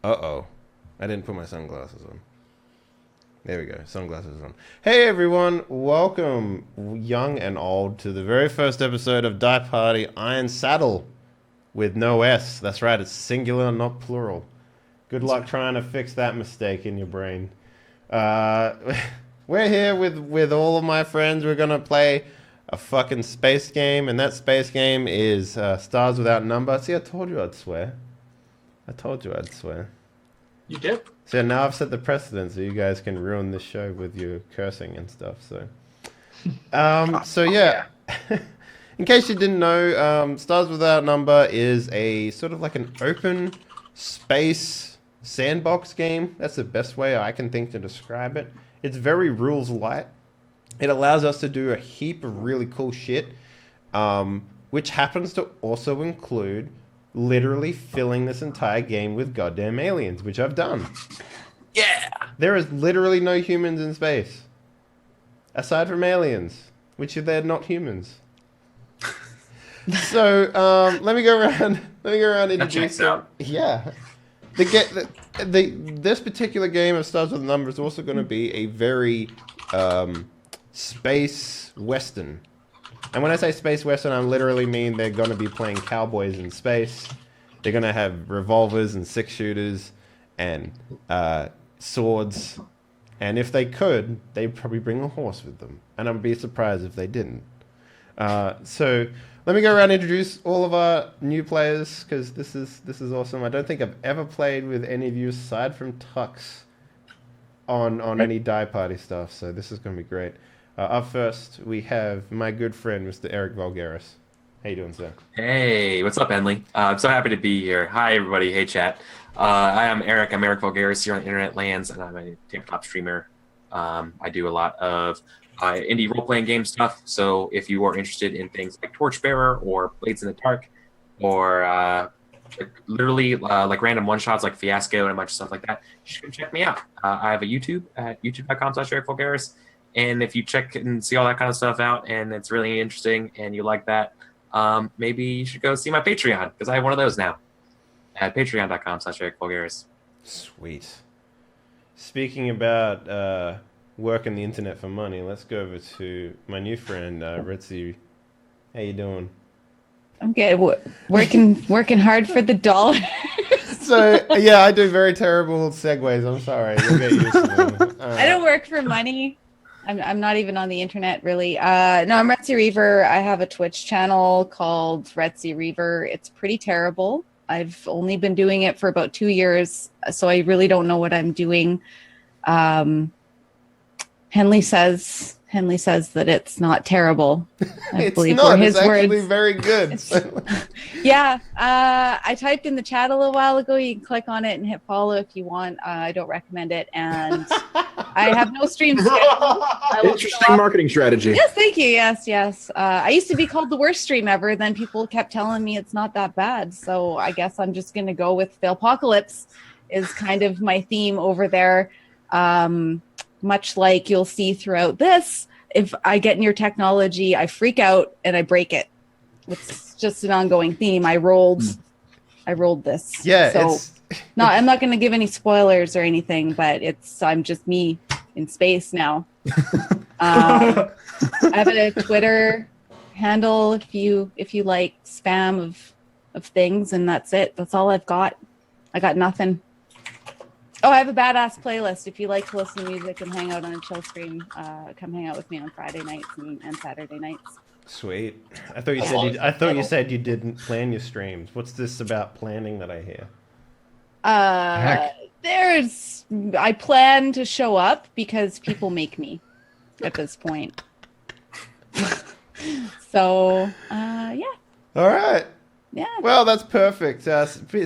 Uh-oh. I didn't put my sunglasses on. There we go. Sunglasses on. Hey, everyone. Welcome, young and old, to the very first episode of Die Party Iron Saddle with no S. That's right. It's singular, not plural. Good luck trying to fix that mistake in your brain. We're here with all of my friends. We're going to play a fucking space game, and that space game is Stars Without Number. See, I told you I'd swear. You did? So now I've set the precedent so you guys can ruin this show with your cursing and stuff. So yeah. In case you didn't know, Stars Without Number is a sort of like an open space sandbox game. That's the best way I can think to describe it. It's very rules light. It allows us to do a heap of really cool shit, which happens to also include literally filling this entire game with goddamn aliens, which I've done. Yeah! There is literally no humans in space. Aside from aliens, which they're not humans. So, let me go around and introduce them. Yeah. This particular game of Stars with Numbers is also going to be a very space western. And when I say space western, I literally mean they're going to be playing cowboys in space. They're going to have revolvers and six-shooters and swords. And if they could, they'd probably bring a horse with them. And I'd be surprised if they didn't. So let me go around and introduce all of our new players, because this is awesome. I don't think I've ever played with any of you aside from Tux on any Die Party stuff. So this is going to be great. Up first, we have my good friend, Mr. Eric Vulgaris. How you doing, sir? Hey, what's up, Henley? I'm so happy to be here. Hi, everybody. Hey, chat. I am Eric. I'm Eric Vulgaris here on the Internet Lands, and I'm a tabletop streamer. I do a lot of indie role-playing game stuff, so if you are interested in things like Torchbearer or Blades in the Dark, or literally like random one-shots like Fiasco and a bunch of stuff like that, you should come check me out. I have a YouTube at youtube.com/Eric Vulgaris. And if you check and see all that kind of stuff out and it's really interesting and you like that, maybe you should go see my Patreon, because I have one of those now at patreon.com/Eric Vulgaris. Sweet. Speaking about working the internet for money, let's go over to my new friend, Ritzy. How you doing? I'm good. Working hard for the dollar. So, yeah, I do very terrible segues. I'm sorry. You'll get used to them. I don't work for money. I'm not even on the internet, really. No, I'm Retsy Reaver. I have a Twitch channel called Retsy Reaver. It's pretty terrible. I've only been doing it for about 2 years, so I really don't know what I'm doing. Henley says that it's not terrible. I believe not. his it's actually words. very good. Yeah, I typed in the chat a little while ago. You can click on it and hit follow if you want. I don't recommend it, and I have no stream schedule. Interesting marketing strategy. Yes, thank you. Yes. I used to be called the worst stream ever. Then people kept telling me it's not that bad. So I guess I'm just going to go with Failpocalypse is kind of my theme over there. Much like you'll see throughout this, if I get near technology, I freak out and I break it. It's just an ongoing theme. I rolled this. Yeah. So I'm not going to give any spoilers or anything, but I'm just me in space now. I have a Twitter handle if you like spam of things, and that's it. That's all I've got. I got nothing. Oh, I have a badass playlist. If you like to listen to music and hang out on a chill stream, come hang out with me on Friday nights and Saturday nights. Sweet. I thought you said you didn't plan your streams. What's this about planning that I hear? I plan to show up because people make me at this point. So, yeah. All right. Yeah. Well, that's perfect.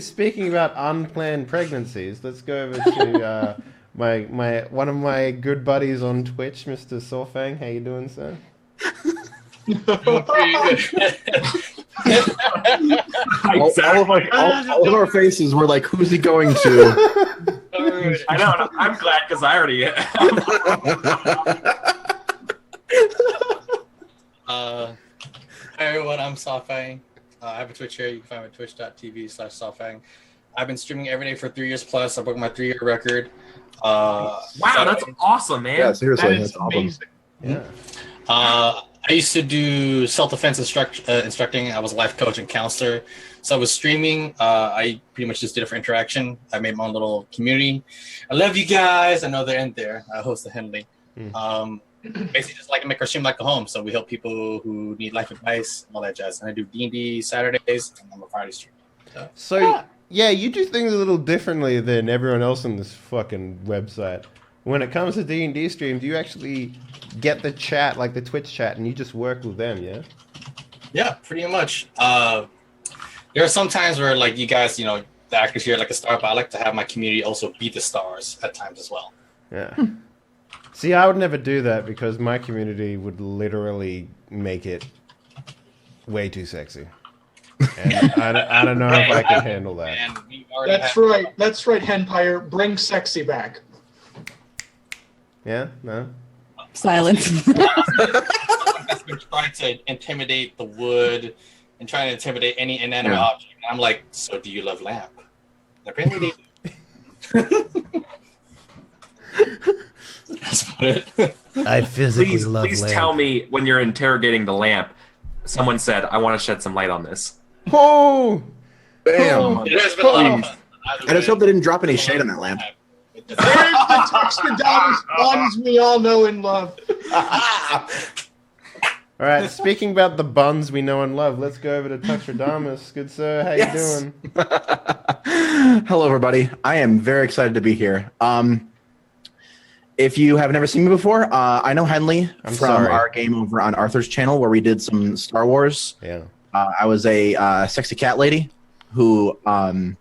Speaking about unplanned pregnancies, let's go over to my one of my good buddies on Twitch, Mr. Sawfang. How you doing, sir? all of our faces were like, who's he going to? I know. I'm glad, because I already am. Hi everyone, I'm Sci-Fi. I have a Twitch here. You can find me at twitch.tv/Sci-Fi. I've been streaming every day for 3 years plus. I broke my 3-year record. Wow, that's awesome, man. Yeah, seriously, That is that's awesome. amazing. Yeah. I used to do self-defense instructing. I was a life coach and counselor. So I was streaming. I pretty much just did it for interaction. I made my own little community. I love you guys. I know they're in there. I host the Henley. Basically just like to make our stream like a home. So we help people who need life advice and all that jazz. And I do D&D Saturdays, and I'm a Friday stream. So, yeah, you do things a little differently than everyone else on this fucking website. When it comes to D&D stream, do you actually get the chat, like the Twitch chat, and you just work with them, yeah? Yeah, pretty much. There are some times where, like, you guys, you know, the actors here like a star, but I like to have my community also be the stars at times as well. Yeah. See, I would never do that because my community would literally make it way too sexy. And I don't know if I can handle that. And we already That's have- right. That's right, Henpire. Bring sexy back. Yeah? No? Silence. That's been trying to intimidate the wood and trying to intimidate any inanimate object. And I'm like, so do you love lamp? And apparently they do. That's about it. I physically Please tell me when you're interrogating the lamp, someone said, I want to shed some light on this. Oh! Bam. It has been a lot of fun. I just hope they didn't drop any shade on that lamp. There's the Tuxedonis buns we all know and love. All right, speaking about the buns we know and love, let's go over to Tuxedonis. Good sir, how Yes. you doing? Hello, everybody. I am very excited to be here. If you have never seen me before, I know Henley I'm from sorry. our game over on Arthur's channel where we did some Star Wars. Yeah. I was a sexy cat lady who I'm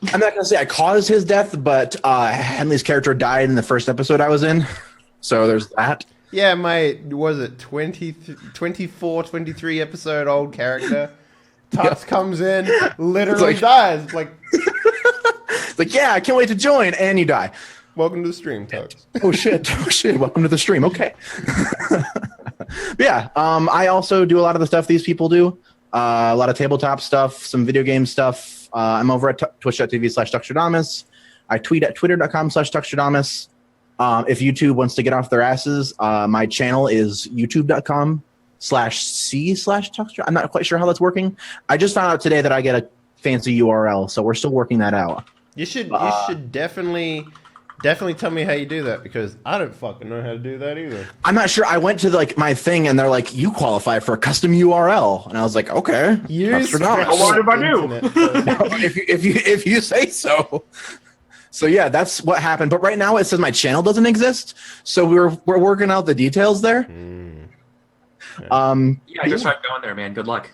not going to say I caused his death, but Henley's character died in the first episode I was in. So there's that. Yeah, my, was it 24, 23 episode old character? Tux comes in, literally It's like- dies. Like, It's like, yeah, I can't wait to join. And you die. welcome to the stream, Tux. Oh shit! Oh shit! Welcome to the stream. Okay. But yeah, I also do a lot of the stuff these people do. A lot of tabletop stuff, some video game stuff. I'm over at twitch.tv/Tuxedonis. I tweet at twitter.com/Tuxedonis. If YouTube wants to get off their asses, my channel is youtube.com/c/Tuxedonis. I'm not quite sure how that's working. I just found out today that I get a fancy URL, so we're still working that out. You should definitely tell me how you do that because I don't fucking know how to do that either. I'm not sure. I went to my thing and they're like, "You qualify for a custom URL," and I was like, "Okay." Use Tuxedonis. What if I do? if you say so. So yeah, that's what happened. But right now it says my channel doesn't exist. So we're working out the details there. Yeah, just try going there, man. Good luck.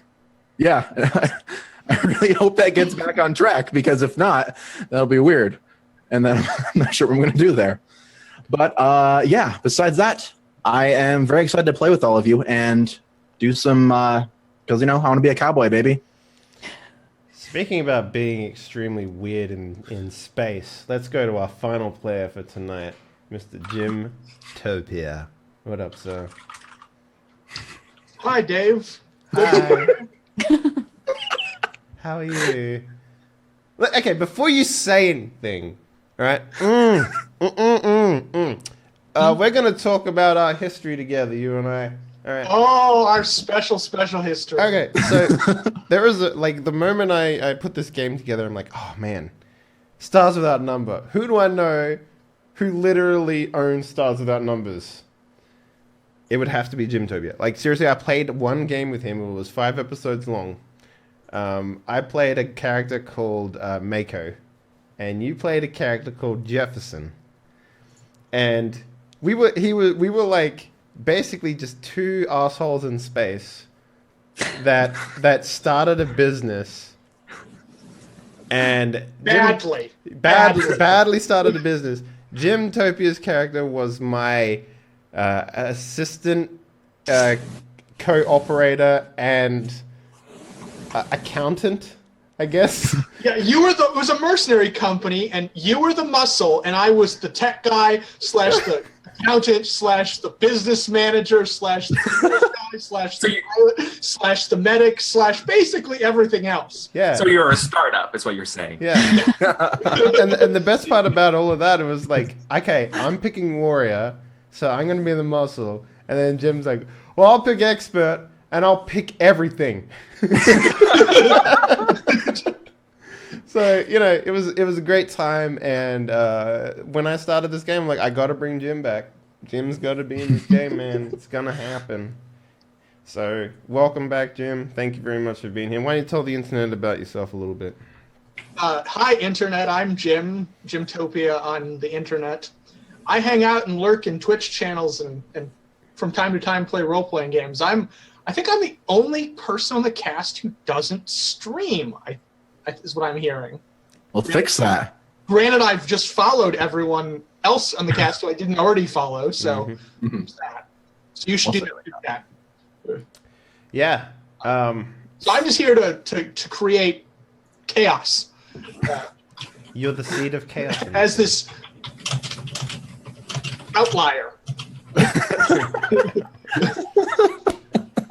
Yeah. I really hope that gets back on track because if not, that'll be weird. And then I'm not sure what I'm going to do there. But yeah, besides that, I am very excited to play with all of you and do some, because, I want to be a cowboy, baby. Speaking about being extremely weird in space, let's go to our final player for tonight, Mr. Jim Topia. What up, sir? Hi, Dave. Hi. How are you? Look, okay, before you say anything, all right? We're going to talk about our history together, you and I. All right. Oh, our special history. Okay, so there was the moment I put this game together, I'm like, oh man, Stars Without Number. Who do I know who literally owns Stars Without Numbers? It would have to be Jim Tobia. Like, seriously, I played one game with him. It was 5 episodes long. I played a character called Mako, and you played a character called Jefferson. And we were like basically just two assholes in space that started a business and badly started a business. Jim Topia's character was my assistant co-operator and accountant, I guess. Yeah, it was a mercenary company, and you were the muscle, and I was the tech guy / the accountant / the business manager / the guy slash the pilot slash the medic slash basically everything else. Yeah. So you're a startup, is what you're saying. Yeah. and the best part about all of that, it was like, okay, I'm picking warrior, so I'm going to be the muscle. And then Jim's like, well, I'll pick expert, and I'll pick everything. So, you know, it was a great time. And when I started this game, I'm like, I got to bring Jim back. Jim's got to be in this game, man. It's going to happen. So, welcome back, Jim. Thank you very much for being here. Why don't you tell the internet about yourself a little bit? Hi, Internet. I'm Jim, Jimtopia on the Internet. I hang out and lurk in Twitch channels and from time to time play role-playing games. I think I'm the only person on the cast who doesn't stream, is what I'm hearing. Well, fix that. Granted, I've just followed everyone else on the cast who I didn't already follow, so there's that. So you should do that. Yeah. So I'm just here to create chaos. You're the seed of chaos. As this outlier.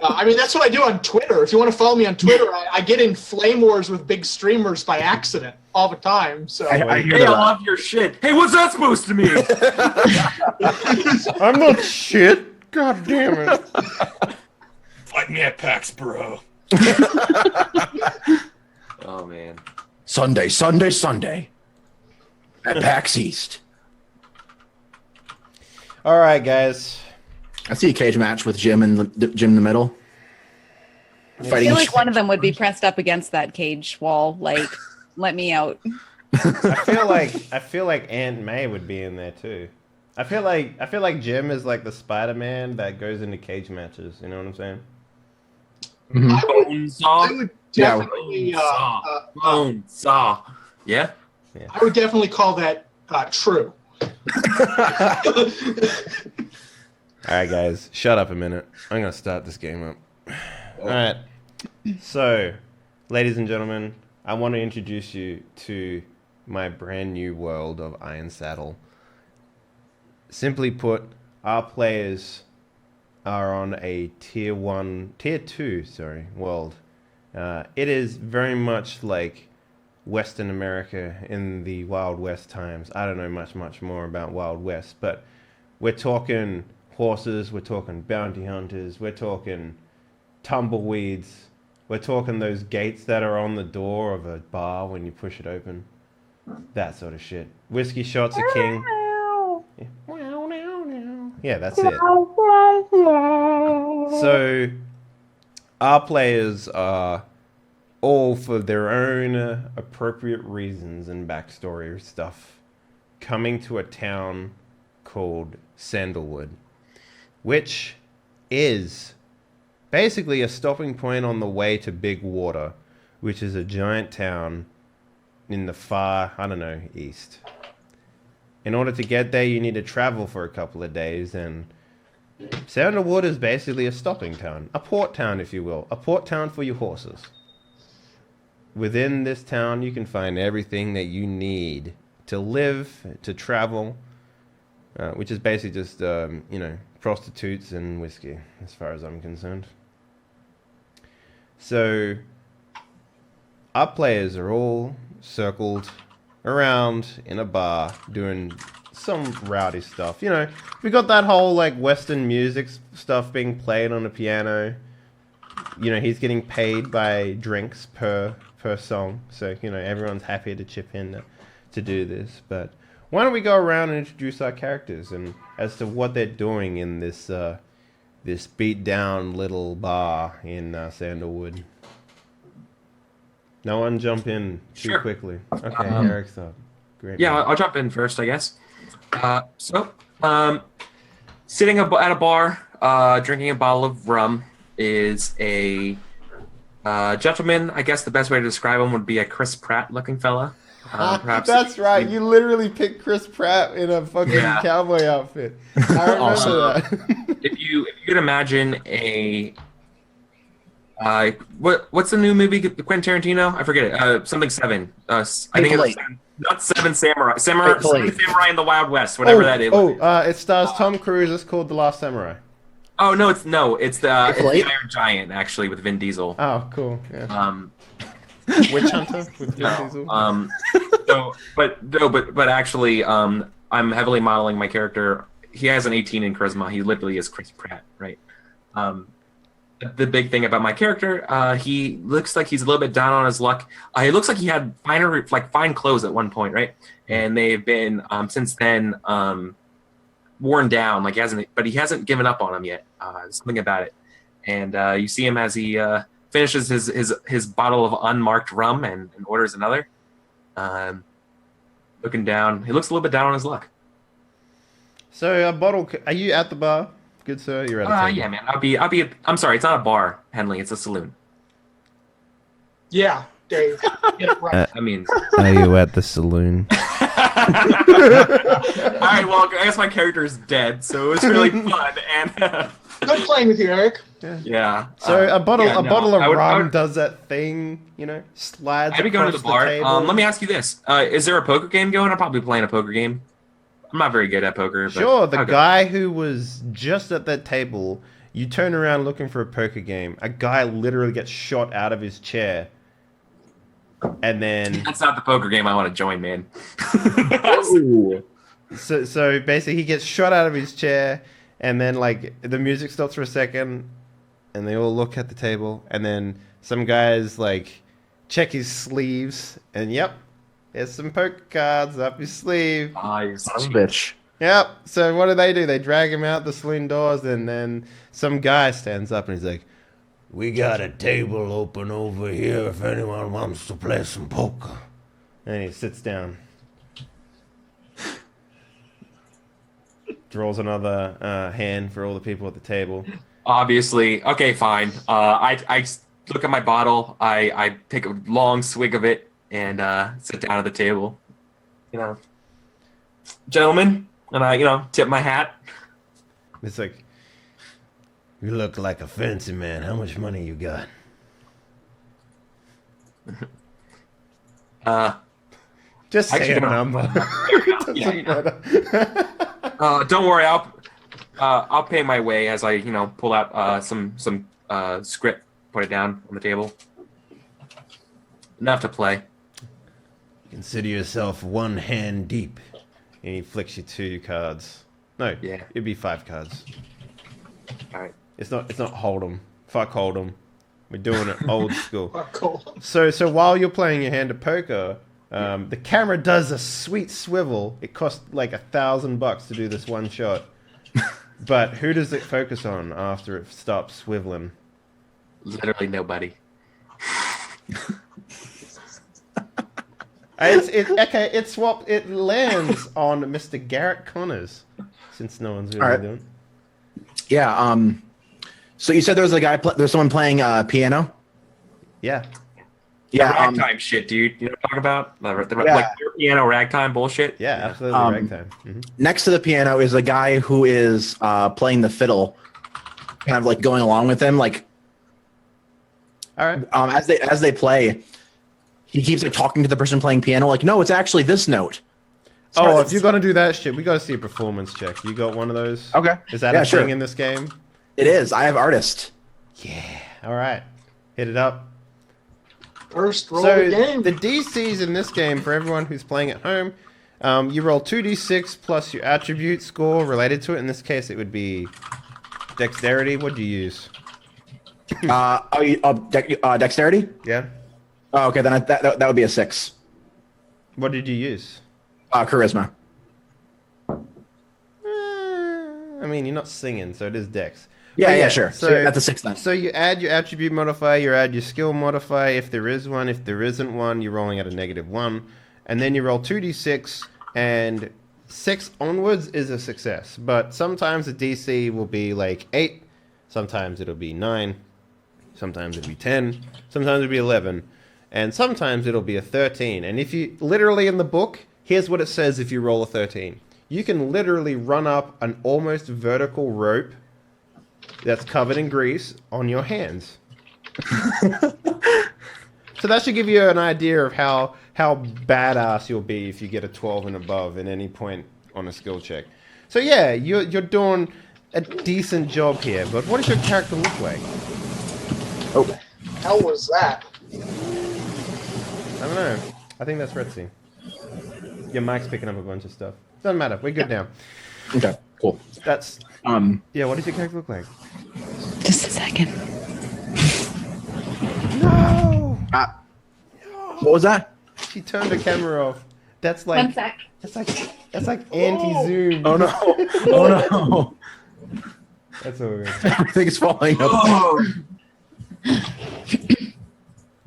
I mean, that's what I do on Twitter. If you want to follow me on Twitter, I get in flame wars with big streamers by accident all the time. So I hear Hey, I that. love your shit. Hey, what's that supposed to mean? I'm not shit. God damn it. Fight me at PAX, bro. Oh, man. Sunday at PAX East. All right, guys. I see a cage match with Jim in the middle. I Fighting. feel like one of them would be pressed up against that cage wall, like, let me out. I feel like Aunt May would be in there too. I feel like Jim is like the Spider-Man that goes into cage matches. You know what I'm saying? Bone saw. I would Yeah. definitely, Bone saw. Yeah? I would definitely call that true. All right, guys, shut up a minute. I'm gonna start this game up. All right. So, ladies and gentlemen, I want to introduce you to my brand new world of Iron Saddle. Simply put, our players are on a tier 2 world. It is very much like Western America in the Wild West times. I don't know much more about Wild West, but we're talking horses, we're talking bounty hunters, we're talking tumbleweeds, we're talking those gates that are on the door of a bar when you push it open. That sort of shit. Whiskey shots are king. Yeah, that's it. So, our players are all, for their own appropriate reasons and backstory stuff, coming to a town called Sandalwood, which is basically a stopping point on the way to Big Water, which is a giant town in the far, east. In order to get there, you need to travel for a couple of days, and Sandalwood is basically a stopping town, a port town, if you will, a port town for your horses. Within this town, you can find everything that you need to live, to travel, which is basically just, prostitutes and whiskey, as far as I'm concerned. So, our players are all circled around in a bar doing some rowdy stuff. You know, we got that whole, like, Western music stuff being played on the piano. You know, he's getting paid by drinks per song. So, you know, everyone's happy to chip in to do this. But why don't we go around and introduce our characters and as to what they're doing in this this beat down little bar in Sandalwood. No one jump in too quickly. Okay, Eric's up. Great. Yeah, man. I'll jump in first, I guess. Sitting at a bar, drinking a bottle of rum is a gentleman. I guess the best way to describe him would be a Chris Pratt-looking fella. Perhaps. That's right. You literally picked Chris Pratt in a fucking cowboy outfit. I remember that. If you could imagine a what's the new movie? Quentin Tarantino? I forget it. Something Seven. I think it's not Seven Samurai. Seven Samurai in the Wild West. Whatever that is. It stars Tom Cruise. It's called The Last Samurai. Oh no, it's the Blade? Iron Giant actually with Vin Diesel. Oh, cool. Yeah. Um, Witch Hunter with Vin no, Diesel. but actually, I'm heavily modeling my character. He has an 18 in charisma. He literally is Chris Pratt, right? The big thing about my character, he looks like he's a little bit down on his luck. He looks like he had fine clothes at one point, right? And they've been since then worn down. Like he hasn't given up on them yet. Something about it, and you see him as he finishes his bottle of unmarked rum and orders another. Looking down, he looks a little bit down on his luck. So a bottle. Are you at the bar, good sir? You're at the table. Yeah, man. I'll be. I'm sorry, it's not a bar, Henley. It's a saloon. Yeah, Dave. Get it right. I mean, Are you at the saloon? all right. Well, I guess my character is dead, so it was really fun. And Good playing with you, Eric. yeah. So a bottle yeah, of I rum would- does that thing, you know, slides I'd be going to across the bar. table. Let me ask you this: is there a poker game going? I'm probably playing a poker game. I'm not very good at poker. But Sure, the I'll go. guy who was just at that table, you turn around looking for a poker game. A guy literally gets shot out of his chair. And then, That's not the poker game I want to join, man. so basically he gets shot out of his chair, and then like the music stops for a second, and they all look at the table, and then some guys like check his sleeves, and yep, there's some poker cards up his sleeve. You're Son such of a bitch. Yep. So what do? They drag him out the saloon doors, and then some guy stands up and he's like, "We got a table open over here if anyone wants to play some poker." And he sits down, draws another hand for all the people at the table. Obviously, okay, fine. I look at my bottle. I take a long swig of it and sit down at the table. You know, gentlemen, and I tip my hat. It's like, "You look like a fancy man. How much money you got?" Just say Actually, a don't- number. Don't worry, I'll pay my way as I pull out some script, put it down on the table. Enough to play. Consider yourself one hand deep. And he flicks you 2 cards. No, Yeah. it'd be 5 cards. All right. It's not Hold'em. Fuck Hold'em. We're doing it old school. Oh, cool. So while you're playing your hand of poker, the camera does a sweet swivel. It costs like $1,000 to do this one shot. But who does it focus on after it stops swiveling? Literally nobody. It lands on Mr. Garrett Connors, since no one's really All right. doing it. Yeah. So you said there was there's someone playing piano. Yeah. Yeah. Ragtime shit, dude. You know what I'm talking about? Yeah. Like piano ragtime bullshit. Yeah, absolutely. Ragtime. Mhm. Next to the piano is a guy who is playing the fiddle, kind of like going along with them. Like All right. as they play, he keeps like talking to the person playing piano. Like, no, it's actually this note. Oh, if you're gonna do that shit, we gotta see a performance check. You got one of those? Okay. Is that Yeah, a sure. thing in this game? It is. I have artist. Yeah. All right. Hit it up. First roll So of the game. the DCs in this game, for everyone who's playing at home, you roll 2d6 plus your attribute score related to it. In this case, it would be dexterity. What do you use? Dexterity. Yeah. Oh, okay, then that would be a 6. What did you use? Charisma. I mean, you're not singing, so it is dex. Yeah, But yeah, sure. So that's a 6 then. So you add your attribute modifier, you add your skill modifier if there is one. If there isn't one, you're rolling at a -1. And then you roll 2d6, and 6 onwards is a success. But sometimes the DC will be like 8, sometimes it'll be 9, sometimes it'll be 10, sometimes it'll be 11, and sometimes it'll be a 13. And if you, literally in the book, here's what it says if you roll a 13. You can literally run up an almost vertical rope that's covered in grease on your hands. So that should give you an idea of how badass you'll be if you get a 12 and above at any point on a skill check. So yeah, you're doing a decent job here, but what does your character look like? Oh, Hell was that? I don't know. I think that's Retzi. Your mic's picking up a bunch of stuff. Doesn't matter. We're good now. okay, cool. That's Um, yeah. What does your character look like? Just a second. No. what was that? She turned the camera off. That's One like sec. that's like anti-zoom. Oh no! Oh no! That's what we're. Everything's falling apart.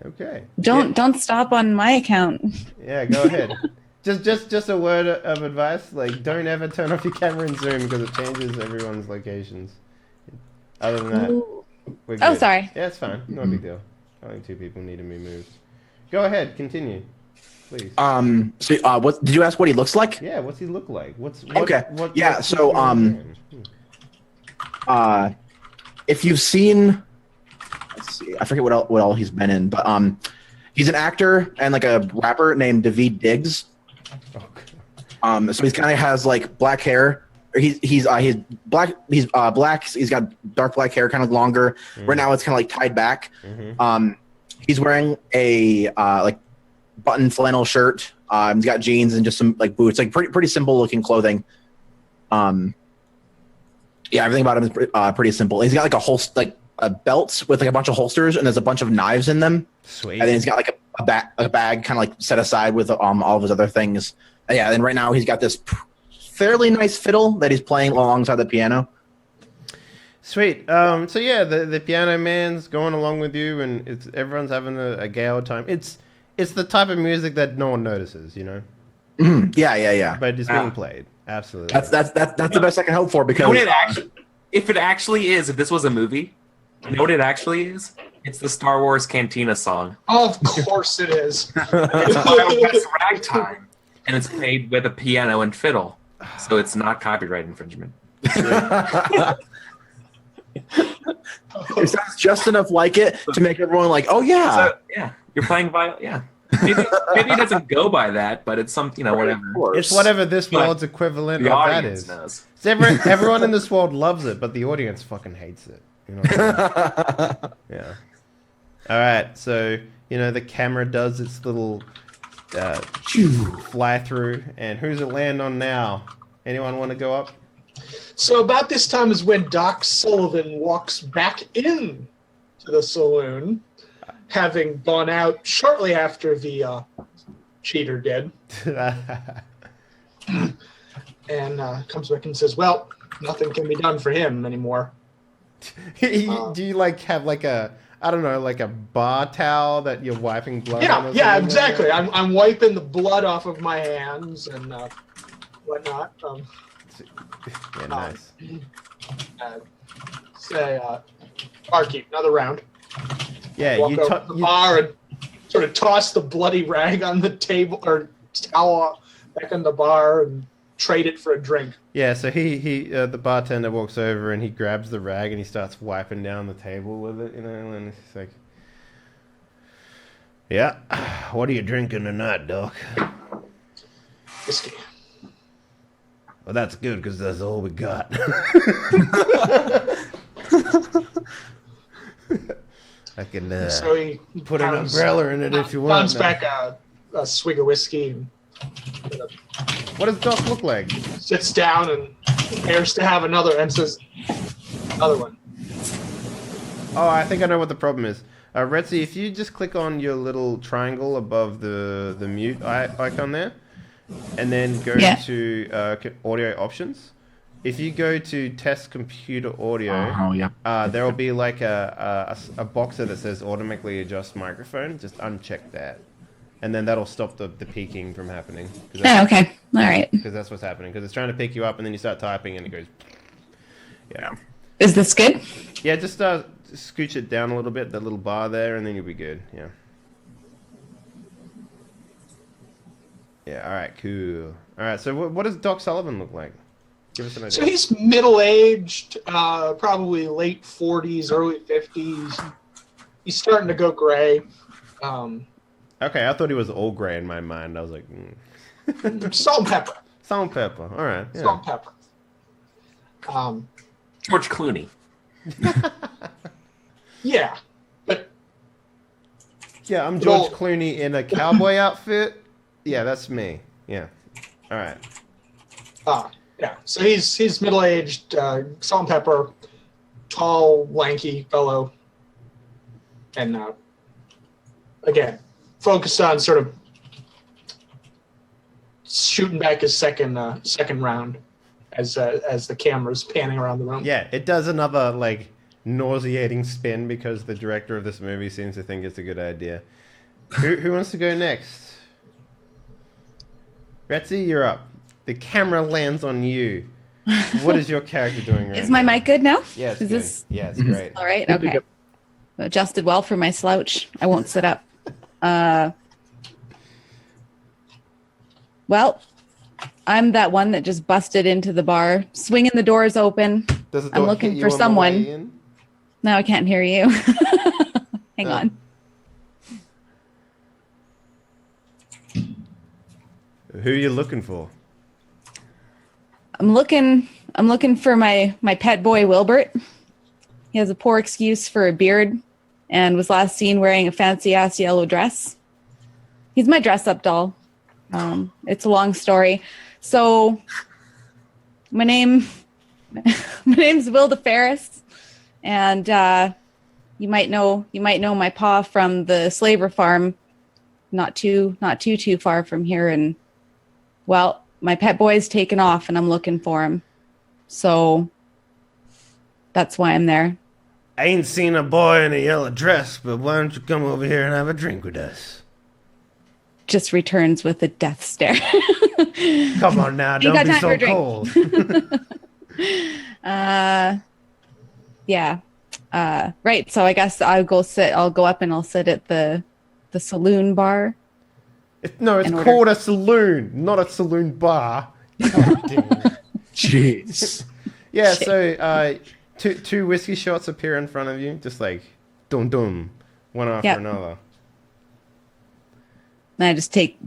Okay. Don't stop on my account. Yeah, go ahead. Just a word of advice, like don't ever turn off your camera and zoom because it changes everyone's locations. Other than that, we're good. Oh, sorry. Yeah, it's fine. No big deal. Only 2 people need to be moved. Go ahead, continue, please. So, what did you ask? What he looks like? Yeah, what's he look like? Okay. Yeah, so, if you've seen, let's see, I forget what all he's been in, but he's an actor and like a rapper named David Diggs. So he's kind of has like black hair. He's black. He's black. He's got dark black hair, kind of longer. Right now, it's kind of like tied back. He's wearing a like button flannel shirt. He's got jeans and just some like boots, like pretty simple looking clothing. Yeah, everything about him is pretty simple. He's got like a belt with like a bunch of holsters, and there's a bunch of knives in them. Sweet. And then he's got like a bag kind of like set aside with all of his other things. And yeah, and right now he's got this fairly nice fiddle that he's playing alongside the piano. Sweet. So yeah, the piano man's going along with you, and everyone's having a gay old time. It's the type of music that no one notices, you know. Yeah. But it's being played. Absolutely. That's the best I can hope for because if this was a movie, you know what it actually is? It's the Star Wars Cantina song. Of course it is. It's ragtime, and it's played with a piano and fiddle, so it's not copyright infringement. it sounds just enough like it to make everyone like, oh yeah, So, yeah, you're playing violin. Yeah, maybe it doesn't go by that, but it's something, whatever. It's whatever this But world's equivalent The of that audience is. knows. So everyone in this world loves it, but the audience fucking hates it. You know what I mean? Yeah. All right, so the camera does its little fly through, and who's it land on now? Anyone want to go up? So about this time is when Doc Sullivan walks back in to the saloon, having gone out shortly after the cheater did, and comes back and says, "Well, nothing can be done for him anymore." Do you have a I don't know, like a bar towel that you're wiping blood on? Yeah, exactly. I'm wiping the blood off of my hands and whatnot. Yeah, nice. Say, barkeep, another round. Yeah, Walk over to the bar and sort of toss the bloody rag on the table or towel back in the bar and trade it for a drink. Yeah, so the bartender walks over and he grabs the rag and he starts wiping down the table with it, and it's like, yeah, what are you drinking tonight, Doc? Whiskey. Well, that's good because that's all we got. I can So he put an umbrella in it if you want. Pounds back a swig of whiskey and What does Doc look like? sits down and prepares to have another and says, another one. Oh, I think I know what the problem is. Retzi, if you just click on your little triangle above the mute icon there, and then go to audio options. If you go to test computer audio, there will be like a box that says automatically adjust microphone. Just uncheck that, and then that'll stop the peaking from happening. Oh, okay. All right. Because that's what's happening. Because it's trying to pick you up, and then you start typing, and it goes. Yeah. Is this good? Yeah, just scooch it down a little bit, that little bar there, and then you'll be good. Yeah. Yeah, all right, cool. All right, so what does Doc Sullivan look like? Give us an idea. So he's middle-aged, probably late 40s, early 50s. He's starting to go gray. Okay, I thought he was all gray in my mind. I was like, Salt and pepper. Salt and pepper. All right. Yeah. Salt and pepper. George Clooney. Yeah, but Yeah, I'm Well- George Clooney in a cowboy outfit. Yeah, that's me. Yeah. All right. yeah. So he's middle aged, salt and pepper, tall, lanky fellow, and again focused on sort of shooting back his second round as the camera's panning around the room. Yeah, it does another like nauseating spin because the director of this movie seems to think it's a good idea. Who wants to go next? Betsy, you're up. The camera lands on you. What is your character doing right Is my now? mic good now? Yeah, it's Is good. this Yeah, it's great. all right? Okay. Adjusted well for my slouch. I won't sit up. Well, I'm that one that just busted into the bar, swinging the doors open. Does the I'm door looking hit you for on the someone. way in? Now I can't hear you. Hang Oh. on. Who are you looking for? I'm looking for my pet boy Wilbert. He has a poor excuse for a beard and was last seen wearing a fancy ass yellow dress. He's my dress up doll. It's a long story. So my name's Will DeFerris, and you might know my pa from the slaver farm, not too far from here. And well, my pet boy's taken off, and I'm looking for him. So that's why I'm there. I ain't seen a boy in a yellow dress, but why don't you come over here and have a drink with us? Just returns with a death stare. Come on now, Ain't don't got be time for so a drink. cold. Yeah. Right. So I guess I'll go up and I'll sit at the saloon bar. No, it's In order- called a saloon, not a saloon bar. God damn it. Jeez. Yeah, so two whiskey shots appear in front of you, just like dum dum, one after Yep. another. And I just take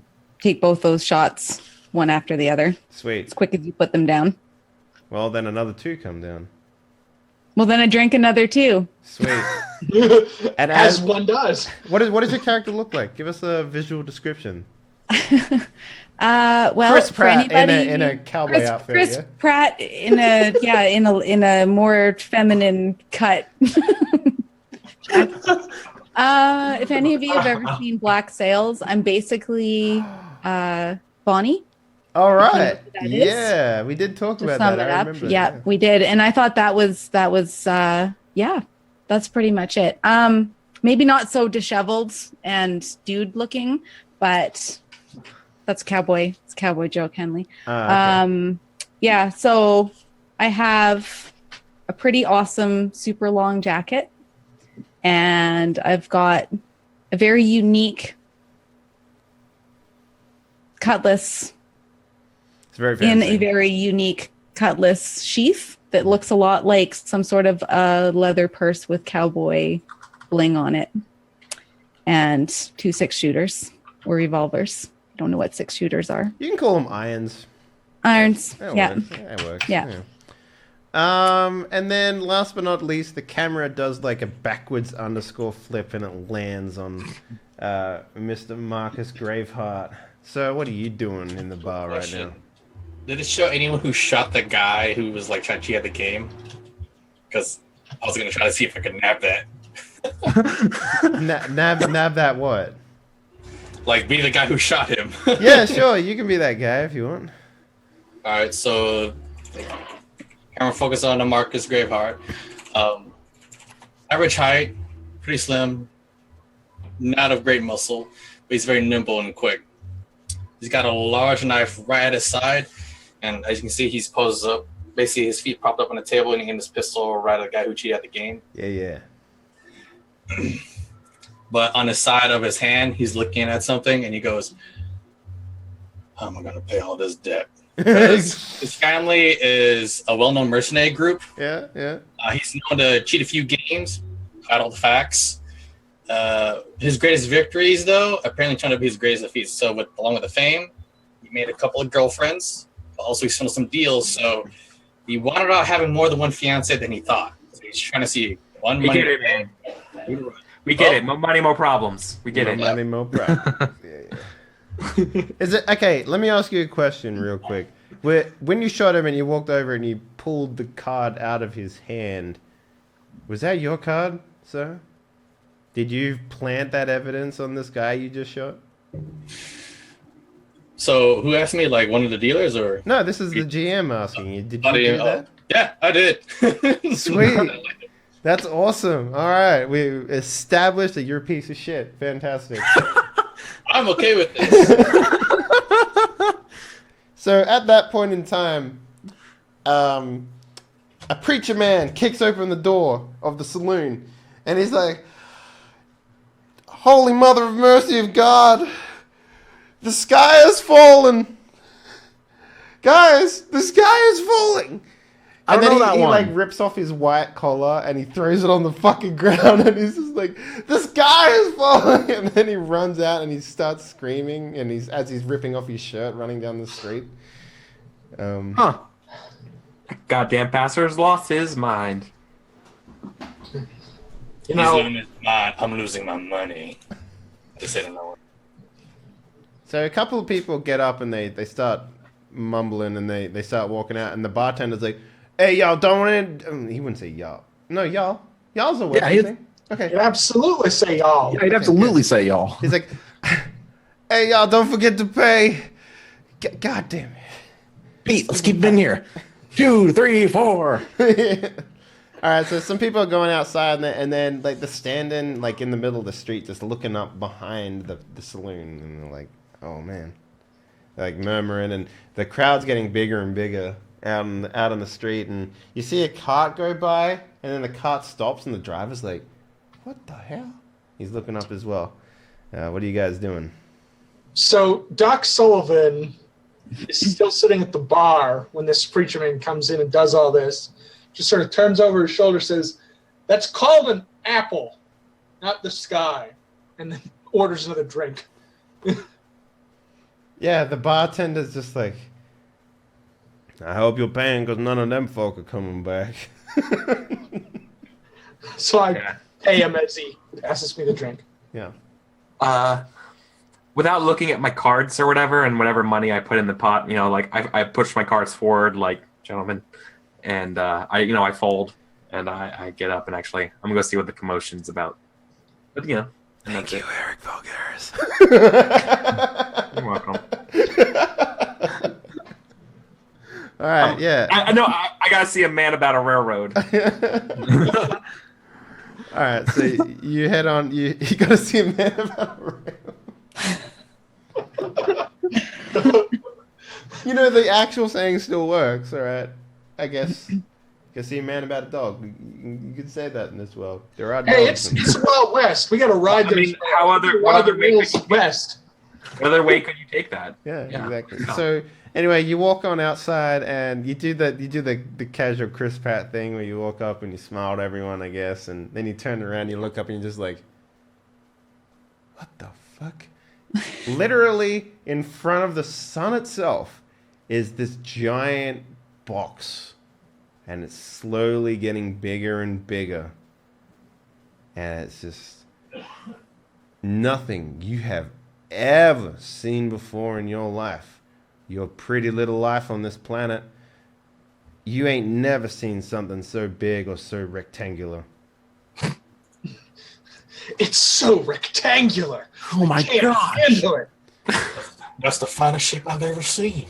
both those shots one after the other, Sweet. as quick as you put them down. Well, then another two come down. Well, then I drink another two. Sweet. And As one does. what does your character look like? Give us a visual description. Well, Chris for Pratt anybody, in a cowboy outfit. Chris Yeah? Pratt in a more feminine cut. If any of you have ever seen Black Sails, I'm basically Bonnie. All right. know what that is? Yeah, we did talk To about sum that. it I up, remember. yeah, we did, and I thought that was yeah, that's pretty much it. Maybe not so disheveled and dude looking, but that's cowboy. It's cowboy Joe Henley. Okay. Yeah, so I have a pretty awesome, super long jacket, and I've got a very unique cutlass It's very in fancy. a very unique cutlass sheath that looks a lot like some sort of leather purse with cowboy bling on it, and 2 6-shooters or revolvers. I don't know what 6-shooters are. You can call them irons. Irons. That Yeah. works. That works. Yeah. And then last but not least, the camera does like a backwards underscore flip and it lands on Mr. Marcus Graveheart. So what are you doing in the bar right now? Did it show anyone who shot the guy who was like trying to cheat at the game? Because I was gonna try to see if I could nab that. Nab that what? Like be the guy who shot him. Yeah, sure. You can be that guy if you want. All right, so camera focus on the Marcus Graveheart. Average height, pretty slim, not of great muscle, but he's very nimble and quick. He's got a large knife right at his side, and as you can see, he's posed up. Basically, his feet propped up on the table, and he aimed his pistol right at the guy who cheated at the game. Yeah. But on the side of his hand, he's looking at something, and he goes, "How am I going to pay all this debt?" His family is a well-known mercenary group. Yeah. He's known to cheat a few games, hide all the facts. His greatest victories, though, apparently turned out to be his greatest defeats. So, along with the fame, he made a couple of girlfriends, but also he swindled some deals. So, he wanted out having more than one fiance than he thought. So he's trying to see one We money. get it, man. We get it. More money, more problems. We get More it. money, more problems. Yeah. Is it okay? Let me ask you a question real quick. When you shot him and you walked over and you pulled the card out of his hand, was that your card, sir? Did you plant that evidence on this guy you just shot? So who asked me? Like one of the dealers or? No, this is the GM asking you. Did you Buddy, do that? Yeah, I did. Sweet. That's awesome. All right, we established that you're a piece of shit. Fantastic. I'm okay with this. So at that point in time, a preacher man kicks open the door of the saloon, and he's like, "Holy Mother of Mercy of God, the sky has fallen. Guys, the sky is falling." I don't And then know that he one. like rips off his white collar and he throws it on the fucking ground and he's just like, "The sky is falling!" And then he runs out and he starts screaming and as he's ripping off his shirt, running down the street. Huh. Goddamn pastor's lost his mind. You He's know, losing his mind. I'm losing my money. Just say no. So a couple of people get up and they start mumbling and they start walking out and the bartender's like, "Hey, y'all, don't want to..." He wouldn't say y'all. No, y'all. Y'all's a word. Yeah, he's- thing. Okay. you'd absolutely say y'all. I'd absolutely say y'all. He's like, "Hey, y'all, don't forget to pay." God damn Pete, let's keep him in here. 2, 3, 4. it. All right, so some people are going outside and then like they're standing like in the middle of the street just looking up behind the saloon and they're like, "Oh man." They're like murmuring and the crowd's getting bigger and bigger out on the street and you see a cart go by and then the cart stops and the driver's like, "What the hell?" He's looking up as well. What are you guys doing? So Doc Sullivan is still sitting at the bar when this preacher man comes in and does all this. Just sort of turns over his shoulder, says, "That's called an apple, not the sky," and then orders another drink. Yeah, the bartender's just like, "I hope you're paying because none of them folk are coming back." So I Yeah. pay him as he passes me the drink. Yeah. Without looking at my cards or whatever, and whatever money I put in the pot, like I push my cards forward, like gentlemen, and I fold, and I get up and actually I'm gonna go see what the commotion's about. But and that's it. Eric Vulgaris. You're welcome. All right, yeah. I know I gotta see a man about a railroad. All right, so you head on. You got to see a man about a rail. The actual saying still works. All right, I guess. You can see a man about a dog. You can say that in this world. There are dogs. Hey, it's Wild West. We got to ride I mean, those. what other way rails could you, west? what other way could you take that? Yeah, Yeah. exactly. Yeah. So anyway, you walk on outside and you do the casual Chris Pratt thing where you walk up and you smile at everyone, I guess, and then you turn around, you look up, and you're just like, "What the fuck?" Literally in front of the sun itself is this giant box, and it's slowly getting bigger and bigger, and it's just nothing you have ever seen before in your life. Your pretty little life on this planet. You ain't never seen something so big or so rectangular. It's so rectangular. Oh my Can't god. handle it. That's the finest shape I've ever seen.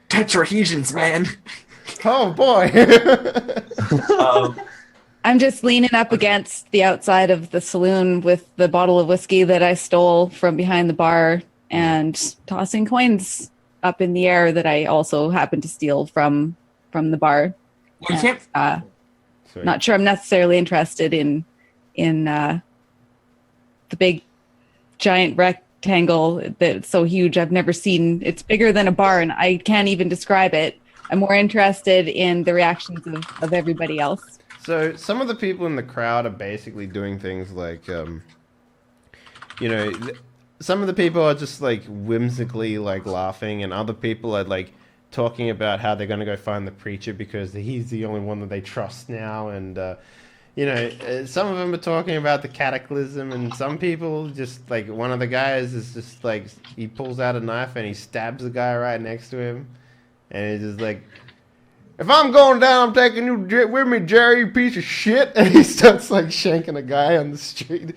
Tetrahedrons, man. Oh boy. I'm just leaning up against the outside of the saloon with the bottle of whiskey that I stole from behind the bar and tossing coins up in the air that I also happened to steal from the bar. Well, you can't. Sorry. Not sure I'm necessarily interested in the big giant rectangle that's so huge. I've never seen. It's bigger than a barn. I can't even describe it. I'm more interested in the reactions of everybody else. So some of the people in the crowd are basically doing things like, some of the people are just like whimsically like laughing, and other people are like talking about how they're going to go find the preacher because he's the only one that they trust now. And, some of them are talking about the cataclysm, and some people just, like, one of the guys is just, like, he pulls out a knife and he stabs the guy right next to him. And he's just like, if I'm going down, I'm taking you with me, Jerry, you piece of shit. And he starts, like, shanking a guy on the street.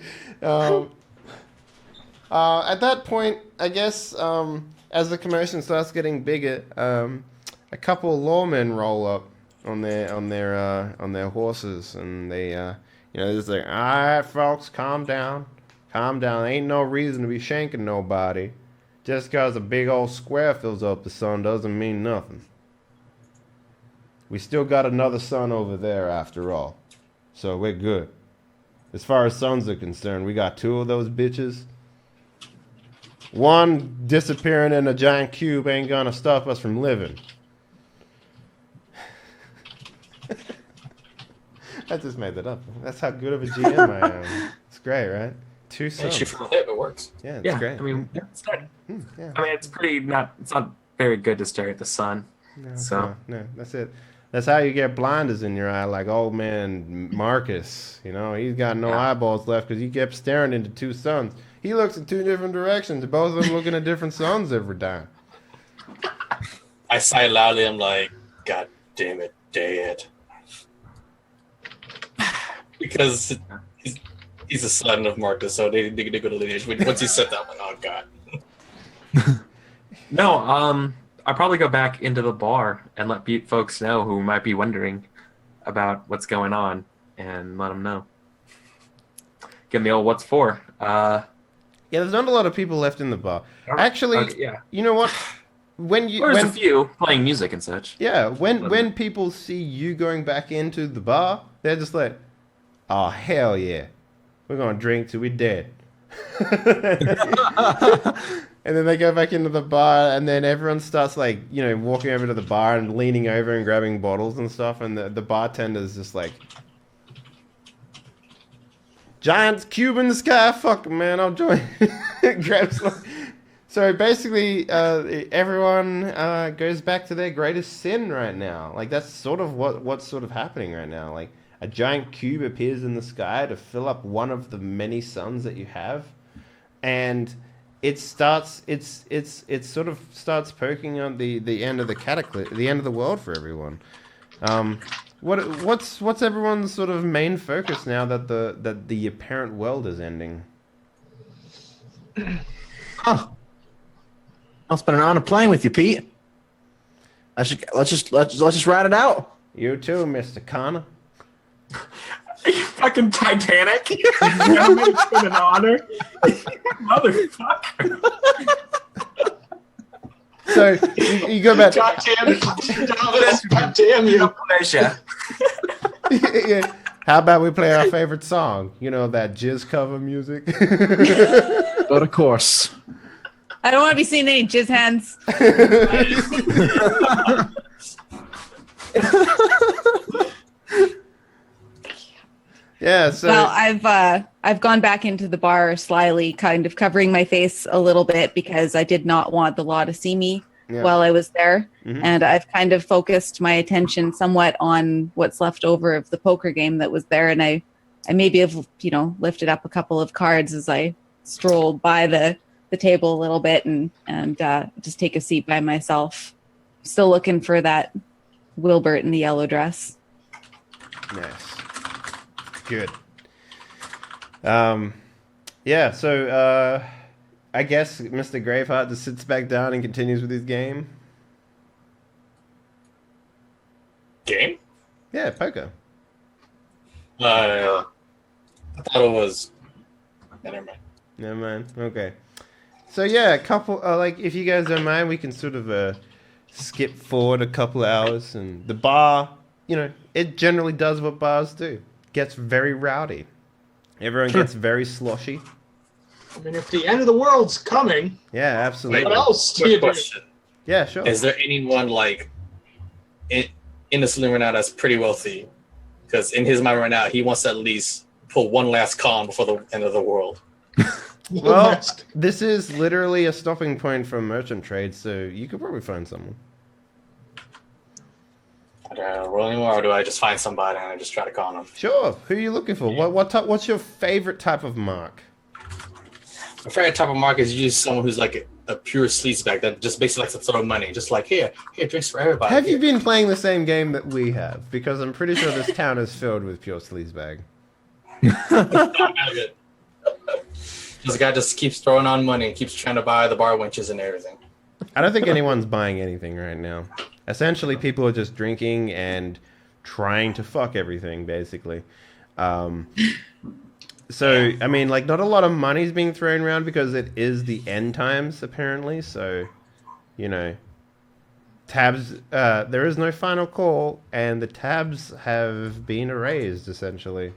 At that point, I guess, as the commotion starts getting bigger, a couple of lawmen roll up on their horses, and they, just like, all right, folks, calm down. Ain't no reason to be shanking nobody. Just because a big old square fills up the sun doesn't mean nothing. We still got another sun over there after all. So we're good. As far as suns are concerned, we got 2 of those bitches. One disappearing in a giant cube ain't gonna stop us from living. I just made that up. That's how good of a GM I am. It's great, right? 2 suns. Shoot from the hip, it works. Yeah, it's Yeah, great. I mean, it's not. Yeah. I mean, it's not very good to stare at the sun. No, that's it. That's how you get blinders in your eye, like old man Marcus. He's got no eyeballs left because he kept staring into 2 suns. He looks in 2 different directions, and both of them looking at different suns every time. I sigh loudly. I'm like, God damn it, Dad. Because he's a son of Marcus, so they go to lineage. Once he said that, I'm like, oh God. No, I'll probably go back into the bar and let folks know who might be wondering about what's going on, and let them know. Give me what's for. Yeah, there's not a lot of people left in the bar. Actually, yeah. You know what? There's a few playing music and such. Yeah, when people see you going back into the bar, they're just like, oh, hell yeah. We're going to drink till we're dead. And then they go back into the bar, and then everyone starts, like, walking over to the bar and leaning over and grabbing bottles and stuff, and the bartender's just like, giant cube in the sky, fuck man, I'll join. Grabs like... So basically, everyone goes back to their greatest sin right now. Like, that's sort of what's sort of happening right now. Like, a giant cube appears in the sky to fill up one of the many suns that you have, and it starts. It sort of starts poking on the end of the cataclysm, the end of the world for everyone. What's everyone's sort of main focus now that the apparent world is ending? Oh, it's been an honor playing with you, Pete. Let's just ride it out. You too, Mr. Connor. Are you fucking Titanic? It's been an honor. Motherfucker. So you go back. God damn it. God damn you. Pleasure. Yeah. How about we play our favorite song? That jizz cover music. But of course. I don't want to be seeing any jizz hands. Yeah. So Well, I've gone back into the bar slyly, kind of covering my face a little bit because I did not want the law to see me while I was there. Mhm. And I've kind of focused my attention somewhat on what's left over of the poker game that was there. And I maybe have, lifted up a couple of cards as I strolled by the table a little bit and just take a seat by myself. Still looking for that Wilbert in the yellow dress. nice. Good. Yeah. So I guess Mr. Graveheart just sits back down and continues with his game. Game? Yeah, poker. I thought it was. Never mind. Never mind. Okay. So yeah, a couple. If you guys don't mind, we can sort of skip forward a couple of hours, and the bar. It generally does what bars do. Gets very rowdy. Everyone gets very sloshy. I mean, if the end of the world's coming, Yeah, absolutely. what else do you Quick do? question. Yeah, sure. Is there anyone in the saloon right now that's pretty wealthy? Because in his mind right now, he wants to at least pull one last con before the end of the world. Well, this is literally a stopping point from merchant trade, so you could probably find someone. roll anymore, or do I just find somebody and I just try to con them? Sure. Who are you looking for? What's your favorite type of mark? My favorite type of market is usually someone who's like a pure sleazebag that just basically likes to throw money, just like here, drinks for everybody. Have you been playing the same game that we have? Because I'm pretty sure this town is filled with pure sleazebag. This guy just keeps throwing on money and keeps trying to buy the bar winches and everything. I don't think anyone's buying anything right now. Essentially, people are just drinking and trying to fuck everything, basically. So, I mean, like, not a lot of money's being thrown around because it is the end times, apparently. So, you know, tabs, there is no final call, and the tabs have been erased, essentially.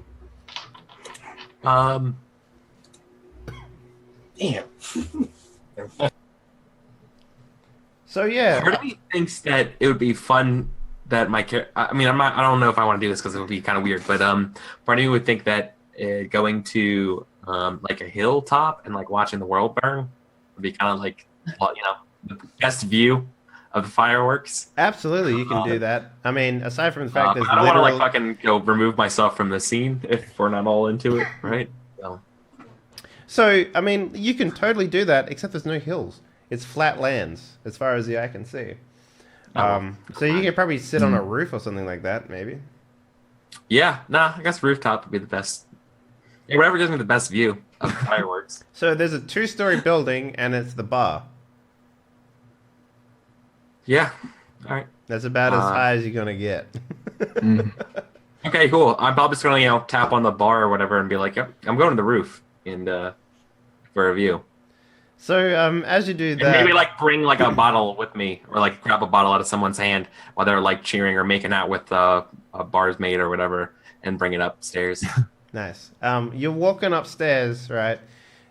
Damn. So, yeah. Part of me thinks that it would be fun that my character. I mean, I don't know if I want to do this because it would be kind of weird, but part of me would think that going to like a hilltop and like watching the world burn would be kind of like, well, you know, the best view of the fireworks. Absolutely, you can do that. I mean, aside from the fact that I don't want to like fucking remove myself from the scene if we're not all into it, right? So, I mean, you can totally do that, except there's no hills. It's flat lands, as far as the eye can see. So you could probably sit on a roof or something like that, maybe. Yeah, nah, I guess rooftop would be the best. Yeah, whatever gives me the best view of fireworks. So there's a 2-story building, and it's the bar. Yeah, all right. That's about as high as you're gonna get. Okay, cool. I'm probably just gonna tap on the bar or whatever and be like, yep, I'm going to the roof and for a view. So as you do that, And maybe like bring like a bottle with me, or like grab a bottle out of someone's hand while they're like cheering or making out with a bar's mate or whatever, and bring it upstairs. nice. You're walking upstairs, right?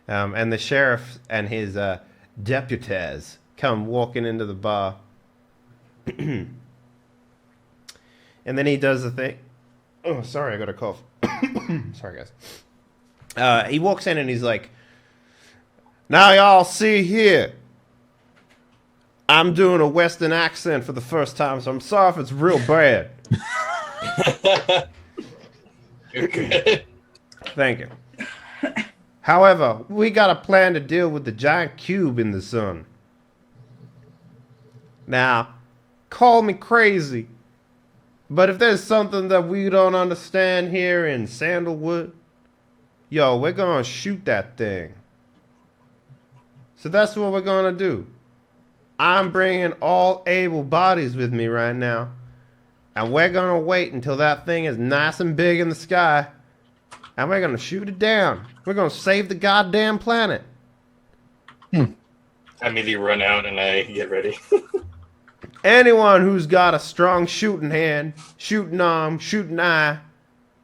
And the sheriff and his deputies come walking into the bar, and then he does the thing. Oh, sorry, I got a cough. Sorry, guys. He walks in and he's like, "Now y'all see here, I'm doing a Western accent for the first time, so I'm sorry if it's real bad." You're good. Thank you. However, we got a plan to deal with the giant cube in the sun. Now, call me crazy, but if there's something that we don't understand here in Sandalwood, yo, we're gonna shoot that thing. So that's what we're gonna do. I'm bringing all able bodies with me right now, and we're gonna wait until that thing is nice and big in the sky, and we're gonna shoot it down. We're gonna save the goddamn planet. I immediately run out and I get ready. Anyone who's got a strong shooting hand, shooting arm, shooting eye,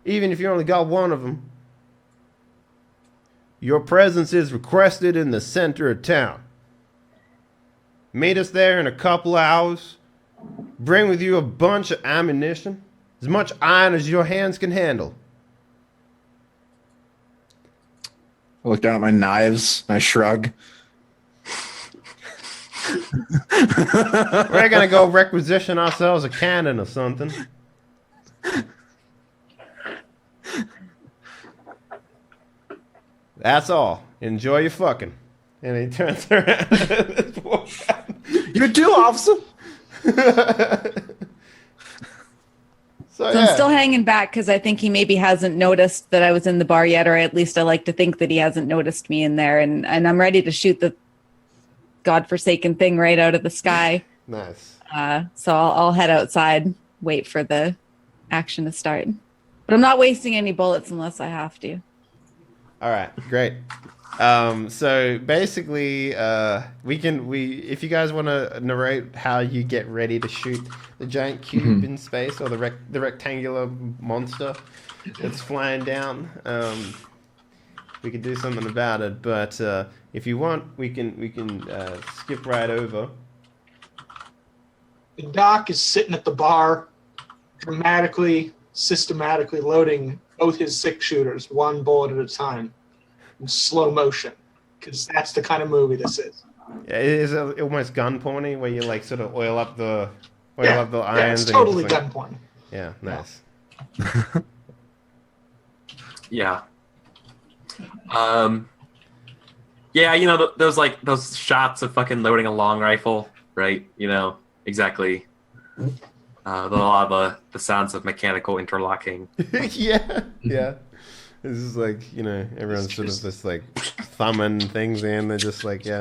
even if you only got one of them, your presence is requested in the center of town. Meet us there in a couple hours. Bring with you a bunch of ammunition, as much iron as your hands can handle. I look down at my knives. I shrug. We're gonna go requisition ourselves a cannon or something. That's all. Enjoy your fucking. And he turns around and walks out. You do, officer. So I'm still hanging back because I think he maybe hasn't noticed that I was in the bar yet, or at least I like to think that he hasn't noticed me in there. And I'm ready to shoot the godforsaken thing right out of the sky. Nice. So I'll head outside, wait for the action to start. But I'm not wasting any bullets unless I have to. All right, great. So basically, if you guys want to narrate how you get ready to shoot the giant cube in space, or the rectangular monster that's flying down, we could do something about it. But if you want, we can skip right over. Doc is sitting at the bar, dramatically, systematically loading both his 6-shooters, one bullet at a time, in slow motion, because that's the kind of movie this is. Yeah, it is almost gun porny, where you like sort of oil up the Oil Yeah, up the yeah, irons. it's and you totally just, like- gun porn. Yeah, nice. Yeah. Yeah, you know, those shots of fucking loading a long rifle, right? You know, exactly. A lot of the sounds of mechanical interlocking. Yeah. This is like, everyone's sort of just like thumbing things in. They're just like, yeah.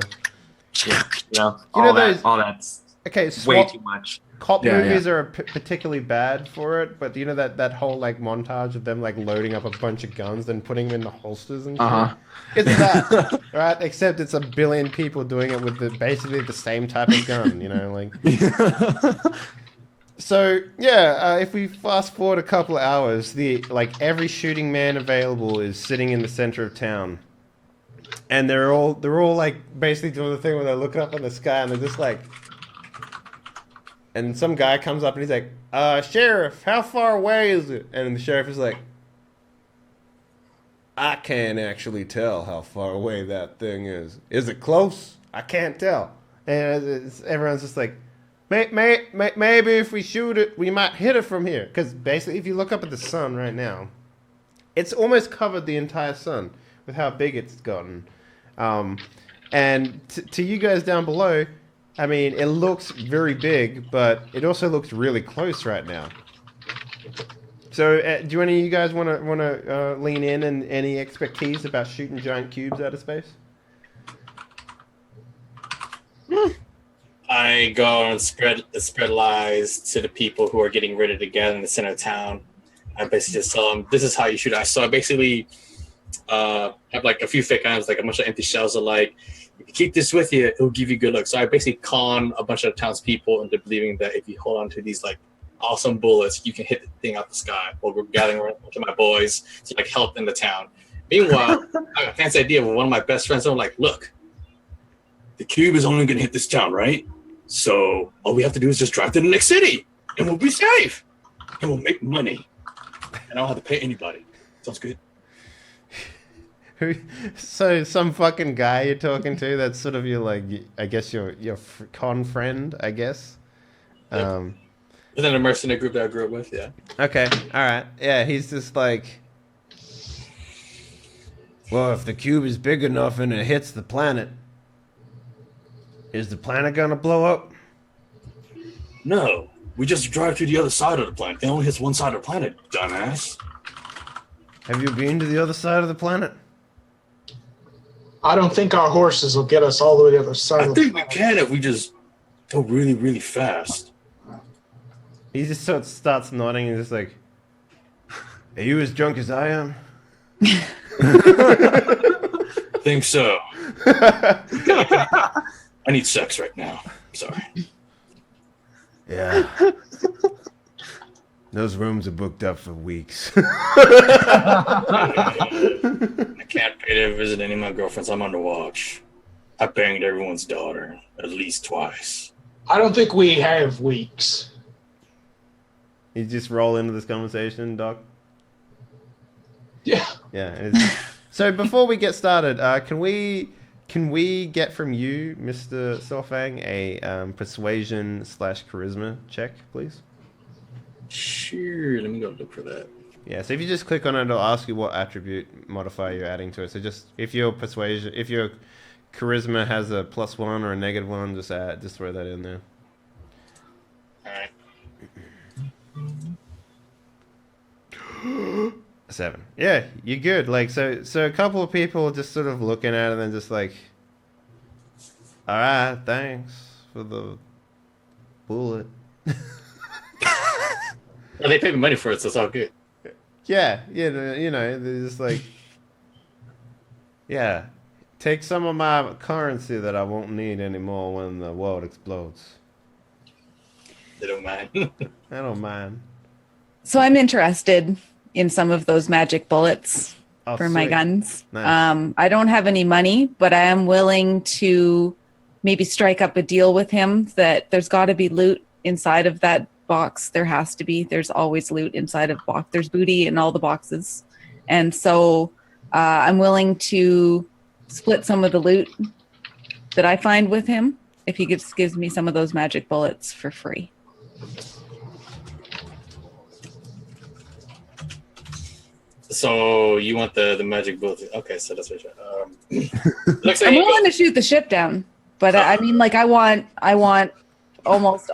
Yeah, you know, You know all that's Okay, way too much. cop Yeah, movies are particularly bad for it, but you know that whole like montage of them like loading up a bunch of guns and putting them in the holsters and shit? Uh-huh. It's that, right? Except it's a billion people doing it with basically the same type of gun, like. So yeah, if we fast forward a couple of hours, every shooting man available is sitting in the center of town, and they're all like basically doing the thing where they look up in the sky and they're just like, and some guy comes up and he's like, "Sheriff, how far away is it?" And the sheriff is like, "I can't actually tell how far away that thing is. Is it close? I can't tell." And everyone's just like, maybe if we shoot it, we might hit it from here. Because basically, if you look up at the sun right now, it's almost covered the entire sun with how big it's gotten. And to you guys down below, I mean, it looks very big, but it also looks really close right now. So, do any of you guys want to lean in and any expertise about shooting giant cubes out of space? I go and spread lies to the people who are getting ready to gather in the center of town. I basically just tell them, this is how you shoot. So I basically have like a few fake items, like a bunch of empty shells of like, if you keep this with you, it'll give you good luck. So I basically con a bunch of townspeople into believing that if you hold on to these like awesome bullets, you can hit the thing out the sky. While we're gathering around to my boys to like help in the town. Meanwhile, I got a fancy idea with one of my best friends. I'm like, look, the cube is only going to hit this town, right? So all we have to do is just drive to the next city, and we'll be safe, and we'll make money, and I don't have to pay anybody. Sounds good. So some fucking guy you're talking to, that's sort of your like, I guess your con friend, I guess. Yep. Within a mercenary group that I grew up with, yeah. Okay, all right, yeah. He's just like, well, if the cube is big enough and it hits the planet, is the planet gonna blow up? No, we just drive to the other side of the planet. It only hits one side of the planet, dumbass. Have you been to the other side of the planet? I don't think our horses will get us all the way to the other side I of the think we can if we just go really, really fast. He just sort of starts nodding and just like, are you as drunk as I am? Think so. I need sex right now. Sorry. Yeah. Those rooms are booked up for weeks. I can't pay to visit any of my girlfriends. I'm under watch. I banged everyone's daughter at least twice. I don't think we have weeks. You just roll into this conversation, Doc. Yeah. Yeah. So before we get started, can we get from you, Mr. Solfang, a persuasion/charisma check, please? Sure. Let me go look for that. Yeah. So if you just click on it, it'll ask you what attribute modifier you're adding to it. So just if your charisma has a +1 or a -1, just throw that in there. All right. 7. Yeah, you're good. Like so a couple of people just sort of looking at it and then just like, all right, thanks for the bullet. Well, they paid me money for it, so it's all good. Yeah, they're just like, yeah, take some of my currency that I won't need anymore when the world explodes. They don't mind. I don't mind. So I'm interested in some of those magic bullets Oh, for my sweet. guns. Nice. I don't have any money, but I am willing to maybe strike up a deal with him that there's got to be loot inside of that box. There has to be. There's always loot inside of box. There's booty in all the boxes. And so I'm willing to split some of the loot that I find with him if he just gives me some of those magic bullets for free. So you want the magic bullet? Okay, so that's what looks like I'm you willing go- to shoot the ship down, but I mean, like, I want almost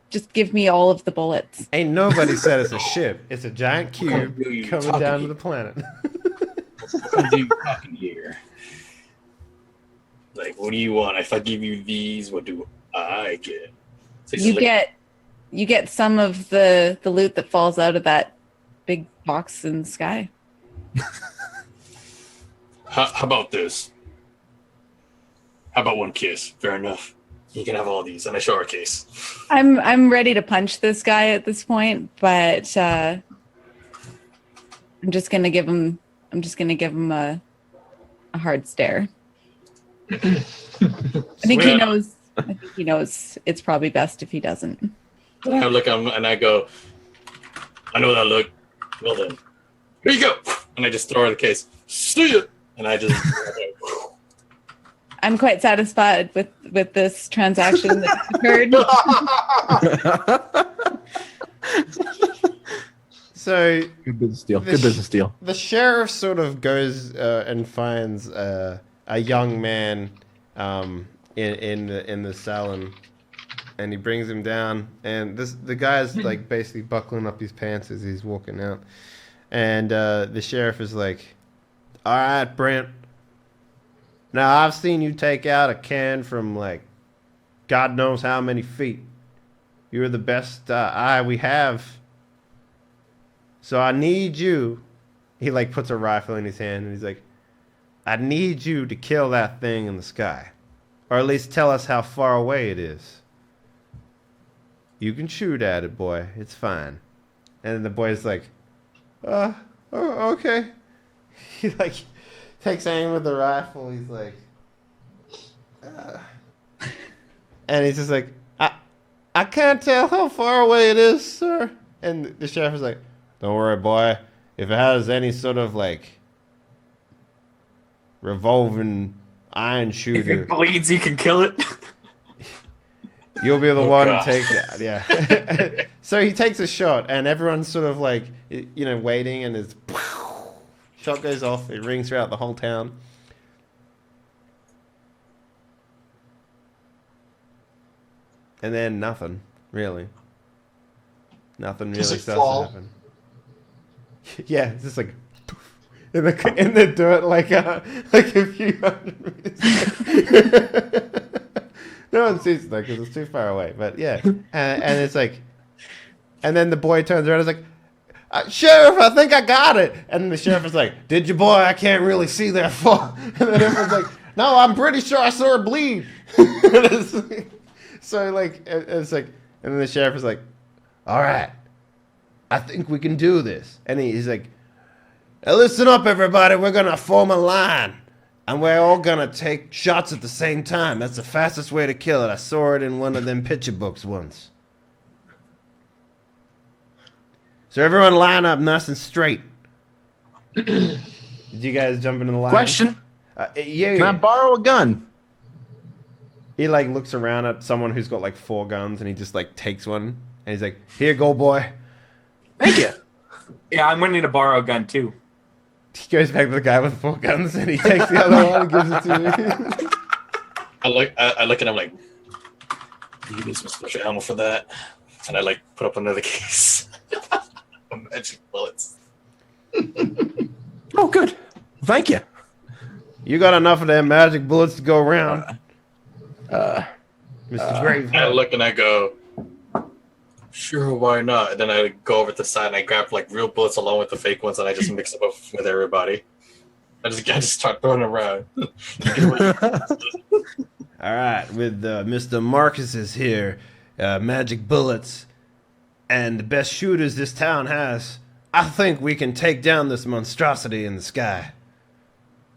just give me all of the bullets. Ain't nobody said it's a ship. It's a giant What kind of cube deal you coming talking down to? to the planet. What kind of deal you talking here? Like, what do you want? If I give you these, what do I get? So You get some of the loot that falls out of that big box in the sky. How about this? How about one kiss? Fair enough. You can have all these, and I show her a case. I'm ready to punch this guy at this point, but I'm just gonna give him a hard stare. I think he knows. I think he knows it's probably best if he doesn't. I look at him and I go, I know that look. Well then, here you go. And I just throw her the case. See ya. And I just. I'm quite satisfied with this transaction that occurred. So Good business deal. Good business deal. the sheriff sort of goes and finds a young man in the saloon, and he brings him down. And the guy's like basically buckling up his pants as he's walking out. And the sheriff is like, "All right, Brent. Now I've seen you take out a can from like God knows how many feet. You're the best eye we have. So I need you." He like puts a rifle in his hand and he's like, "I need you to kill that thing in the sky. Or at least tell us how far away it is. You can shoot at it, boy. It's fine." And then the boy's like, oh, okay." He like takes aim with the rifle. He's like, and he's just like, I can't tell how far away it is, sir." And the sheriff is like, "Don't worry, boy. If it has any sort of like revolving iron If shooter, it bleeds, you can kill it. you'll be the Oh, one God. to take that." Yeah. So he takes a shot, and everyone's sort of like, waiting, and his shot goes off. It rings throughout the whole town. And then nothing, really. Nothing really Does it starts fall? to happen. Yeah, it's just like in the dirt, like a few hundred meters. No one sees it though because it's too far away. But yeah, and it's like, and then the boy turns around and is like, "Sheriff, I think I got it." And the sheriff is like, "Did you, boy? I can't really see that far." And then everyone's like, "No, I'm pretty sure I saw her bleed." So like, it's like, and then the sheriff is like, "All right, I think we can do this." And he's like, "Now listen up, everybody. We're going to form a line. And we're all going to take shots at the same time. That's the fastest way to kill it. I saw it in one of them picture books once. So everyone line up nice and straight." Did you guys jump into the line? Question: Yeah. Can I borrow a gun? He like looks around at someone who's got like 4 guns and he just like takes one. And he's like, "Here, go, boy." Thank you. Yeah, I'm going to need to borrow a gun too. He goes back to the guy with 4 guns and he takes the other one and gives it to me. I look at him like, you need some special ammo for that. And I like put up another case of magic bullets. Oh, good. Thank you. You got enough of them magic bullets to go around, Mr. Graveheart. I look and I go, sure, why not? And then I go over to the side and I grab like real bullets along with the fake ones and I just mix them up with everybody. I just start throwing them around. All right, with Mr. Marcus's here, magic bullets, and the best shooters this town has. I think we can take down this monstrosity in the sky.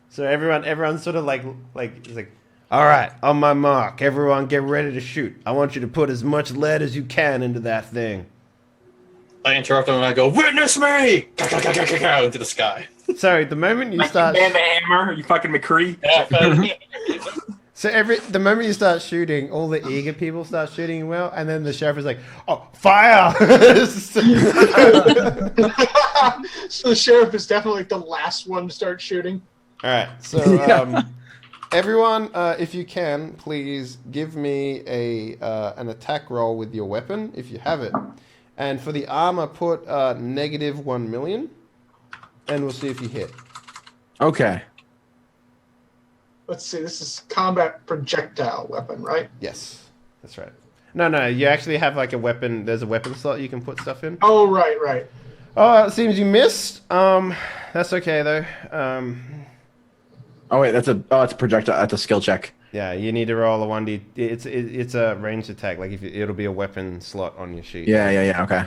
So everyone's sort of like, it's like, all right, on my mark, everyone get ready to shoot. I want you to put as much lead as you can into that thing. I interrupt them and I go, witness me! Into the sky. Sorry, the moment you Like start, Man the Hammer, you fucking McCree. So the moment you start shooting, all the eager people start shooting well, and then the sheriff is like, "Oh, fire!" So the sheriff is definitely the last one to start shooting. All right, so everyone, if you can, please give me an attack roll with your weapon if you have it, and for the armor, put -1,000,000, and we'll see if you hit. Okay. Let's see. This is combat projectile weapon, right? Yes, that's right. No, you actually have like a weapon. There's a weapon slot you can put stuff in. Oh, right. Oh, it seems you missed. That's okay though. Oh wait, it's a projectile. That's a skill check. Yeah, you need to roll a 1d. It's a ranged attack. Like it'll be a weapon slot on your sheet. Yeah. Okay.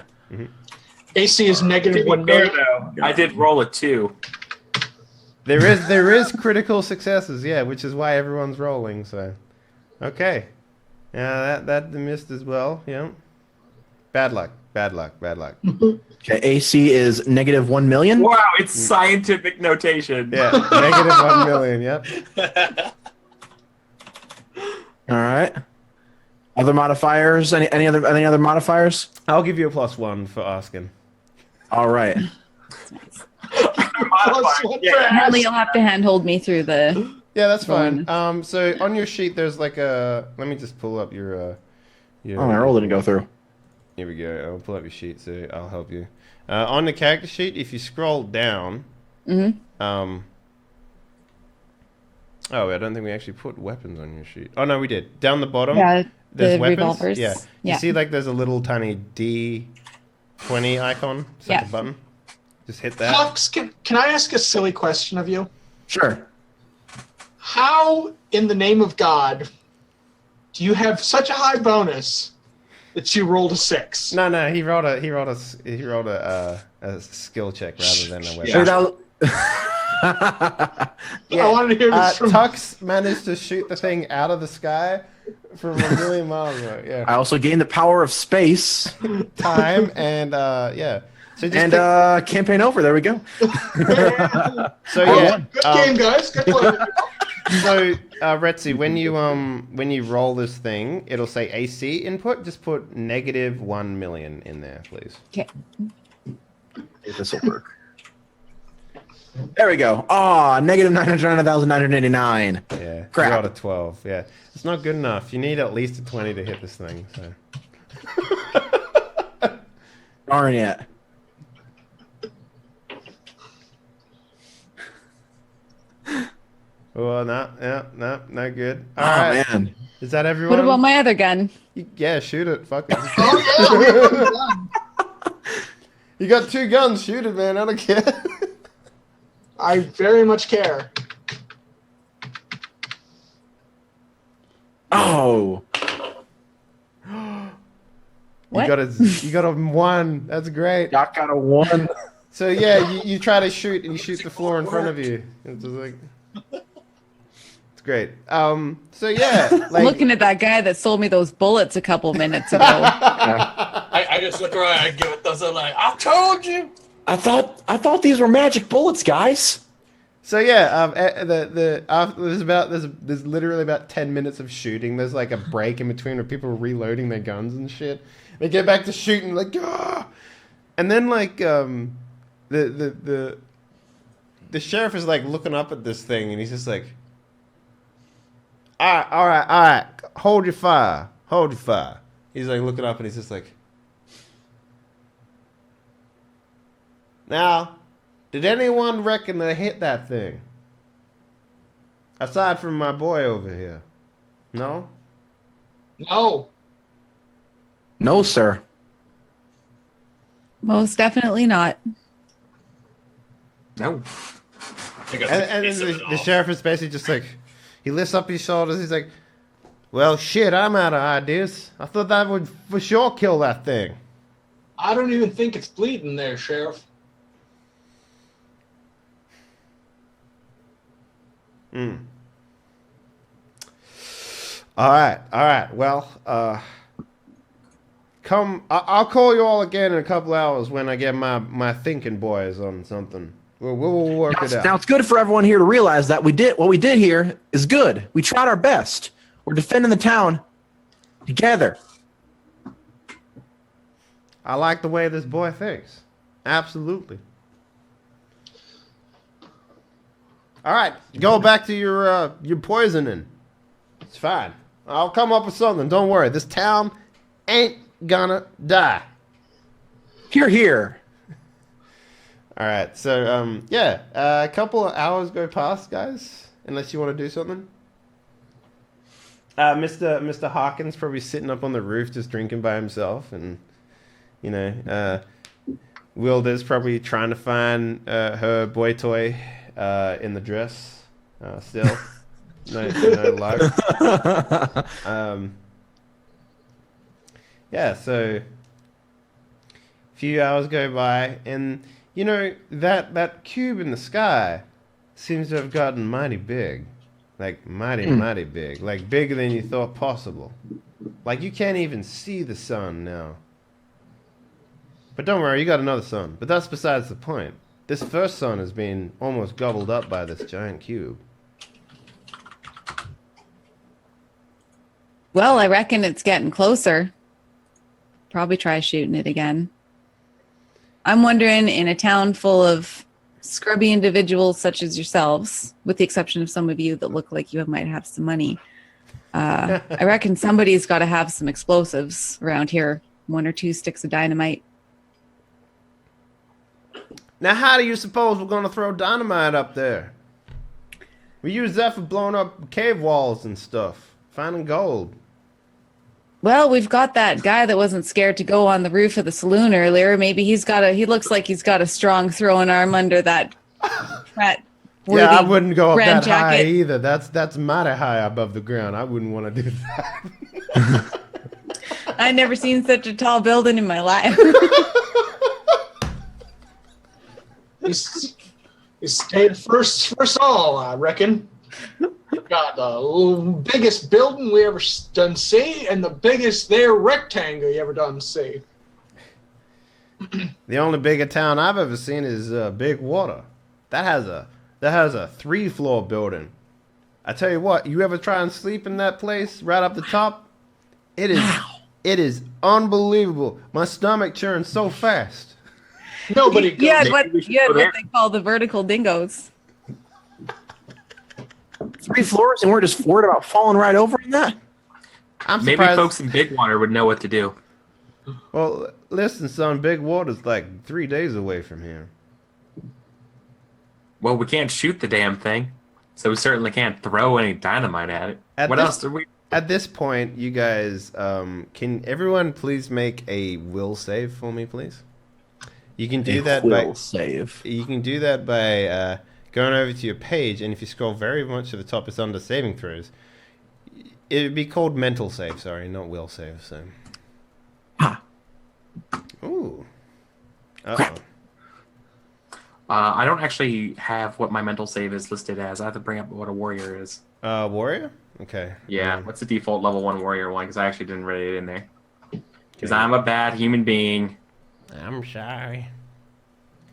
AC is To negative be 1 fair, million. though, I did roll a 2. There is critical successes. Yeah, which is why everyone's rolling. So, okay. Yeah, that missed as well. Yeah. Bad luck. Okay. AC is -1,000,000. Wow, it's scientific notation. Yeah, -1,000,000. Yep. All right. Other modifiers? Any other modifiers? I'll give you a +1 for asking. All right. Apparently, you'll have to handhold me through the. Yeah, that's fine. Bonus. So on your sheet, there's like a. Let me just pull up your. Oh, my roll didn't go through. Here we go. I'll pull up your sheet, so I'll help you. On the character sheet, if you scroll down. Mhm. Oh, I don't think we actually put weapons on your sheet. Oh no, we did. Down the bottom. Yeah, There's the weapons. revolvers. Yeah. You see, like, there's a little tiny D20 icon. It's like Yeah. a button. Just hit that. Fox, can I ask a silly question of you? Sure. How, in the name of God, do you have such a high bonus that you rolled a 6? No, he rolled a skill check rather than a weapon. Yeah. I wanted to hear this from. Tux managed to shoot the thing out of the sky from 1,000,000 miles away. Yeah. I also gained the power of space. Time and yeah. So just And campaign over. There we go. so yeah. Good game, guys. Good play. So Retzi, when you roll this thing, it'll say AC input. Just put -1,000,000 in there, please. Okay. If this will work. There we go. Ah, -999,989. Yeah. Crap. You rolled a 12. Yeah. It's not good enough. You need at least a 20 to hit this thing. So. Darn it. Oh, no, good. All Oh, right. man. Is that everyone? What about my other gun? Yeah, shoot it. Fuck it. Oh, yeah. we have a gun. You got 2 guns. Shoot it, man. I don't care. I very much care. Oh. What? You got a 1. That's great. Doc got a 1. So yeah, you try to shoot and you shoot the floor in front of you. It's just like it's great. So yeah, like Looking at that guy that sold me those bullets a couple minutes ago. I just look around and give it those. I'm like, I told you. I thought these were magic bullets, guys. so yeah, there's literally about 10 minutes of shooting. There's like a break in between where people are reloading their guns and shit. They get back to shooting like ah, and then like the sheriff is like looking up at this thing and he's just like, all right, hold your fire. He's like looking up and he's just like, now, did anyone reckon they hit that thing? Aside from my boy over here. No? No. No, sir. Most definitely not. No. And then the sheriff is basically just like, he lifts up his shoulders. He's like, well, shit, I'm out of ideas. I thought that would for sure kill that thing. I don't even think it's bleeding there, Sheriff. All right. Well, I'll call you all again in a couple hours when I get my thinking boys on something. We'll work it out. Now it's good for everyone here to realize that what we did here is good. We tried our best. We're defending the town together. I like the way this boy thinks. Absolutely. All right, go back to your poisoning. It's fine. I'll come up with something. Don't worry. This town ain't gonna die. Hear, hear. All right. So a couple of hours go past, guys. Unless you want to do something. Mr. Hawkins probably sitting up on the roof just drinking by himself, and Wilda's probably trying to find her boy toy in the dress still. No luck. So a few hours go by, and that cube in the sky seems to have gotten mighty big. Like mighty big. Like bigger than you thought possible. Like you can't even see the sun now. But don't worry, you got another sun. But that's besides the point. This first sun has been almost gobbled up by this giant cube. Well, I reckon it's getting closer. Probably try shooting it again. I'm wondering, in a town full of scrubby individuals such as yourselves, with the exception of some of you that look like you might have some money, I reckon somebody's got to have some explosives around here. 1 or 2 sticks of dynamite. Now, how do you suppose we're going to throw dynamite up there? We use that for blowing up cave walls and stuff. Finding gold. Well, we've got that guy that wasn't scared to go on the roof of the saloon earlier. Maybe he looks like he's got a strong throwing arm under that Yeah, I wouldn't go up that jacket. high either. That's mighty high above the ground. I wouldn't want to do that. I've never seen such a tall building in my life. He's stayed first all, I reckon. Got the biggest building we ever done see, and the biggest rectangle you ever done see. The only bigger town I've ever seen is Big Water. That has a 3-floor building. I tell you what, you ever try and sleep in that place right up the top? It is unbelievable. My stomach churns so fast. Nobody goes. You had what they call the vertical dingoes. 3 floors, and we're just worried about falling right over in that. I'm Maybe surprised. folks in Big Water would know what to do. Well, listen, son, Big Water's like 3 days away from here. Well, we can't shoot the damn thing, so we certainly can't throw any dynamite at it. What else do we... At this point, you guys, can everyone please make a will save for me, please? You can do that by save. You can do that by going over to your page, and if you scroll very much to the top, it's under saving throws. It would be called mental save, sorry, not will save. So. Ooh. Crap. I don't actually have what my mental save is listed as. I have to bring up what a warrior is. Warrior? Okay. Yeah, what's the default level 1 warrior one? Because I actually didn't write it in there. Because I'm a bad human being. I'm sorry.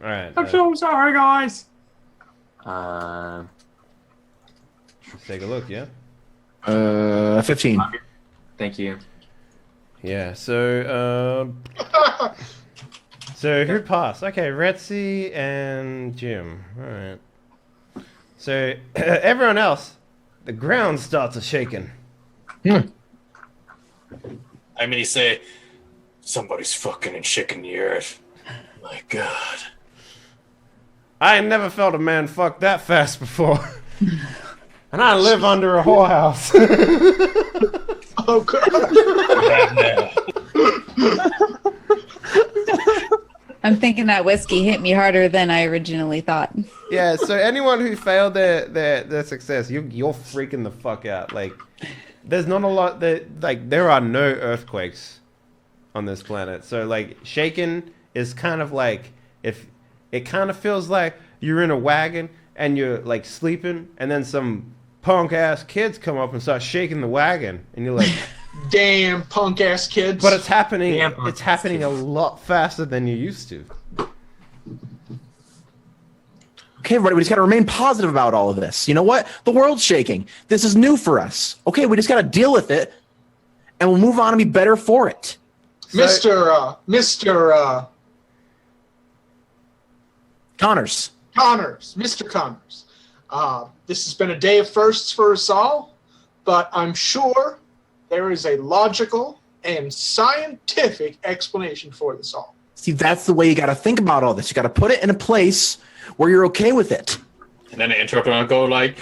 All right. I'm so sorry, guys. Let's take a look, yeah? 15. Thank you. Yeah, so, so who passed? Okay, Retzi and Jim. All right. So, everyone else, the ground starts a-shaking. I mean, he say, somebody's fucking and shaking the earth. My God. I ain't never felt a man fuck that fast before. And I live under a whorehouse. Oh, God. I'm thinking that whiskey hit me harder than I originally thought. Yeah, so anyone who failed their success, you're freaking the fuck out. Like, there's not a lot that, like, there are no earthquakes on this planet. So, like, shaking is kind of like, if it kind of feels like you're in a wagon and you're, like, sleeping, and then some punk-ass kids come up and start shaking the wagon, and you're like... Damn punk-ass kids. But it's happening. Damn It's happening a lot faster than you used to. Okay, everybody, we just got to remain positive about all of this. You know what? The world's shaking. This is new for us. Okay, we just got to deal with it, and we'll move on and be better for it. Mr. Connors. Mr. Connors. This has been a day of firsts for us all, but I'm sure there is a logical and scientific explanation for this all. See, that's the way you got to think about all this. You got to put it in a place where you're okay with it. And then they interrupt and I go like,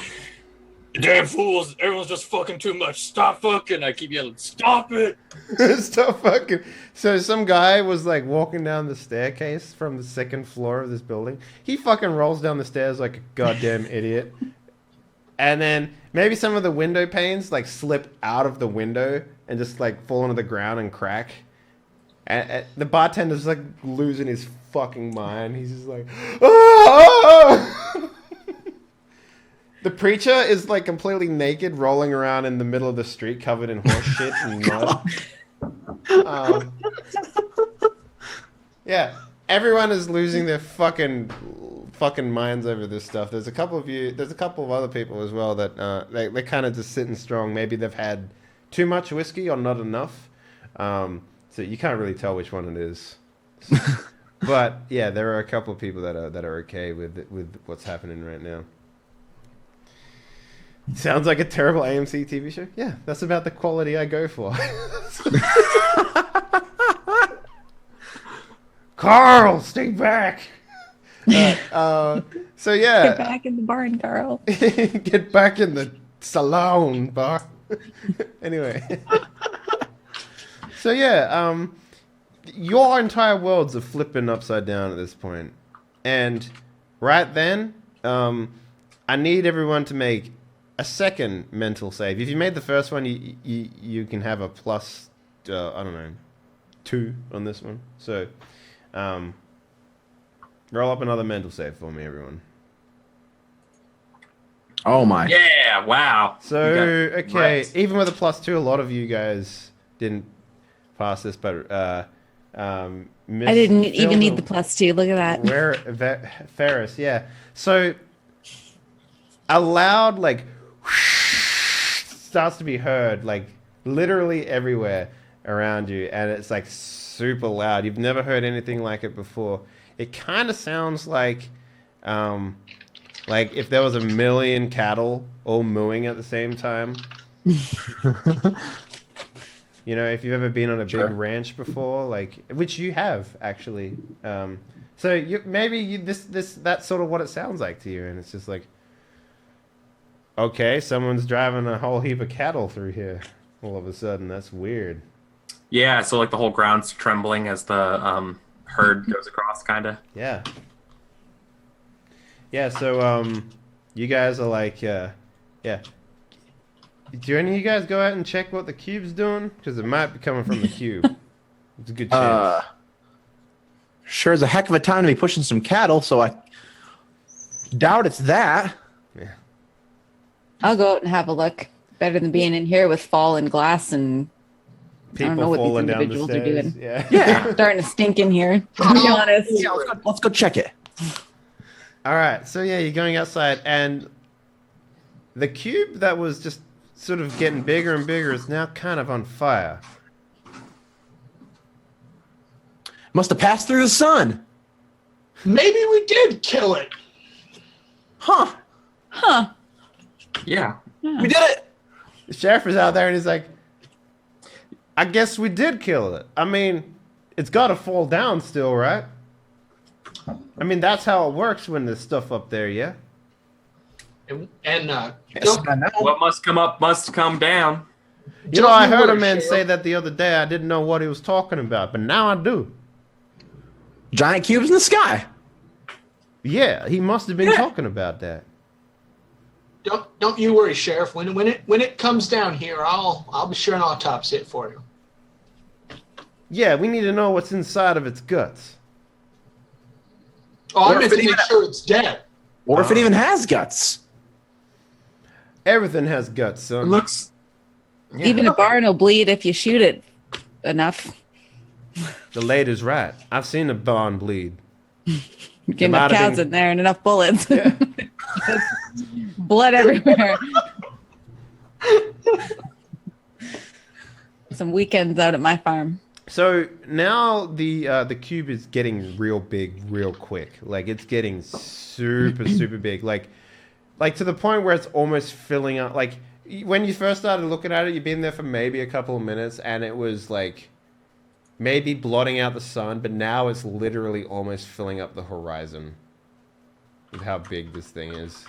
damn fools, everyone's just fucking too much. Stop fucking. I keep yelling, stop it. Stop fucking. So some guy was like walking down the staircase from the second floor of this building. He fucking rolls down the stairs like a goddamn idiot. And then maybe some of the window panes like slip out of the window and just like fall onto the ground and crack. And the bartender's like losing his fucking mind. He's just like, oh! The preacher is like completely naked, rolling around in the middle of the street, covered in horse shit and mud. Yeah, everyone is losing their fucking minds over this stuff. There's a couple of other people as well that they're kind of just sitting strong. Maybe they've had too much whiskey or not enough. So you can't really tell which one it is. But yeah, there are a couple of people that are okay with what's happening right now. Sounds like a terrible AMC TV show. Yeah, that's about the quality I go for. Carl, stay back. So yeah, Get back in the barn, Carl. get back in the saloon bar. Anyway. So yeah, your entire worlds are flipping upside down at this point, and right then, I need everyone to make a second mental save. If you made the first one, you can have a plus, I don't know, 2 on this one. So, roll up another mental save for me, everyone. Oh my. Yeah, wow. So okay, wrecked. even with a plus 2, a lot of you guys didn't pass this, but I didn't even need the +2. Look at that. Where Ferris, yeah. So a loud like starts to be heard like literally everywhere around you, and it's like super loud. You've never heard anything like it before. It kind of sounds like if there was a million cattle all mooing at the same time. You know, if you've ever been on a big ranch before, like which you have actually, so that's sort of what it sounds like to you, and it's just like, okay, someone's driving a whole heap of cattle through here all of a sudden. That's weird. Yeah, so like the whole ground's trembling as the herd goes across, kind of. Yeah. Yeah. So you guys are like, yeah. Do any of you guys go out and check what the cube's doing? Because it might be coming from the cube. It's a good chance. Sure is a heck of a time to be pushing some cattle, so I doubt it's that. Yeah. I'll go out and have a look. Better than being in here with fallen glass and I don't know People what these falling down the individuals are stairs. doing. Yeah. Yeah. Starting to stink in here, to be honest. Yeah, let's go check it. All right. So yeah, you're going outside, and the cube that was just sort of getting bigger and bigger is now kind of on fire. Must have passed through the sun. Maybe we did kill it. Huh. Huh. Yeah. We did it. The sheriff is out there, and he's like, I guess we did kill it. I mean, it's got to fall down still, right? I mean, that's how it works when there's stuff up there, yeah? And Yes, I know. What must come up must come down. You know, I Don't you heard a worry, man Sheriff. say that the other day. I didn't know what he was talking about, but now I do. Giant cubes in the sky. Yeah, he must have been talking about that. don't you worry, Sheriff. When it comes down here, I'll be sure and autopsy it for you. Yeah, we need to know what's inside of its guts. Oh, Or I meant if to it make even- sure it's dead. Or if it even has guts. Everything has guts, son. It looks. Even a barn will bleed if you shoot it enough. The lady's right. I've seen a barn bleed. Get enough cows in there and enough bullets. Yeah. Blood everywhere. Some weekends out at my farm. So now the cube is getting real big real quick. Like it's getting super big. Like to the point where it's almost filling up. Like when you first started looking at it, you've been there for maybe a couple of minutes and it was like maybe blotting out the sun, but now it's literally almost filling up the horizon with how big this thing is.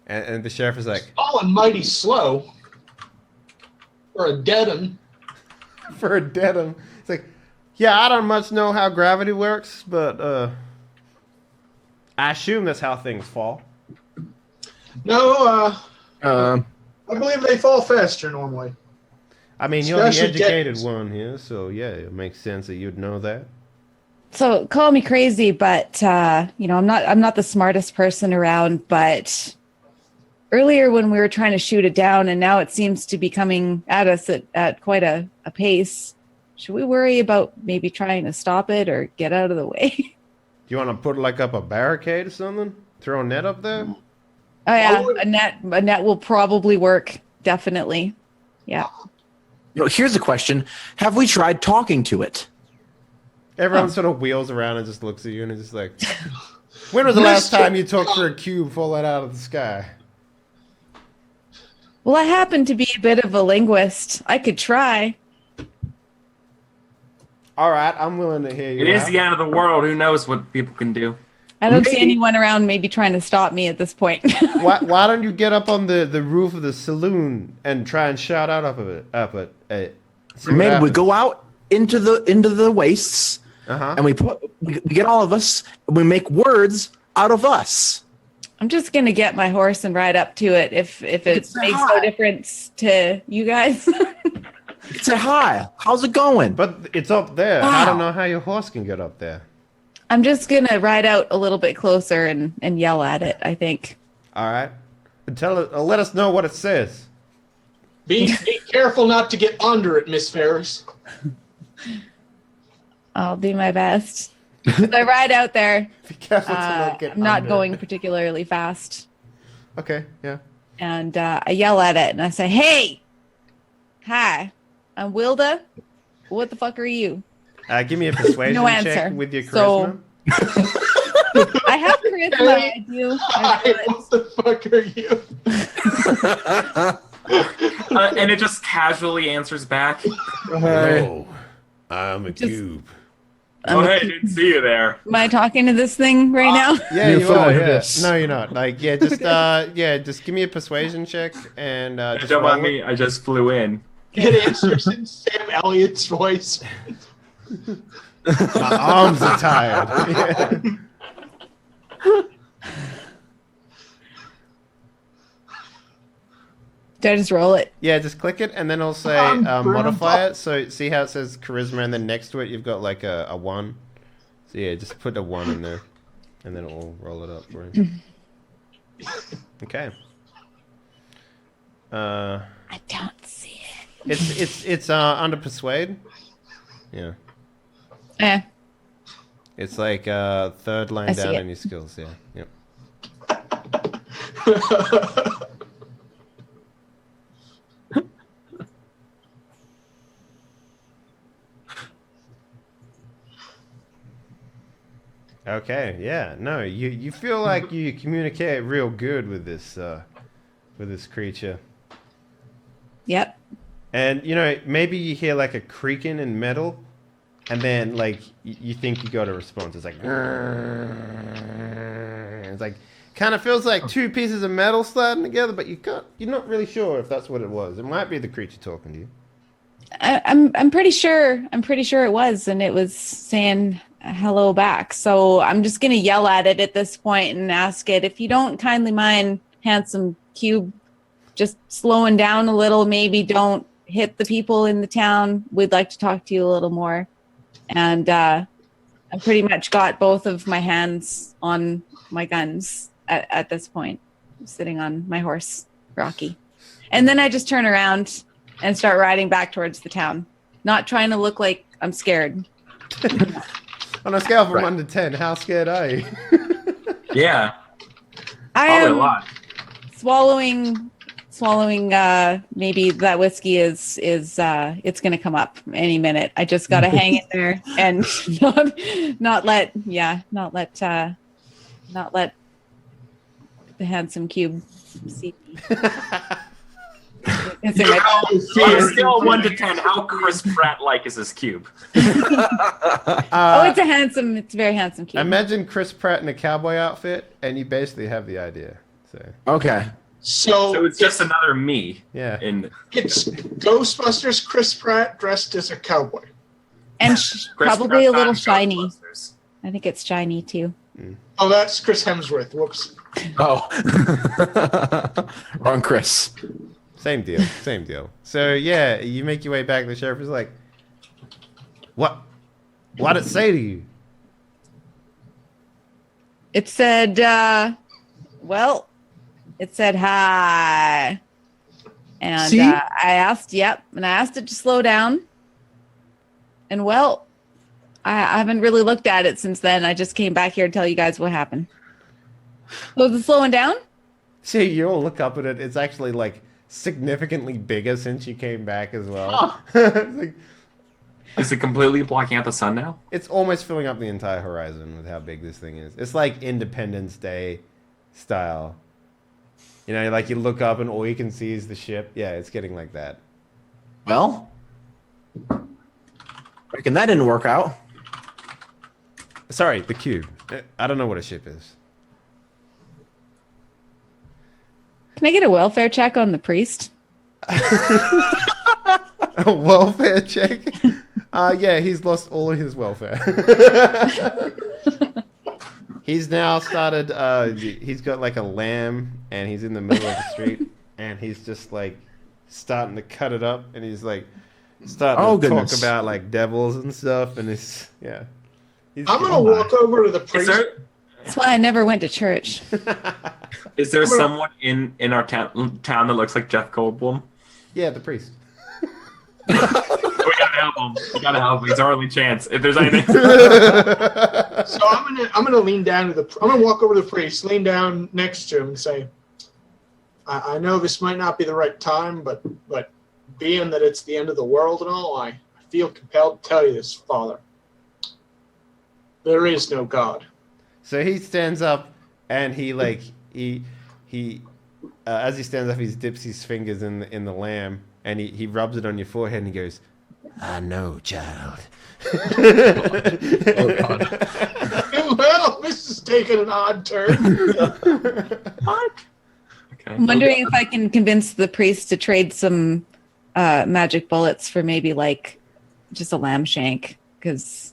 And the sheriff is like, Falling mighty slow for a dead'un. For a dead'un. It's like, yeah, I don't much know how gravity works, but I assume that's how things fall. No, I believe they fall faster normally. I mean, you're the Especially educated dead'uns. one here, so yeah, it makes sense that you'd know that. So call me crazy, but you know, I'm not the smartest person around, but earlier when we were trying to shoot it down and now it seems to be coming at us at quite a pace, should we worry about maybe trying to stop it or get out of the way? Do you want to put like up a barricade or something? Throw a net up there? Oh yeah, a net will probably work, definitely. Yeah. You know, here's a question: have we tried talking to it? Everyone sort of wheels around and just looks at you and is just like, when was the last time you talked for a cube falling out of the sky? Well, I happen to be a bit of a linguist. I could try. All right, I'm willing to hear you. It is out. the end of the world. Who knows what people can do? I don't see anyone around maybe trying to stop me at this point. Why don't you get up on the roof of the saloon and try and shout out up it? Maybe we go out into the wastes, and we get all of us, and we make words out of us. I'm just gonna get my horse and ride up to it if it makes no difference to you guys. Say hi. How's it going? But it's up there. Wow. I don't know how your horse can get up there. I'm just gonna ride out a little bit closer and yell at it, I think. All right. Let us know what it says. Be careful not to get under it, Miss Ferris. I'll do my best. So I ride out there. Be careful to not get I'm not under. going particularly fast. Okay, yeah. And I yell at it and I say, "Hey! Hi, I'm Wilda. What the fuck are you?" Give me a persuasion No check answer. with your So- charisma. I have charisma. I do. Hi, what the fuck are you? And it just casually answers back. Hello, I'm a cube. Oh, hey, didn't see you there. Am I talking to this thing right now? Yeah, You're you are. fine, Yeah. yes. No, you're not. Like, yeah, just give me a persuasion check and just Don't mind roll me. I just flew in. It answers in Sam Elliott's voice. it. My arms are tired. Yeah. Do I just roll it? Yeah, just click it and then it'll say modify it. So see how it says charisma and then next to it you've got like a 1. So yeah, just put a 1 in there and then it'll roll it up for you. Okay. I don't see it. It's under persuade. Yeah. It's like third line I see down it. in your skills. Yeah. Yep. Okay. Yeah. No, you feel like you communicate real good with this creature. Yep. And you know, maybe you hear like a creaking in metal, and then like you think you got a response. It's like, it's like kind of feels like two pieces of metal sliding together, but you're not really sure if that's what it was. It might be the creature talking to you. I'm pretty sure. I'm pretty sure it was, and it was saying hello back. So I'm just gonna yell at it at this point and ask it, if you don't kindly mind, handsome cube, just slowing down a little. Maybe don't hit the people in the town. We'd like to talk to you a little more. And I pretty much got both of my hands on my guns at this point. I'm sitting on my horse, Rocky. And then I just turn around and start riding back towards the town, not trying to look like I'm scared. On a scale from Right. 1 to 10, how scared are you? Yeah, I probably a am lot. swallowing. Maybe that whiskey is it's gonna come up any minute. I just gotta hang in there and not let the handsome cube see me. It's in my- On a scale of 1 to 10, how Chris Pratt-like is this cube? oh, it's a very handsome cube. Imagine Chris Pratt in a cowboy outfit, and you basically have the idea. So, Okay. So it's just another me. yeah. It's Ghostbusters Chris Pratt dressed as a cowboy. And Chris probably a Pratt little in shiny. Ghostbusters. I think it's shiny too. Oh, that's Chris Hemsworth. Whoops. Oh. Wrong Chris. Same deal. So, yeah, you make your way back. The sheriff is like, what did it say to you? It said, it said hi. And See? I asked it to slow down. And well, I haven't really looked at it since then. I just came back here to tell you guys what happened. Was it slowing down? See, you all look up at it. It's actually, like, significantly bigger since you came back as well. It's like, Is it completely blocking out the sun now? it's almost filling up the entire horizon with how big this thing is. It's like Independence Day style. You know, like you look up and all you can see is the ship. Yeah, it's getting like that. Well, reckon that didn't work out. Sorry, the cube. I don't know what a ship is. Can I get a welfare check on the priest? A welfare check? Yeah, he's lost all of his welfare. He's now started, he's got like a lamb and he's in the middle of the street and he's just like starting to cut it up and he's like starting to goodness. talk about like devils and stuff and it's, yeah. He's I'm gonna walk over to the Is priest. there, That's why I never went to church. is there someone in our town that looks like Jeff Goldblum? Yeah, the priest. We gotta help him. We gotta help him. It's our only chance. If there's anything. So I'm gonna lean down to I'm gonna walk over to the priest, lean down next to him, and say, I know this might not be the right time, but being that it's the end of the world and all, I feel compelled to tell you this, Father. There is no God. So he stands up and he like as he stands up, he dips his fingers in the lamb and he rubs it on your forehead and he goes, "I know, child." Oh, God. Well, this is taking an odd turn. Okay. I'm wondering if I can convince the priest to trade some magic bullets for maybe like just a lamb shank because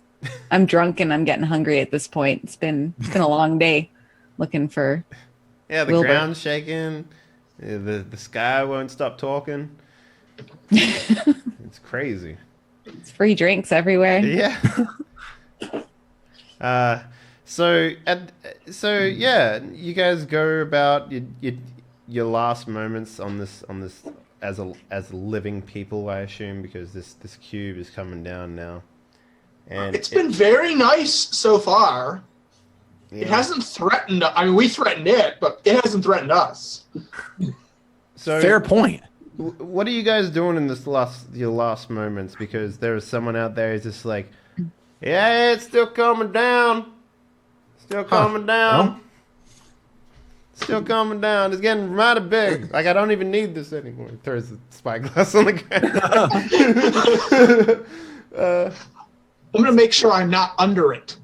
I'm drunk and I'm getting hungry at this point. It's been a long day looking for. Yeah, the Wilbur. ground's shaking. The sky won't stop talking. It's crazy. It's free drinks everywhere. Yeah. So yeah, you guys go about your last moments on this as living people, I assume, because this cube is coming down now. And It's been very nice so far. yeah. It hasn't threatened. I mean, we threatened it, but it hasn't threatened us. So Fair point. what are you guys doing in your last moments? Because there's someone out there who's just like, yeah, it's still coming down. Still coming down. Well. Still coming down. It's getting mighty big. Like, I don't even need this anymore. He throws the spyglass on the ground. I'm gonna make sure I'm not under it.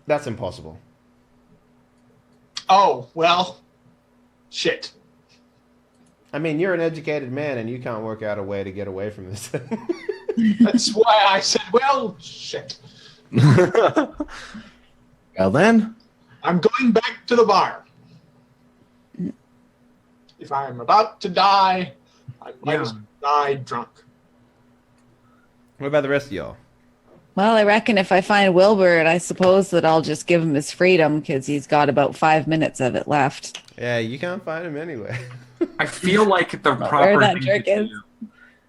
That's impossible. Oh well, shit. I mean, you're an educated man and you can't work out a way to get away from this thing. That's why I said, well, shit. Well then, I'm going back to the bar. If I'm about to die, I might as well die drunk. What about the rest of y'all? Well, I reckon if I find Wilbur, I suppose that I'll just give him his freedom because he's got about 5 minutes of it left. Yeah, you can't find him anyway. I feel like the Where proper that thing jerk to do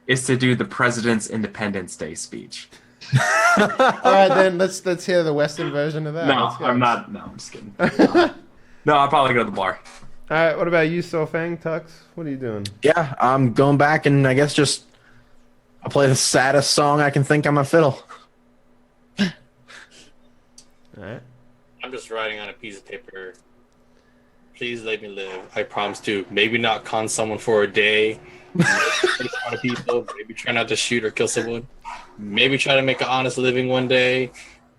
is to do the president's Independence Day speech. All right, then let's hear the Western version of that. No, Let's go. I'm not. No, I'm just kidding. No, I'll probably go to the bar. All right, what about you, Sofang Tux? What are you doing? Yeah, I'm going back and I guess just I'll play the saddest song I can think on my fiddle. All right. I'm just writing on a piece of paper. Please let me live. I promise to maybe not con someone for a day. Maybe people. Maybe try not to shoot or kill someone. Maybe try to make an honest living one day,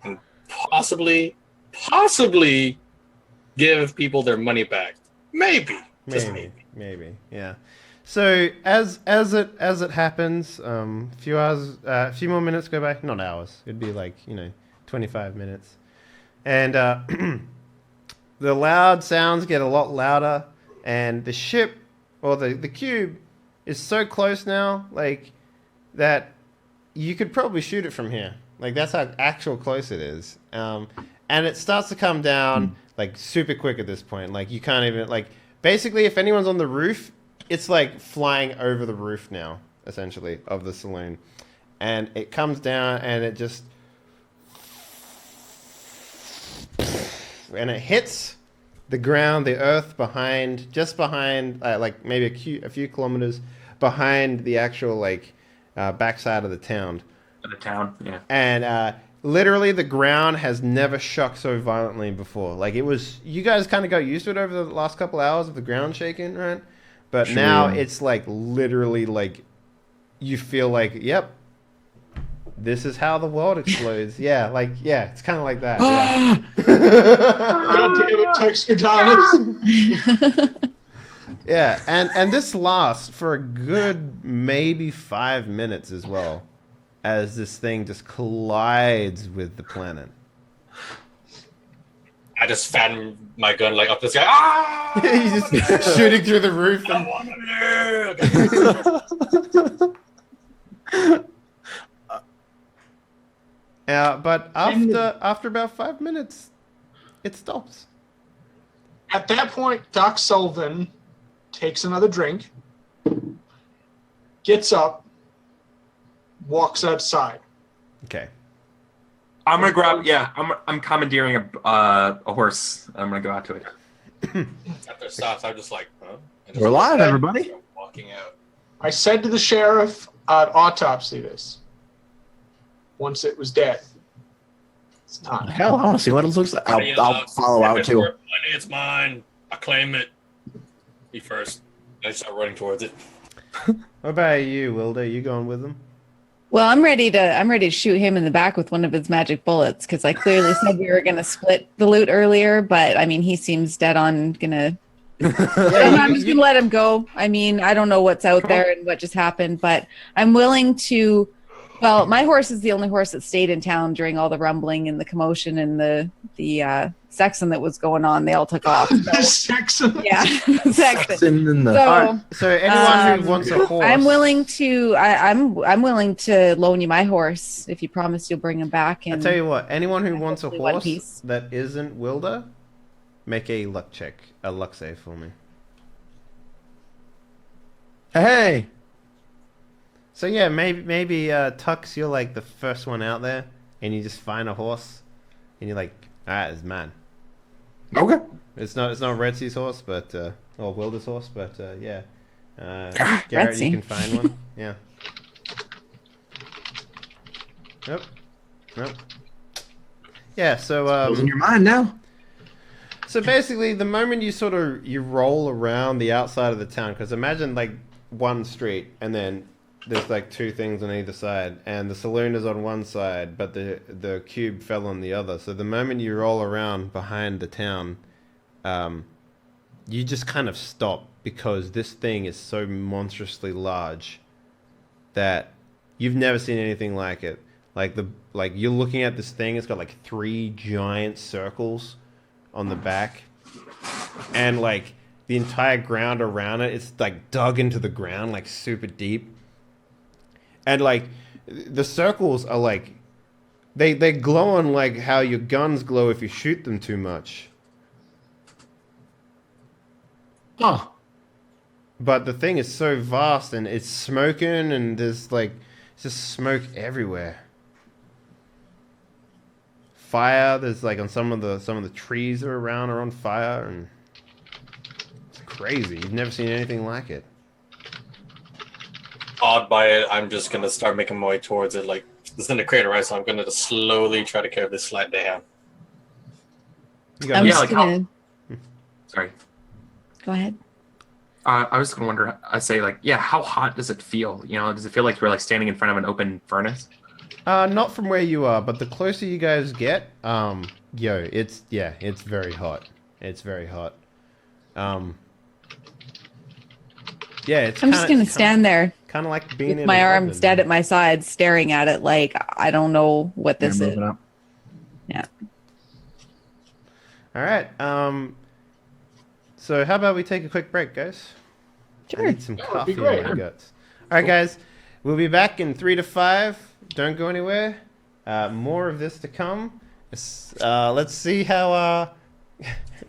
and possibly give people their money back. Maybe. Just Maybe, yeah. So as it happens, a few more minutes go by. Not hours. It'd be like 25 minutes, and the loud sounds get a lot louder, and the ship or the cube is so close now, like that you could probably shoot it from here. Like that's how actual close it is, and it starts to come down like super quick at this point. Like you can't even like. Basically, if anyone's on the roof, it's like flying over the roof now, essentially, of the saloon. And it comes down and it just... And it hits the ground, the earth behind, just behind, like maybe a few kilometers behind the actual, like, backside of the town. Yeah. And literally the ground has never shook so violently before. Like it was, you guys kind of got used to it over the last couple hours of the ground shaking, right? But Sure. now it's like literally like you feel like, yep, this is how the world explodes. Yeah, it's kind of like that. God damn it, Texcutalis. Yeah, and this lasts for a good maybe 5 minutes as well, as this thing just collides with the planet. I just fatten my gun like up this guy. Ah! He's just shooting through the roof. And... but after about 5 minutes, it stops. At that point, Doc Sullivan takes another drink, gets up, walks outside. Okay. I'm gonna grab. Yeah, I'm commandeering a horse. I'm gonna go out to it. After it stops, I'm just like, huh? And just We're live, everybody. walking out. I said to the sheriff, I'd autopsy this once it was dead. It's not. Hell, I want to see what it looks like. I'll follow If out it's too. worth money, it's mine. I claim it. Me first. I start running towards it. What about you, Wilder? You going with them? Well, I'm ready to shoot him in the back with one of his magic bullets because I clearly said we were going to split the loot earlier, but I mean, he seems dead on gonna. I'm just gonna let him go. I mean, I don't know what's out there and what just happened, but I'm willing to. Well, my horse is the only horse that stayed in town during all the rumbling and the commotion and the sexing that was going on. They all took off. So, Saxon. yeah, sexing. In the... So, So anyone who wants a horse, I'm willing to. I'm willing to loan you my horse if you promise you'll bring him back. And I tell you what, anyone who wants a hopefully one horse piece. that isn't Wilder, make a luck check, a luck save for me. Hey, So yeah, maybe Tux, you're like the first one out there, and you just find a horse, and you're like, ah, it's mine. okay. It's not Red Sea's horse, but or Wilder's horse, but yeah. Red Garrett, Sea. you can find one. Yeah. Nope. Yeah. So Goes in your mind now. So basically, the moment you roll around the outside of the town, because imagine like one street, and then there's like two things on either side, and the saloon is on one side, but the cube fell on the other. So the moment you roll around behind the town, you just kind of stop because this thing is so monstrously large that you've never seen anything like it. Like you're looking at this thing, it's got like 3 giant circles on the back, and like the entire ground around it, it's like dug into the ground like super deep, and like the circles are like they glow on like how your guns glow if you shoot them too much. Oh, But the thing is so vast, and it's smoking, and there's like it's just smoke everywhere. fire. There's like on some of the trees that are around are on fire, and it's crazy. You've never seen anything like it. Awed by it, I'm just gonna start making my way towards it. Like this is in the crater, right? So I'm gonna just slowly try to carry this slide down. You got I'm Yeah, just like gonna Sorry. go ahead. I was gonna wonder. I say like, yeah, how hot does it feel? You know, does it feel like we're like standing in front of an open furnace? Not from where you are, but the closer you guys get, it's very hot. It's very hot. It's. I'm just gonna stand there Kind of like being with in my an arms oven. dead at my sides, staring at it like I don't know what this Yeah, is. moving up. Yeah. All right. So how about we take a quick break, guys? I Sure. need some That would coffee be in great. my guts. All right, guys. We'll be back in 3 to 5. Don't go anywhere. More of this to come. Let's see how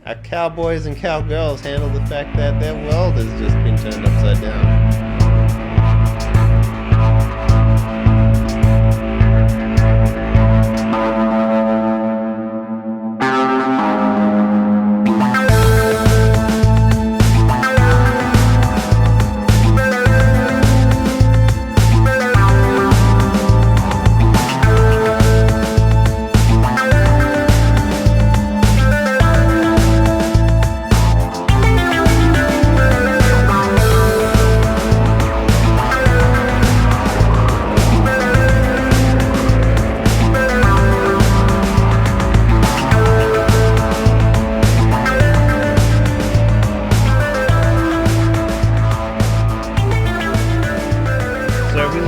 our cowboys and cowgirls handle the fact that their world has just been turned upside down. So we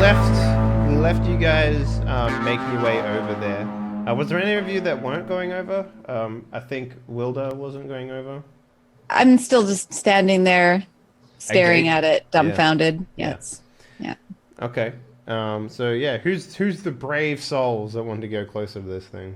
left you guys making your way over there. Was there any of you that weren't going over? I think Wilda wasn't going over. I'm still just standing there, staring at it, dumbfounded. Yeah. Yes. Yeah. Okay. Who's the brave souls that want to go closer to this thing?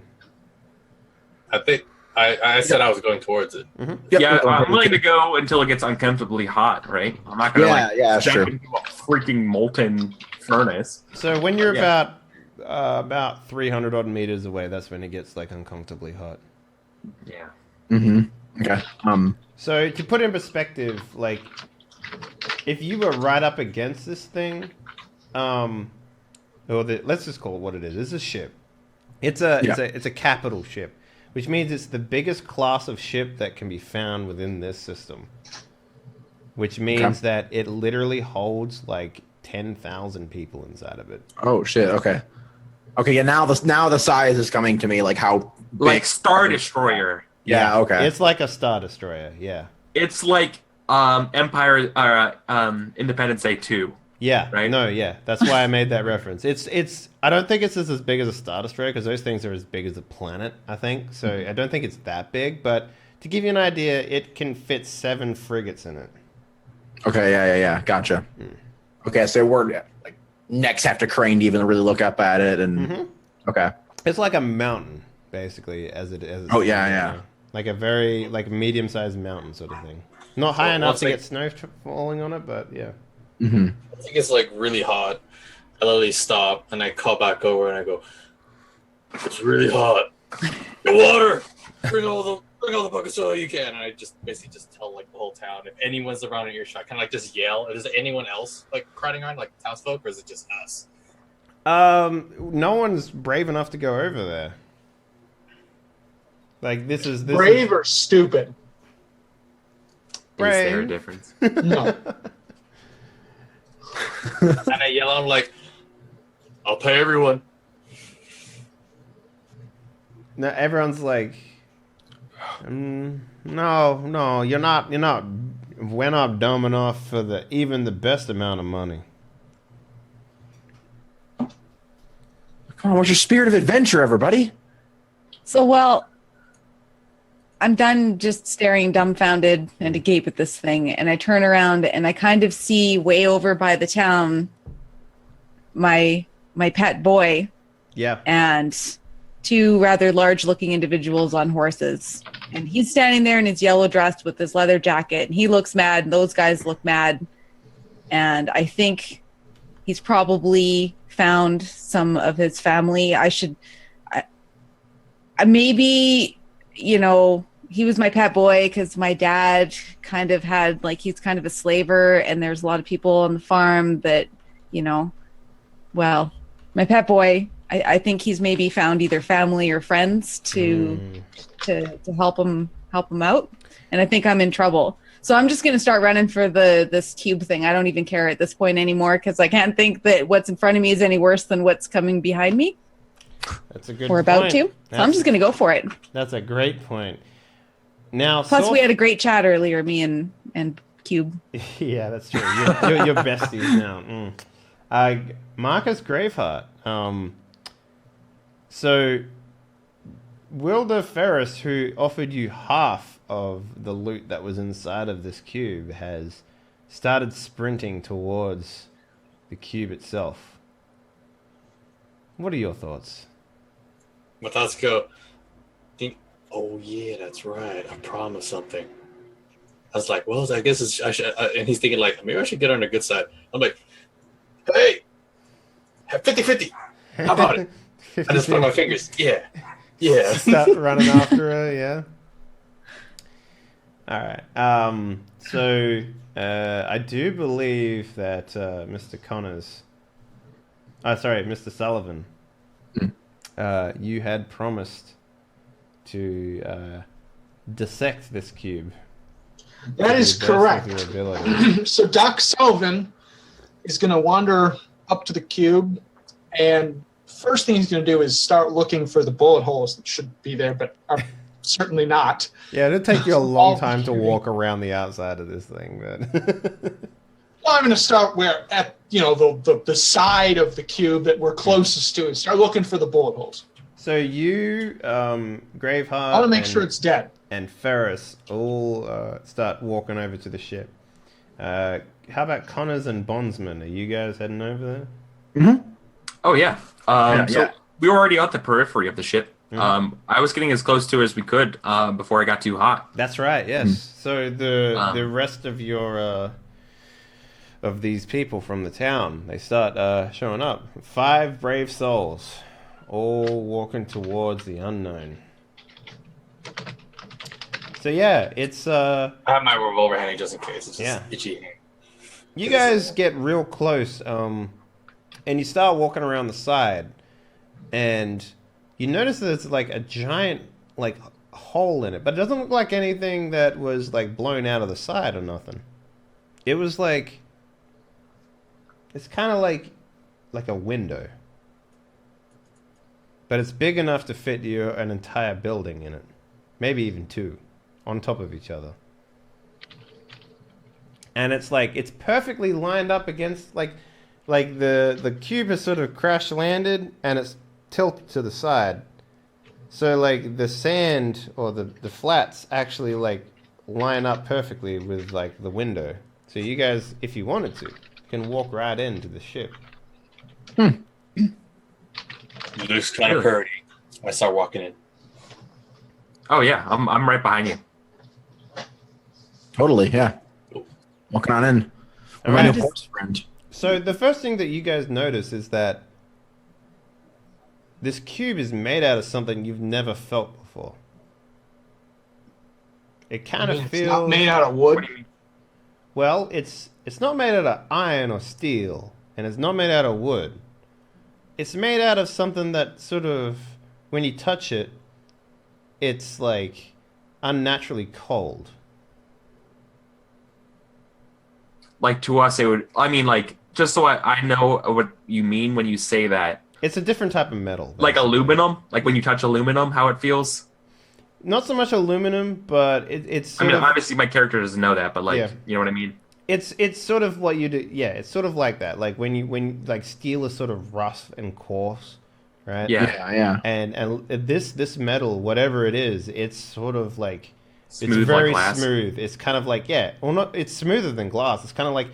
I think I said I was going towards it. Yep, Yeah, we're going I'm for willing it. to go until it gets uncomfortably hot, right? I'm not gonna that's jump true. into a freaking molten furnace. So when you're Yeah. about 300 odd meters away, that's when it gets like uncomfortably hot. Yeah. Mm-hmm. Okay. So to put in perspective, like if you were right up against this thing, let's just call it what it is. It's a ship. It's a capital ship, which means it's the biggest class of ship that can be found within this system. Which means that it literally holds like 10,000 people inside of it. Oh shit. Okay. Okay. Yeah. Now the size is coming to me. Like how big. Like Star Destroyer. Yeah. Okay. It's like a Star Destroyer. Yeah. It's like Independence Day 2. Yeah. Right? No. Yeah. That's why I made that reference. It's. I don't think it's as big as a Star Destroyer because those things are as big as a planet. I think so. I don't think it's that big. But to give you an idea, it can fit 7 frigates in it. Okay. Yeah. Gotcha. Okay. So we're like necks have to crane to even really look up at it, and okay. It's like a mountain, basically, as it is. Oh, yeah. Like a very medium-sized mountain sort of thing. Not high enough to like- get snow falling on it, but yeah. Mm-hmm. I think it's like really hot. I literally stop and I call back over and I go, "It's really hot. Get water. Bring all the buckets of oil you can." And I just basically just tell like the whole town, if anyone's around an earshot, kind of like just yell. Is there anyone else like crowding around, like townsfolk, or is it just us? No one's brave enough to go over there. Like this is Brave or stupid? Is there a Brave. difference? No. And I yell, I'm like, "I'll pay everyone." No, everyone's like, no, you're not. We're not dumb enough for even the best amount of money. Come on, what's your spirit of adventure, everybody? So, well, I'm done just staring dumbfounded and agape at this thing. And I turn around and I kind of see way over by the town my pet boy Yeah. and 2 rather large looking individuals on horses. And he's standing there in his yellow dress with his leather jacket. And he looks mad. And those guys look mad. And I think he's probably found some of his family. I maybe, you know, he was my pet boy because my dad kind of had, like, he's kind of a slaver, and there's a lot of people on the farm that, you know, well, my pet boy, I think he's maybe found either family or friends to help him out, and I think I'm in trouble. So I'm just going to start running for this cube thing. I don't even care at this point anymore because I can't think that what's in front of me is any worse than what's coming behind me. That's a good We're point. about to. So I'm just going to go for it. That's a great point. Now, Plus, we had a great chat earlier, me and Cube. Yeah, that's true. You're besties now. Marcus Graveheart. So, Wilder Ferris, who offered you half of the loot that was inside of this cube, has started sprinting towards the cube itself. What are your thoughts? My thoughts go, oh yeah, that's right. I promised something. I was like, well, I guess I should. And he's thinking like, maybe I should get on the good side. I'm like, hey, 50-50. How about it? I just put my fingers. Yeah. Start running after her. Yeah. All right. So I do believe that Mr. Connors. Mr. Sullivan. You had promised to dissect this cube. That is correct. So Doc Sullivan is going to wander up to the cube, and first thing he's going to do is start looking for the bullet holes that should be there, but are certainly not. Yeah, it'll take you a long time to walk around the outside of this thing, but Well, I'm going to start at the side of the cube that we're closest to, and start looking for the bullet holes. So you, Graveheart, I want to make sure it's dead. And Ferris all start walking over to the ship. How about Connors and Bondsman? Are you guys heading over there? Mm-hmm. Oh yeah. So yeah. we were already at the periphery of the ship. I was getting as close to it as we could before it got too hot. That's right. Yes. So the rest of your of these people from the town, they start showing up. 5 brave souls, all walking towards the unknown. So yeah, it's I have my revolver handy just in case. It's just itchy. You guys get real close, and you start walking around the side, and you notice that it's like a giant hole in it, but it doesn't look like anything that was like blown out of the side or nothing. It was like, it's kind of like a window, but it's big enough to fit you an entire building in it, maybe even 2 on top of each other. And it's like, it's perfectly lined up against like the cube has sort of crash landed and it's tilted to the side. So like the sand or the flats actually like line up perfectly with like the window. So you guys, if you wanted to, can walk right into the ship. It looks kind of pretty. I start walking in. Oh yeah, I'm right behind you. Totally, yeah. Walking on in. All right. My new horse friend. So the first thing that you guys notice is that this cube is made out of something you've never felt before. It kind of feels... It's not made out of wood? Well, it's not made out of iron or steel, and it's not made out of wood. It's made out of something that sort of, when you touch it, it's like unnaturally cold. Like to us, it would. I mean, like just so I know what you mean when you say that. It's a different type of metal. Like aluminum, like when you touch aluminum, how it feels. Not so much aluminum, but it's. I mean, obviously my character doesn't know that, but like, you know what I mean. It's sort of what you do. Yeah, it's sort of like that. Like when like steel is sort of rough and coarse, right? Yeah. And this metal, whatever it is, it's sort of like Smooth, it's very like glass. smooth. It's kind of like well, not it's smoother than glass. It's kind of like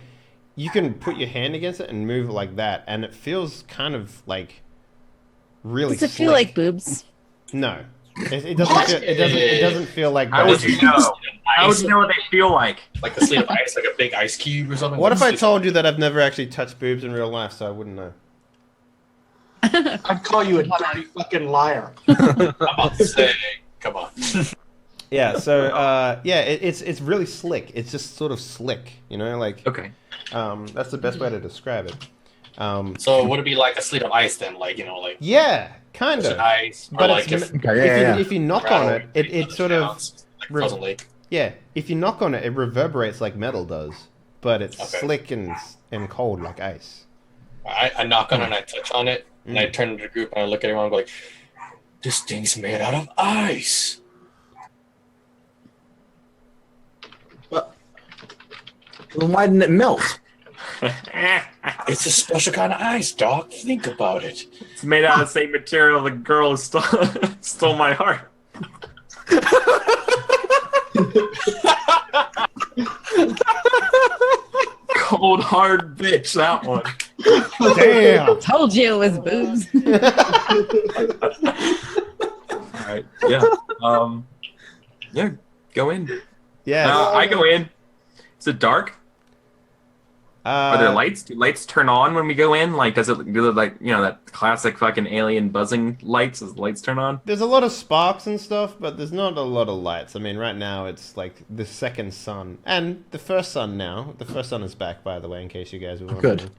you can put your hand against it and move it like that, and it feels kind of like really. Does it feel like boobs? No, it doesn't. It doesn't feel like. How would you know? How would you know what they feel like? Like a slate of ice, like a big ice cube or something? What if I told you that I've never actually touched boobs in real life, so I wouldn't know? I'd call you a dirty fucking liar. I'm about to say, come on. Yeah. So it's really slick. It's just sort of slick, like. Okay. That's the best way to describe it. So would it be like a sleeve of ice then? Like, like Yeah, kind of. ice? Or But like it's, if if you knock on it, it sort of like Frozen Lake. yeah. If you knock on it, it reverberates like metal does, but it's Okay. slick and cold like ice. I knock on it and I touch on it and I turn to the group and I look at everyone and go like, this thing's made out of ice. Then why didn't it melt? It's a special kind of ice, Doc. Think about it. It's made out of the same material the girl who stole my heart. Cold hard bitch, that one. Damn. Told you it was boobs. All right. Yeah. Yeah. Go in. Yeah. I go in. Is it dark? Are there lights? Do lights turn on when we go in? Like, does it do like that classic fucking alien buzzing lights? Does the lights turn on? There's a lot of sparks and stuff, but there's not a lot of lights. I mean, right now it's like the second sun and the first sun now. The first sun is back, by the way, in case you guys were wondering. Good.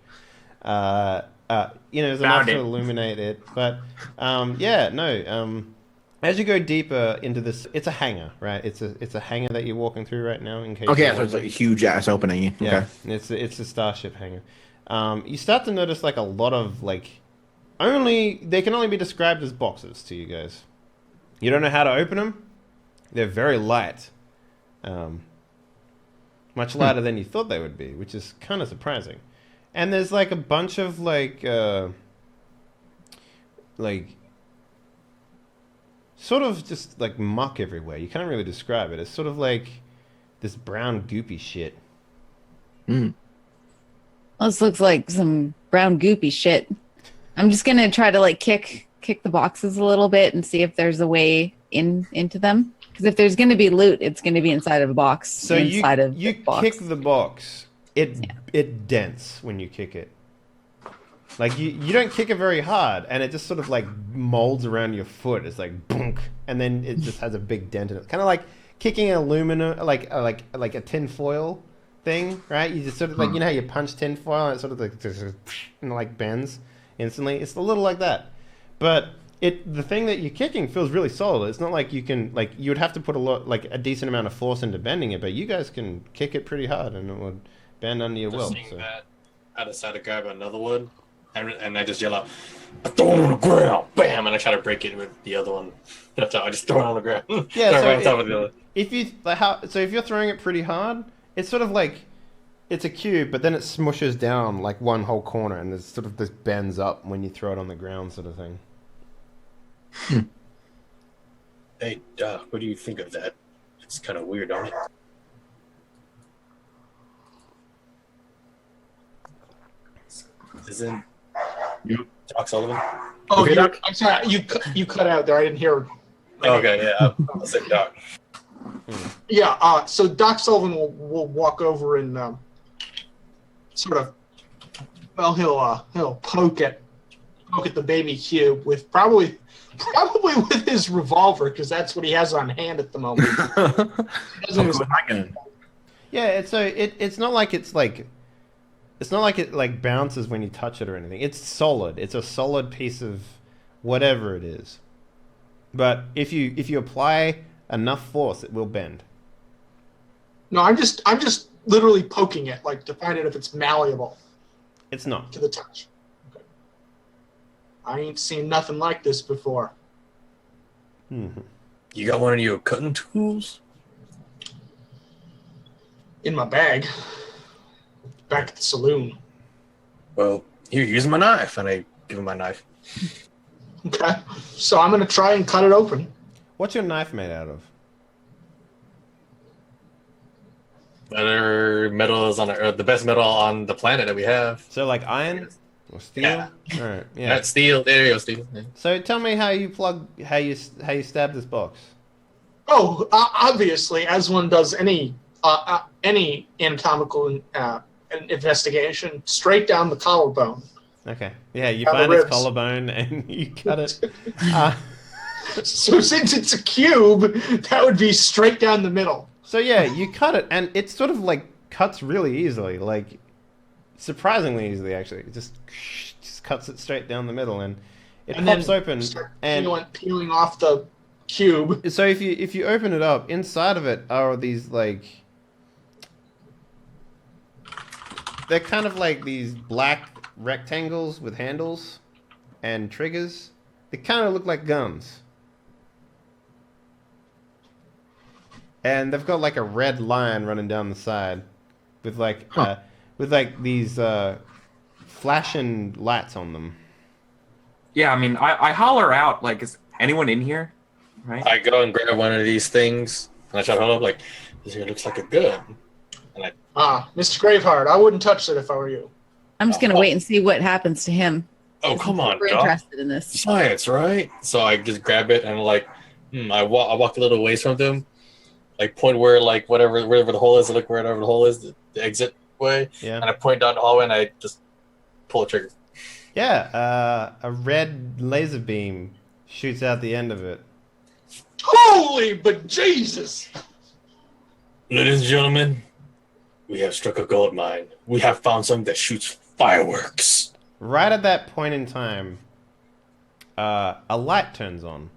There's enough to illuminate it, but as you go deeper into this, it's a hangar, right? It's a hangar that you're walking through right now. In case. Okay, you're so it's like wondering. a huge ass opening. Yeah, Okay. it's a starship hangar. You start to notice like a lot of they can only be described as boxes to you guys. You don't know how to open them. They're very light, much lighter than you thought they would be, which is kind of surprising. And there's like a bunch of sort of just like muck everywhere. You can't really describe it. It's sort of like this brown goopy shit. This looks like some brown goopy shit. I'm just gonna try to kick the boxes a little bit and see if there's a way into them. Because if there's gonna be loot, it's gonna be inside of a box. So you kick the box. It dents when you kick it. Like you don't kick it very hard, and it just sort of molds around your foot. It's like boonk, and then it just has a big dent in it. Kind of like kicking aluminum, like a tin foil thing, right? You just sort of how you punch tin foil and it sort of bends instantly. It's a little like that, but the thing that you're kicking feels really solid. It's not like you can you would have to put a decent amount of force into bending it, but you guys can kick it pretty hard and it would bend under your will. Seeing that, I decide to grab another wood. And I just yell out, I throw it on the ground, bam, and I try to break it with the other one. That's how I just throw it on the ground. Yeah, right on top of the other. If you're throwing it pretty hard, it's sort of like it's a cube, but then it smushes down like one whole corner, and there's sort of this bends up when you throw it on the ground, sort of thing. Hey, Doc, what do you think of that? It's kind of weird, don't it? Isn't Doc Sullivan? Oh, Okay, Doc? I'm sorry. You cut out there. I didn't hear. Okay, yeah, I'll say Doc. Yeah. So Doc Sullivan will walk over and sort of. Well, he'll poke at the baby cube with probably with his revolver, because that's what he has on hand at the moment. He doesn't Yeah, it's not like it's not like it bounces when you touch it or anything. It's solid. It's a solid piece of whatever it is. But if you apply enough force, it will bend. No, I'm just literally poking it, to find out if it's malleable It's not. to the touch. Okay. I ain't seen nothing like this before. Mm-hmm. You got one of your cutting tools? In my bag. Back at the saloon. Well, here, use my knife. And I give him my knife. Okay. So I'm going to try and cut it open. What's your knife made out of? Other metal is the best metal on the planet that we have. So like iron or steel? Yeah. All right. Yeah. That's steel. There you go, steel. Yeah. So tell me how you stab this box. Oh, obviously, as one does any anatomical investigation, straight down the collarbone. Okay. Yeah, you Down the find its ribs. collarbone and you cut it. Uh, So since it's a cube, that would be straight down the middle. so yeah, you cut it, and it sort of like cuts really easily, like surprisingly easily actually. It just cuts it straight down the middle, and it And pops then open. start And peeling off the cube. so if you open it up, inside of it are these like they're kind of like these black rectangles with handles and triggers. They kind of look like guns. And they've got like a red line running down the side with like these flashing lights on them. Yeah, I mean, I holler out, like, is anyone in here? Right? I go and grab one of these things, and I try to hold up like, this here looks like a gun. And Mr. Graveheart, I wouldn't touch it if I were you. I'm just gonna wait and see what happens to him. oh, come on, We're Doc. interested in this. Science, right? So I just grab it and like, I walk a little ways from them, like point where like wherever the hole is, look wherever the hole is, the exit way, Yeah. and I point down the hallway and I just pull the trigger. Yeah, a red laser beam shoots out the end of it. Holy but Jesus! Ladies and gentlemen, we have struck a gold mine. We have found something that shoots fireworks. Right at that point in time, a light turns on.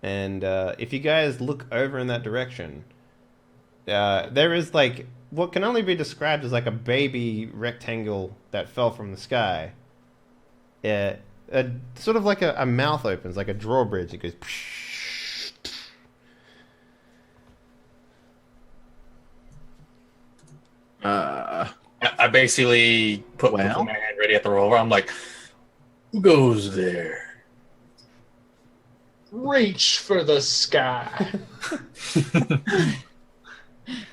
And if you guys look over in that direction, there is like what can only be described as like a baby rectangle that fell from the sky. Sort of like a mouth opens, like a drawbridge. It goes. I basically put my hand ready at the roller. I'm like, who goes there? Reach for the sky.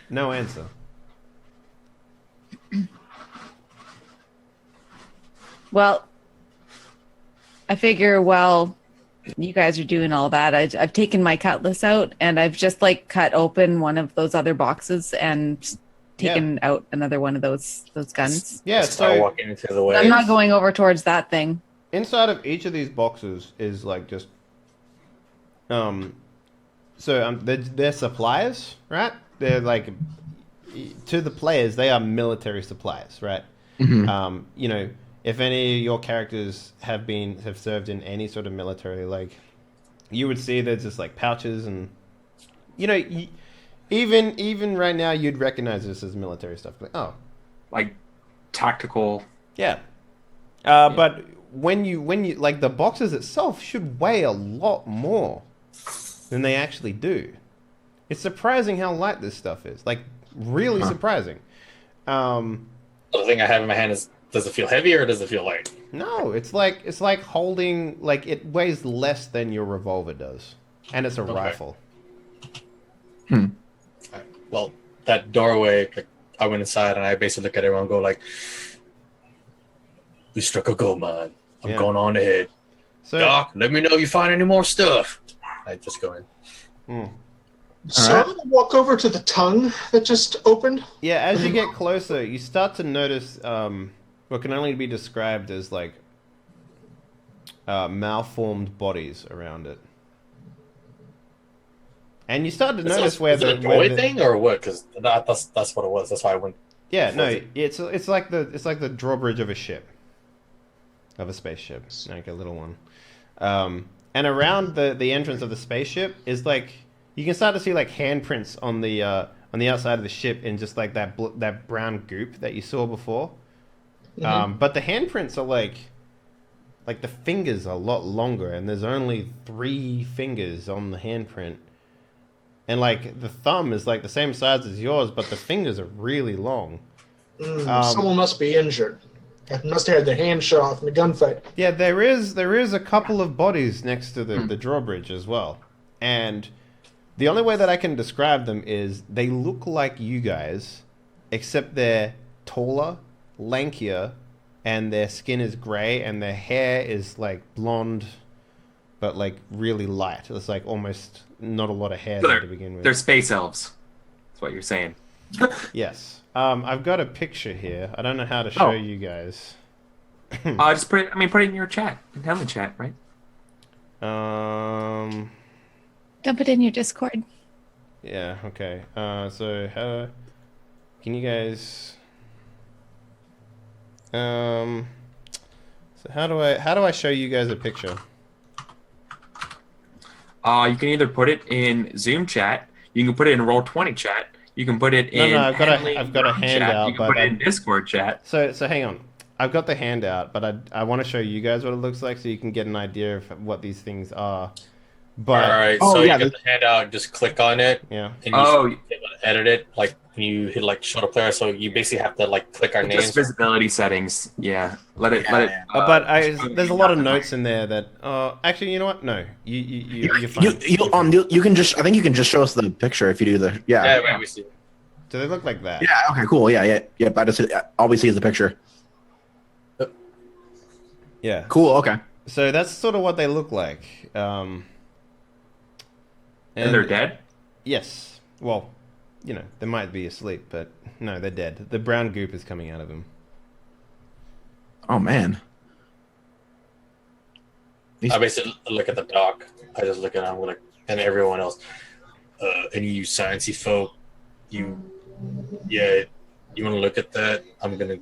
No answer. Well, I figure while you guys are doing all that, I've taken my cutlass out and I've just like cut open one of those other boxes and taken out another one of those guns. Yeah, Start so walking into the way. I'm not going over towards that thing. inside of each of these boxes is like just they're supplies, right? They're like to the players they are military supplies, right? Mhm. You know, if any of your characters have served in any sort of military, like you would see there's just like pouches and you know even right now you'd recognize this as military stuff. Like, oh, Like, tactical. yeah. But when you like the boxes itself should weigh a lot more than they actually do. It's surprising how light this stuff is. Like really surprising. The thing I have in my hand is, does it feel heavy or does it feel light? No, it's like holding like it weighs less than your revolver does, and it's a rifle. Well, that doorway, like, I went inside and I basically look at everyone and go like, we struck a gold mine. I'm Yeah. going on ahead. So Doc, let me know if you find any more stuff. I just go in. So I'm gonna walk over to the tongue that just opened. yeah, as you get closer, you start to notice what can only be described as like malformed bodies around it. And you start to notice where is it a the doorway thing or what? Because that's what it was. That's why I went. yeah, no, it's like the drawbridge of a ship, of a spaceship, like a little one. And around the entrance of the spaceship is like you can start to see like handprints on the outside of the ship in just like that brown goop that you saw before. But the handprints are like the fingers are a lot longer, and there's only 3 fingers on the handprint. And like the thumb is like the same size as yours, but the fingers are really long. Someone must be injured. I must have had their hand shot off in the gunfight. Yeah, there is a couple of bodies next to the drawbridge as well. And the only way that I can describe them is they look like you guys, except they're taller, lankier, and their skin is gray, and their hair is like blonde, but like really light. It's like almost not a lot of hair So there to begin with. They're space elves. That's what you're saying. Yes. I've got a picture here. I don't know how to show you guys. Just put it. I mean, put it in your chat. In the chat, right? Dump it in your Discord. Yeah. Okay. So how can you guys? So how do I show you guys a picture? You can either put it in Zoom chat. You can put it in Roll20 chat. You can put it No, in. no, I've got a Chat. handout, You can but put it in Discord chat. So hang on. I've got the handout, but I want to show you guys what it looks like so you can get an idea of what these things are. But All right, Oh, so yeah, you get the handout, just click on it, yeah. and you should be able to edit it. Like when you hit like show to player, so you basically have to like click our Just names. visibility settings. Yeah. Let it. Yeah. But there's a lot of notes in there that actually, you know what? No. You're fine. You can just, I think you can just show us the picture if you do the, Yeah, wait, we see. Do they look like that? Yeah, okay, cool. Yeah. I just, all we see is the picture. Yeah. Cool, okay. So that's sort of what they look like. And they're dead. Yes. Well, you know, they might be asleep, but no, they're dead. The brown goop is coming out of them. Oh, man. I basically look at the doc. I just look at them like, and everyone else. Any you sciencey folk, you want to look at that? I'm gonna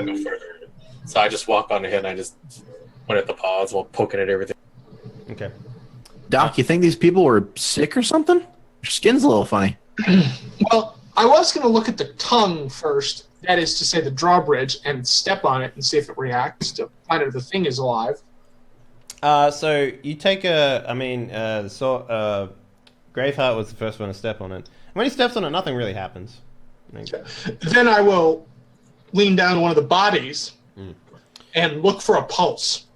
go further. So I just walk on ahead and I just went at the paws while poking at everything. Okay. Doc, you think these people were sick or something? Your skin's a little funny. Well, I was going to look at the tongue first, that is to say the drawbridge, and step on it and see if it reacts to find out if the thing is alive. So you take Graveheart was the first one to step on it. When he steps on it, nothing really happens. Then I will lean down one of the bodies and look for a pulse.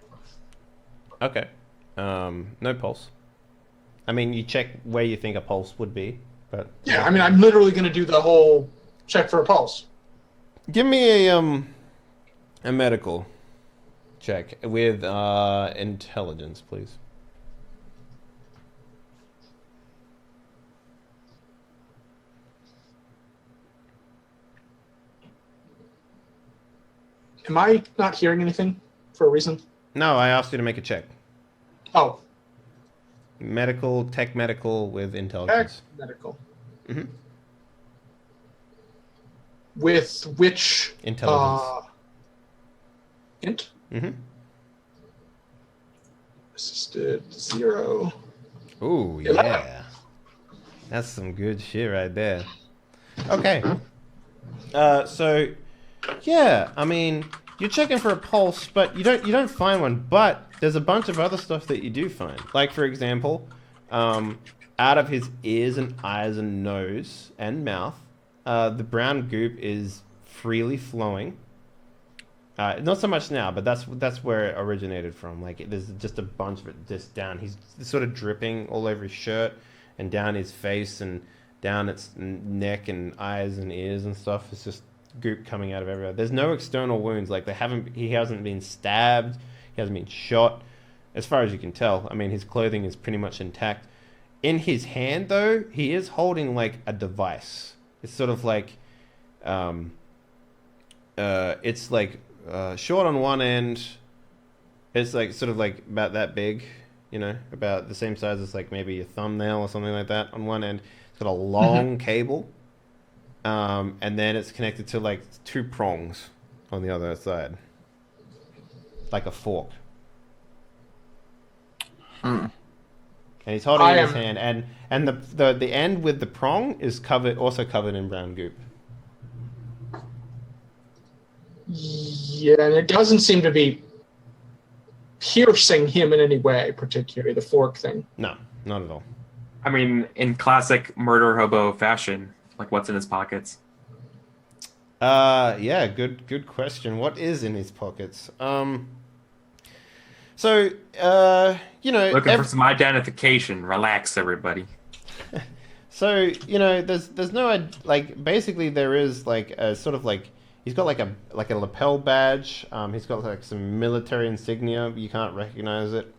Okay. No pulse. I mean, you check where you think a pulse would be, but Yeah, I mean, I'm literally going to do the whole check for a pulse. give me a medical check with intelligence, please. Am I not hearing anything for a reason? No, I asked you to make a check. Oh, Tech medical with intelligence. medical. Mhm. With which Intelligence. int? Mm-hmm. Assisted 0. Ooh, 11. yeah. That's some good shit right there. Okay. So yeah, I mean, you're checking for a pulse, but you don't find one, but there's a bunch of other stuff that you do find. Like for example, out of his ears and eyes and nose and mouth, the brown goop is freely flowing. Not so much now, but that's where it originated from. Like there's just a bunch of it just down. He's sort of dripping all over his shirt and down his face and down its neck and eyes and ears and stuff. It's just goop coming out of everywhere. There's no external wounds. Like he hasn't been stabbed. He hasn't been shot. As far as you can tell, I mean, his clothing is pretty much intact. In his hand, though, he is holding like a device. It's sort of like, it's like short on one end. It's like sort of like about that big, you know, about the same size as like maybe a thumbnail or something like that on one end. It's got a long cable, and then it's connected to like 2 prongs on the other side, like a fork. And he's holding it in his hand, and the end with the prong is also covered in brown goop. Yeah, and it doesn't seem to be piercing him in any way, particularly the fork thing. No, not at all. I mean, in classic murder hobo fashion, like what's in his pockets? Yeah, good question. What is in his pockets? So, you know, Looking for some identification. Relax, everybody. So, you know, there's no like basically there is like a sort of like he's got like a lapel badge. He's got like some military insignia. You can't recognize it.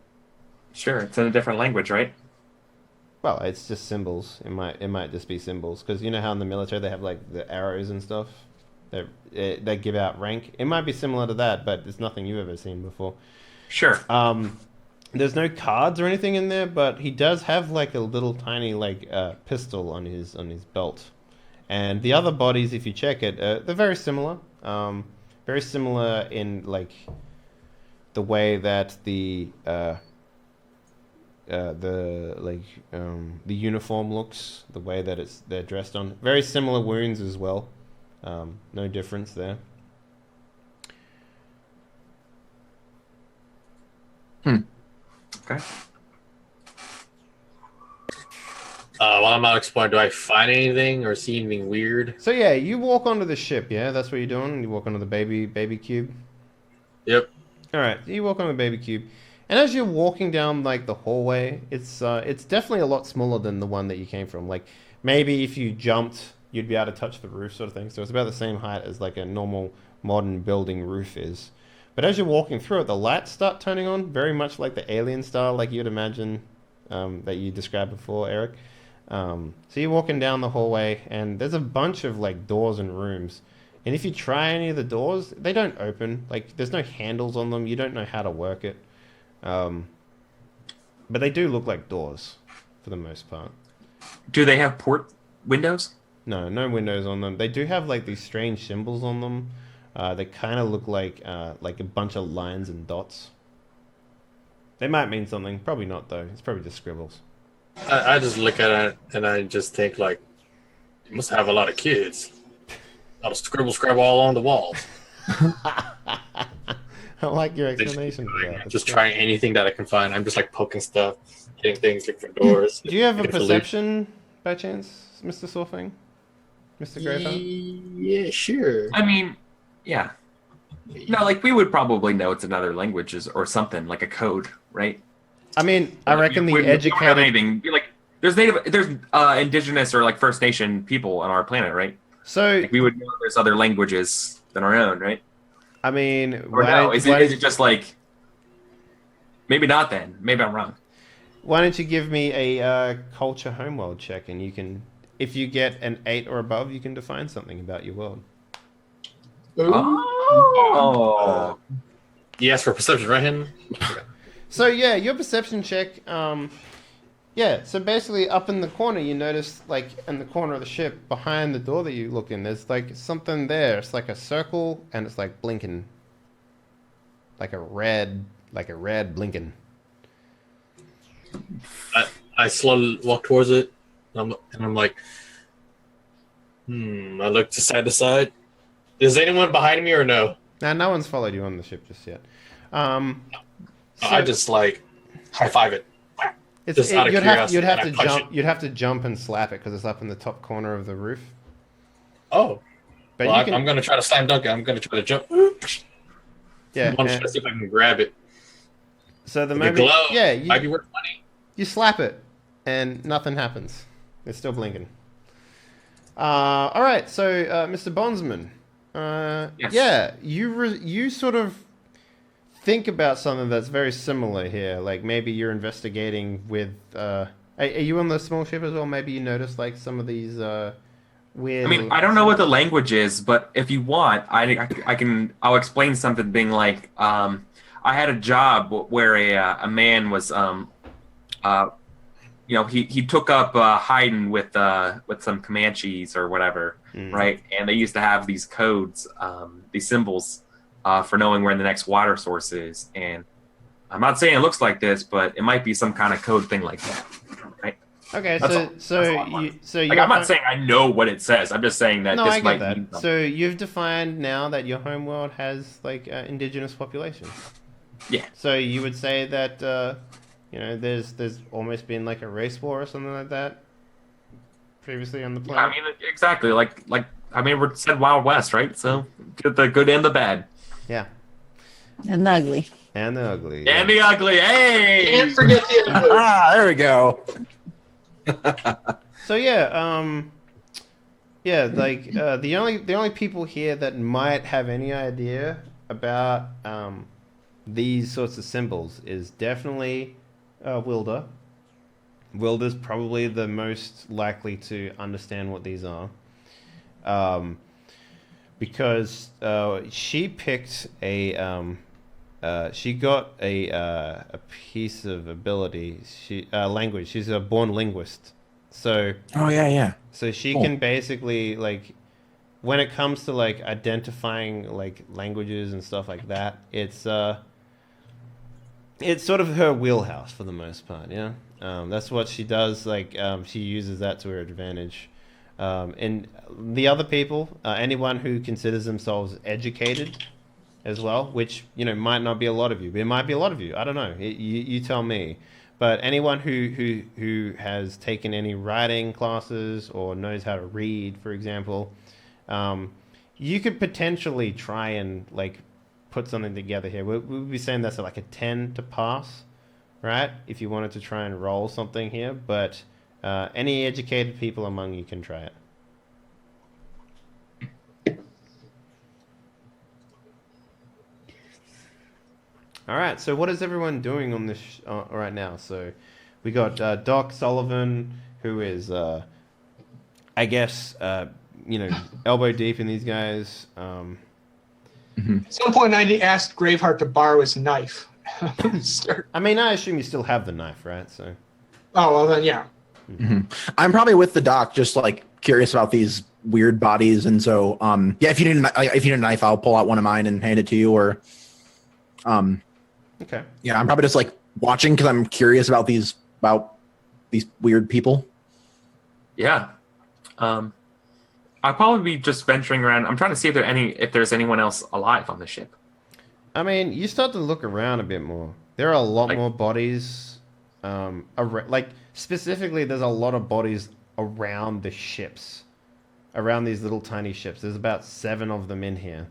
Sure, it's in a different language, right? Well, it's just symbols. It might just be symbols because you know how in the military they have like the arrows and stuff. They give out rank. It might be similar to that, but it's nothing you've ever seen before. Sure. There's no cards or anything in there, but he does have like a little tiny like pistol on his belt. And the other bodies, if you check it, they're very similar. Very similar in like the way that the uniform looks, the way that they're dressed on. Very similar wounds as well. No difference there. Okay. While I'm out exploring, do I find anything or see anything weird? So yeah, you walk onto the ship. Yeah, that's what you're doing. You walk onto the baby cube. Yep. All right, you walk on the baby cube, and as you're walking down like the hallway, it's definitely a lot smaller than the one that you came from. Like maybe if you jumped, you'd be able to touch the roof, sort of thing. So it's about the same height as like a normal modern building roof is. But as you're walking through it, the lights start turning on, very much like the alien style, like you'd imagine that you described before, Eric. So you're walking down the hallway, and there's a bunch of like doors and rooms. And if you try any of the doors, they don't open. Like there's no handles on them. You don't know how to work it. But they do look like doors for the most part. Do they have port windows? No windows on them. They do have like these strange symbols on them. They kind of look like a bunch of lines and dots. They might mean something. Probably not though. It's probably just scribbles. I just look at it and I just think like, you must have a lot of kids. A lot of scribble all on the walls. I like your explanation for that. Just trying anything that I can find. I'm just like poking stuff, hitting things, looking for doors. Do you have a perception by chance, Mr. Sorfing? Mr. Greyfell? Yeah, sure. I mean, yeah. No, like we would probably know it's another language or something, like a code, right? I mean, I reckon the We don't have educated... anything. Like, there's indigenous or like First Nation people on our planet, right? So, Like, we would know there's other languages than our own, right? I mean... Or no, is it just like... Maybe not then. Maybe I'm wrong. Why don't you give me a culture homeworld check, and you can... If you get an 8 or above, you can define something about your world. Oh. Yes, for perception, right, Hen? So yeah, your perception check. Yeah. So basically, up in the corner, you notice like in the corner of the ship, behind the door that you look in, there's like something there. It's like a circle, and it's like blinking, like a red blinking. I slowly walk towards it, and I'm like, I look to side. Is anyone behind me or no? Now, no one's followed you on the ship just yet. I just like high five it. Just out of curiosity, you'd have and to I punch jump. You'd have to jump and slap it because it's up in the top corner of the roof. Oh, But well, you can, I'm gonna try to slam dunk it. I'm gonna try to jump. yeah. I'm trying to see if I can grab it. So the The moment, glow yeah, might be worth money. you slap it, and nothing happens. It's still blinking. All right, so Mr. Bondsman, Yes. yeah, you sort of think about something that's very similar here. Like maybe you're investigating with. Are you on the small ship as well? Maybe you notice like some of these weird. I mean, I don't know what the language is, but if you want, I'll explain something. Being like, I had a job where a man was, he took up hiding with some Comanches or whatever, right? And they used to have these codes, these symbols, for knowing where the next water source is. And I'm not saying it looks like this, but it might be some kind of code thing like that, right? Okay, That's all I'm so Like, I'm not saying I know what it says. I'm just saying that no, this I get might that. mean something. So you've defined now that your homeworld has like indigenous population. Yeah. So you would say that there's almost been like a race war or something like that previously on the I planet. mean, exactly. Like I mean, we're said Wild West, right? So get the good and the bad. Yeah, And the ugly. and the ugly. And the ugly. Hey. Can't forget the other move. There we go. So yeah, like the only people here that might have any idea about these sorts of symbols is definitely Wilder. Wilder's probably the most likely to understand what these are. because she picked she got a piece of ability. Language. She's a born linguist, so Oh yeah. she Cool. can basically like when it comes to like identifying like languages and stuff like that, it's sort of her wheelhouse for the most part. Yeah, that's what she does. Like she uses that to her advantage. And the other people, anyone who considers themselves educated as well, which might not be a lot of you, but it might be a lot of you. I don't know. You tell me. But anyone who has taken any writing classes or knows how to read, for example, you could potentially try and like put something together here. We'd be saying that's like a 10 to pass, right? If you wanted to try and roll something here, but any educated people among you can try it. All right, so what is everyone doing on this right now? So we got Doc Sullivan, who is, I guess, elbow deep in these guys. At some point, I asked Graveheart to borrow his knife. I mean, I assume you still have the knife, right? So. Oh well, then yeah. I'm probably with the doc, just like curious about these weird bodies, and so yeah. If you need a knife, I'll pull out one of mine and hand it to you, or Okay. yeah. I'm probably just like watching because I'm curious about these weird people. Yeah. I'll probably be just venturing around. I'm trying to see if there's anyone else alive on the ship. I mean, you start to look around a bit more. There are a lot more bodies. Like specifically, there's a lot of bodies around the ships, around these little tiny ships. There's about 7 of them in here,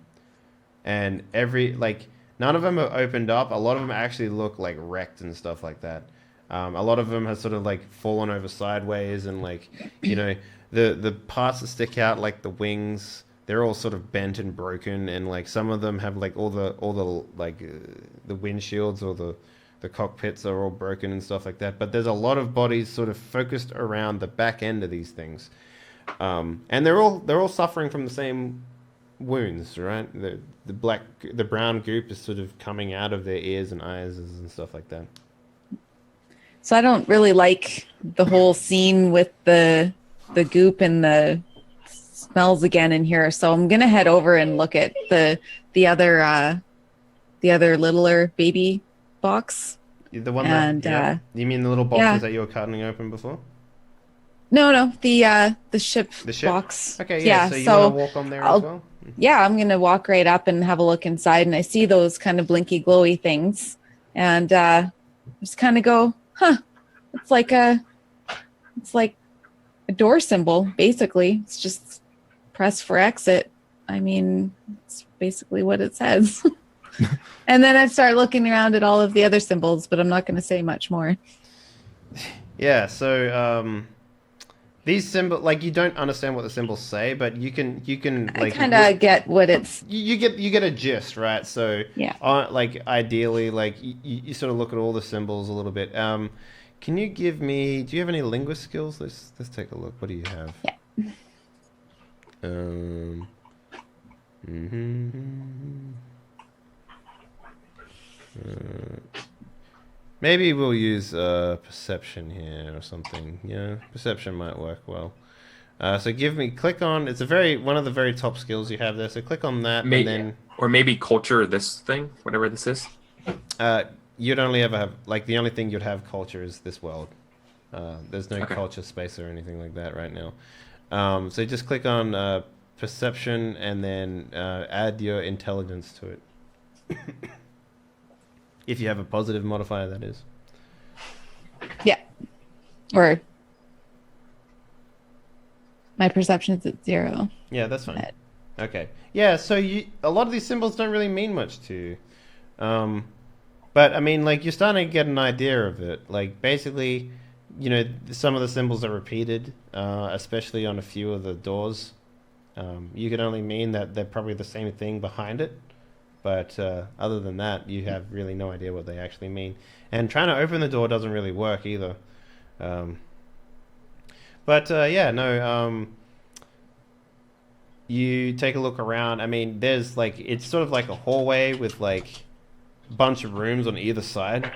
and none of them are opened up. A lot of them actually look like wrecked and stuff like that. A lot of them have sort of like fallen over sideways, and like the parts that stick out, like the wings, they're all sort of bent and broken, and like some of them have like all the the windshields or the cockpits are all broken and stuff like that. But there's a lot of bodies sort of focused around the back end of these things, and they're all suffering from the same wounds, right? The brown goop is sort of coming out of their ears and eyes and stuff like that. So I don't really like the whole scene with the goop and the smells again in here. So I'm gonna head over and look at the other littler baby box. The one and you mean the little boxes that you were cutting open before? No, the ship box. Okay, yeah. So you want to walk on there as well? Yeah, I'm gonna walk right up and have a look inside, and I see those kind of blinky glowy things, and just kind of go, huh? It's like a door symbol, basically. It's just press for exit. I mean, it's basically what it says. And then I start looking around at all of the other symbols, but I'm not going to say much more. Yeah, so these symbols, like, you don't understand what the symbols say, but you can like, I kind of get what it's. You get a gist, right? So Yeah. Like ideally, like you sort of look at all the symbols a little bit. Can you give me? Do you have any linguist skills? Let's take a look. What do you have? Yeah. Maybe we'll use perception here or something. Yeah, perception might work well. So click on. It's one of the very top skills you have there. So click on that, and then maybe culture this thing, whatever this is. You'd only ever have the only thing you'd have culture is this world. There's no Okay. culture space or anything like that right now. So just click on perception and then add your intelligence to it. If you have a positive modifier, that is. Yeah. Or my perception is at 0. Yeah, that's fine. Okay. Yeah, so a lot of these symbols don't really mean much to you. But I mean, like, you're starting to get an idea of it. Like, basically, some of the symbols are repeated, especially on a few of the doors. You can only mean that they're probably the same thing behind it. But other than that, you have really no idea what they actually mean. And trying to open the door doesn't really work either. you take a look around. I mean, there's like it's sort of like a hallway with like a bunch of rooms on either side,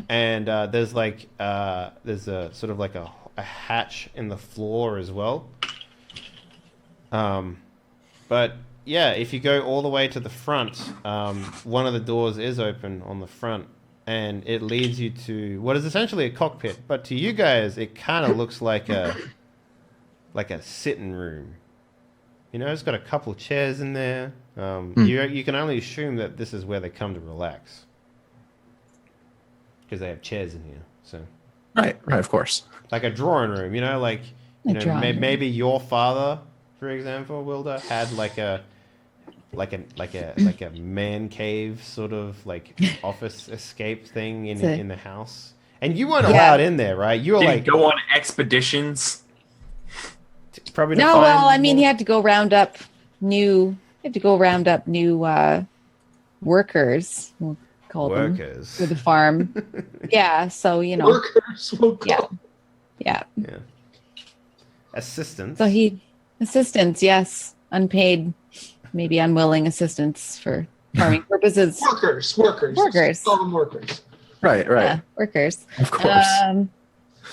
and there's there's a sort of like a hatch in the floor as well. But yeah, if you go all the way to the front, one of the doors is open on the front, and it leads you to what is essentially a cockpit. But to you guys, it kind of looks like a sitting room. You know, it's got a couple of chairs in there. You can only assume that this is where they come to relax because they have chairs in here. So Right, of course. like a drawing room, you know, like you know, maybe your father, for example, Wilder, had like a man cave sort of like office escape thing in the house, and you weren't allowed in there, right? You were Did like he go on expeditions? probably No, well, I mean, he had to go round up new. Workers. We'll call them for the farm. Yeah, so you know, Workers will go. yeah. assistants. So assistants, yes, unpaid, maybe unwilling assistants for farming purposes. Workers. Call them workers. Right. Yeah, workers. Of course.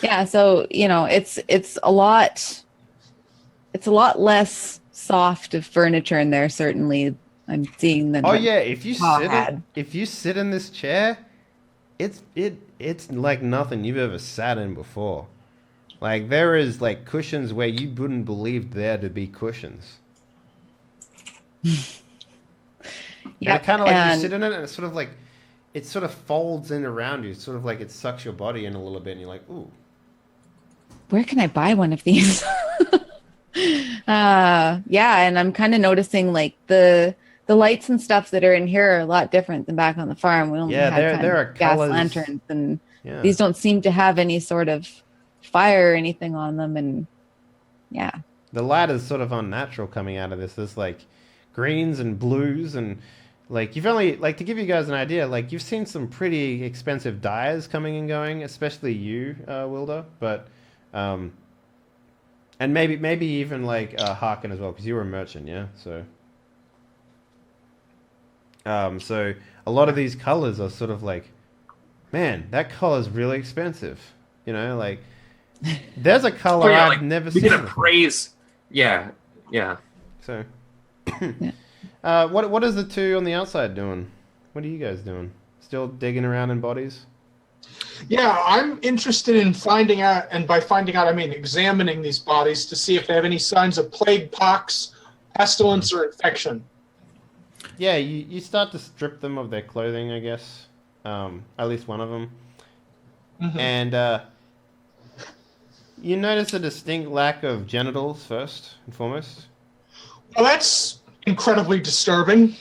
Yeah, so you know, it's a lot less soft of furniture in there. Certainly, I'm seeing than. Oh yeah, if you had. if you sit in this chair, it's like nothing you've ever sat in before. Like there is like cushions where you wouldn't believe there to be cushions. Yeah, kind of like you sit in it, and it's sort of like it sort of folds in around you. It's sort of like it sucks your body in a little bit, and you're like, ooh. Where can I buy one of these? Yeah, and I'm kind of noticing like the lights and stuff that are in here are a lot different than back on the farm. We only had there are gas colors. lanterns, and these don't seem to have any sort of fire or anything on them. And yeah, the light is sort of unnatural coming out of this. There's like greens and blues, and like you've only like to give you guys an idea. Like you've seen some pretty expensive dyes coming and going, especially you, Wilder, but. And maybe even like Harkin as well, because you were a merchant, yeah. So a lot of these colors are sort of like, man, that color's really expensive. You know, like there's a color I've never seen. We can appraise. Yeah. So, what is the two on the outside doing? What are you guys doing? Still digging around in bodies? Yeah, I'm interested in finding out, and by finding out I mean examining these bodies to see if they have any signs of plague, pox, pestilence, or infection. Yeah, you start to strip them of their clothing, I guess. At least one of them. Mm-hmm. And you notice a distinct lack of genitals first and foremost. Well, that's incredibly disturbing.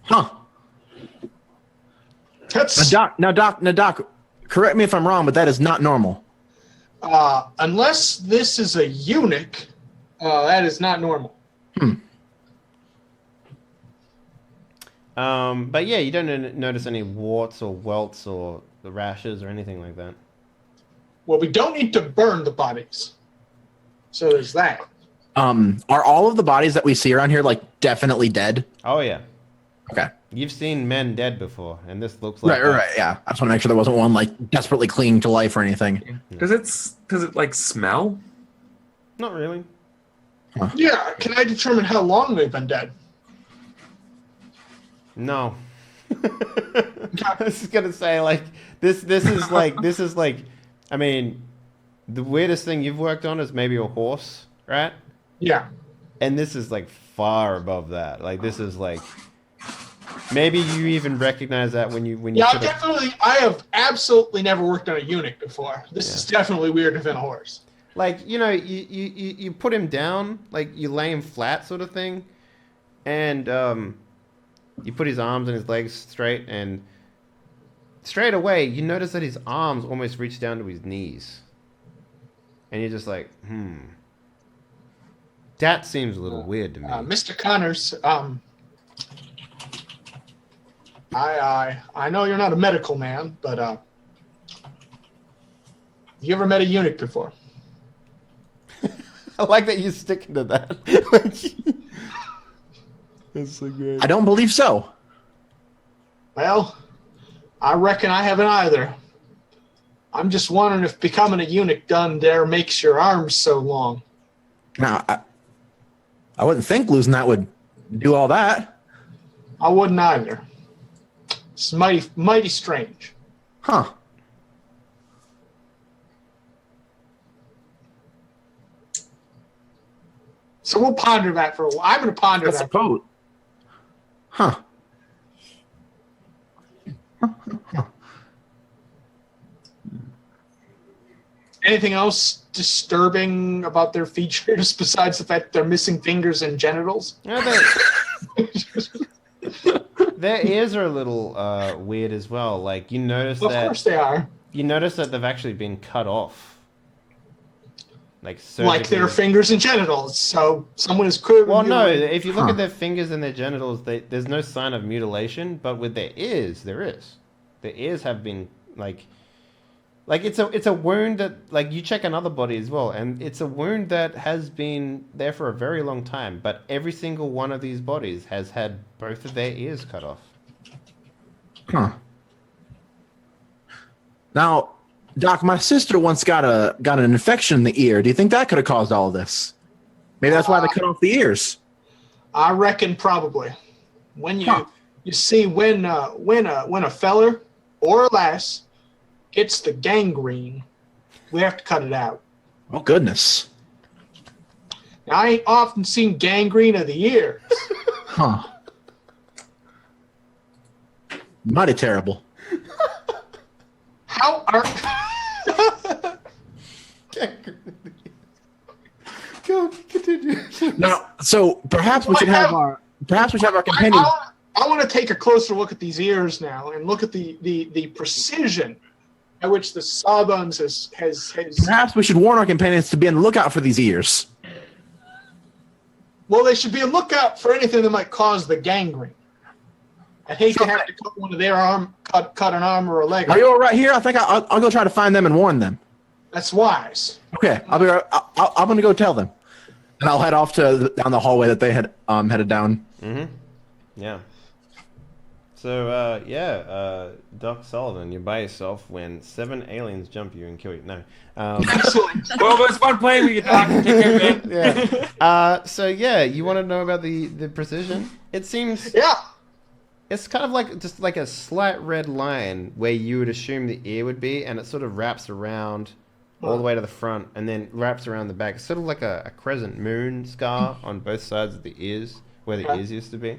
Huh. Now, Doc, correct me if I'm wrong, but that is not normal. Unless this is a eunuch, that is not normal. But yeah, you don't notice any warts or welts or the rashes or anything like that. Well, we don't need to burn the bodies. So there's that. Are all of the bodies that we see around here like definitely dead? Oh yeah. Okay. You've seen men dead before, and this looks like right. Yeah, I just want to make sure there wasn't one like desperately clinging to life or anything. Does it like smell? Not really. Huh. Yeah. Can I determine how long they've been dead? No. I was just gonna say like this is like I mean the weirdest thing you've worked on is maybe a horse, right? Yeah. And this is like far above that. Like this is like maybe you even recognize that when you Yeah, definitely. I have absolutely never worked on a eunuch before. This is definitely weirder than a horse. Like, you know, you put him down, like you lay him flat sort of thing, and you put his arms and his legs straight, and straight away you notice that his arms almost reach down to his knees. And you're just like, that seems a little weird to me. Mr. Connors, I know you're not a medical man, but you ever met a eunuch before? I like that you're sticking to that. That's so great. I don't believe so. Well, I reckon I haven't either. I'm just wondering if becoming a eunuch done there makes your arms so long. Now, I wouldn't think losing that would do all that. I wouldn't either. It's mighty strange. Huh. So we'll ponder that for a while. I'm going to ponder I that. suppose. Huh. Anything else disturbing about their features besides the fact they're missing fingers and genitals? Yeah, their ears are a little weird as well. Like you notice Of that course they are. you notice that they've actually been cut off, like Like their surgically. fingers and genitals. So someone is clearly. Well, no. mutilated. If you look at their fingers and their genitals, there's no sign of mutilation. But with their ears, there is. Their ears have been like it's a wound that like you check another body as well, and it's a wound that has been there for a very long time. But every single one of these bodies has had both of their ears cut off. Huh. Now, Doc, my sister once got an infection in the ear. Do you think that could have caused all of this? Maybe that's why they cut off the ears. I reckon probably. When you see when a feller or a lass gets the gangrene, we have to cut it out. Oh goodness. Now, I ain't often seen gangrene of the ears. Huh. Mighty terrible. How are Go continue. Now, so perhaps we should have our companion. I want to take a closer look at these ears now and look at the precision at which the sawbones has. Perhaps we should warn our companions to be on the lookout for these ears. Well, they should be a lookout for anything that might cause the gangrene. I'd hate to have to cut one of their cut an arm or a leg. Are you all right here? I think I'll go try to find them and warn them. That's wise. Okay, I'm going to go tell them, and I'll head off down the hallway that they had headed down. Mm-hmm. Yeah. So, Doc Sullivan, you're by yourself when 7 aliens jump you and kill you. No. Excellent. Well, it was fun playing with you, Doc. Take care, man. Yeah. You want to know about the precision? It seems Yeah. it's kind of like just like a slight red line where you would assume the ear would be, and it sort of wraps around all the way to the front and then wraps around the back. It's sort of like a crescent moon scar on both sides of the ears where the ears used to be.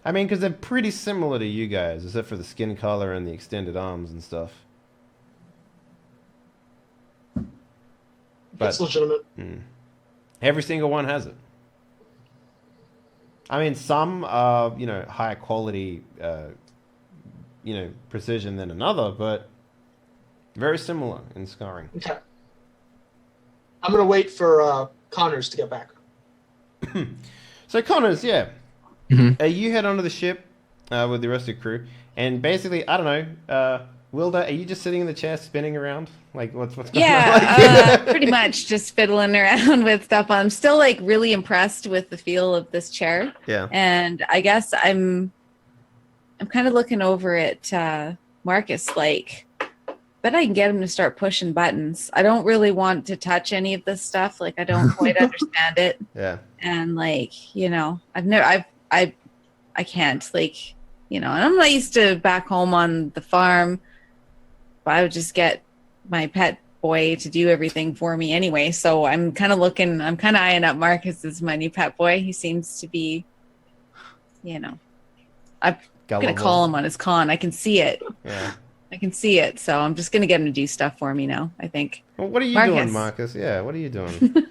I mean, because they're pretty similar to you guys, except for the skin color and the extended arms and stuff. That's legitimate. Every single one has it. I mean, some are, higher quality, precision than another, but very similar in scarring. Okay. I'm going to wait for Connors to get back. So, Connors, yeah. Mm-hmm. You head onto the ship with the rest of the crew, and basically, I don't know, Wilda, are you just sitting in the chair spinning around? Like, what's going on? Yeah, pretty much just fiddling around with stuff. I'm still like really impressed with the feel of this chair. Yeah. And I guess I'm kind of looking over at Marcus, like, bet I can get him to start pushing buttons. I don't really want to touch any of this stuff. Like, I don't quite understand it. Yeah. And like, I can't, like, and I'm not used to back home on the farm, but I would just get my pet boy to do everything for me anyway. So I'm kind of eyeing up Marcus as my new pet boy. He seems to be, I'm going to call him on his con. I can see it. Yeah. I can see it. So I'm just going to get him to do stuff for me now, I think. Well, what are you doing, Marcus? Yeah, what are you doing?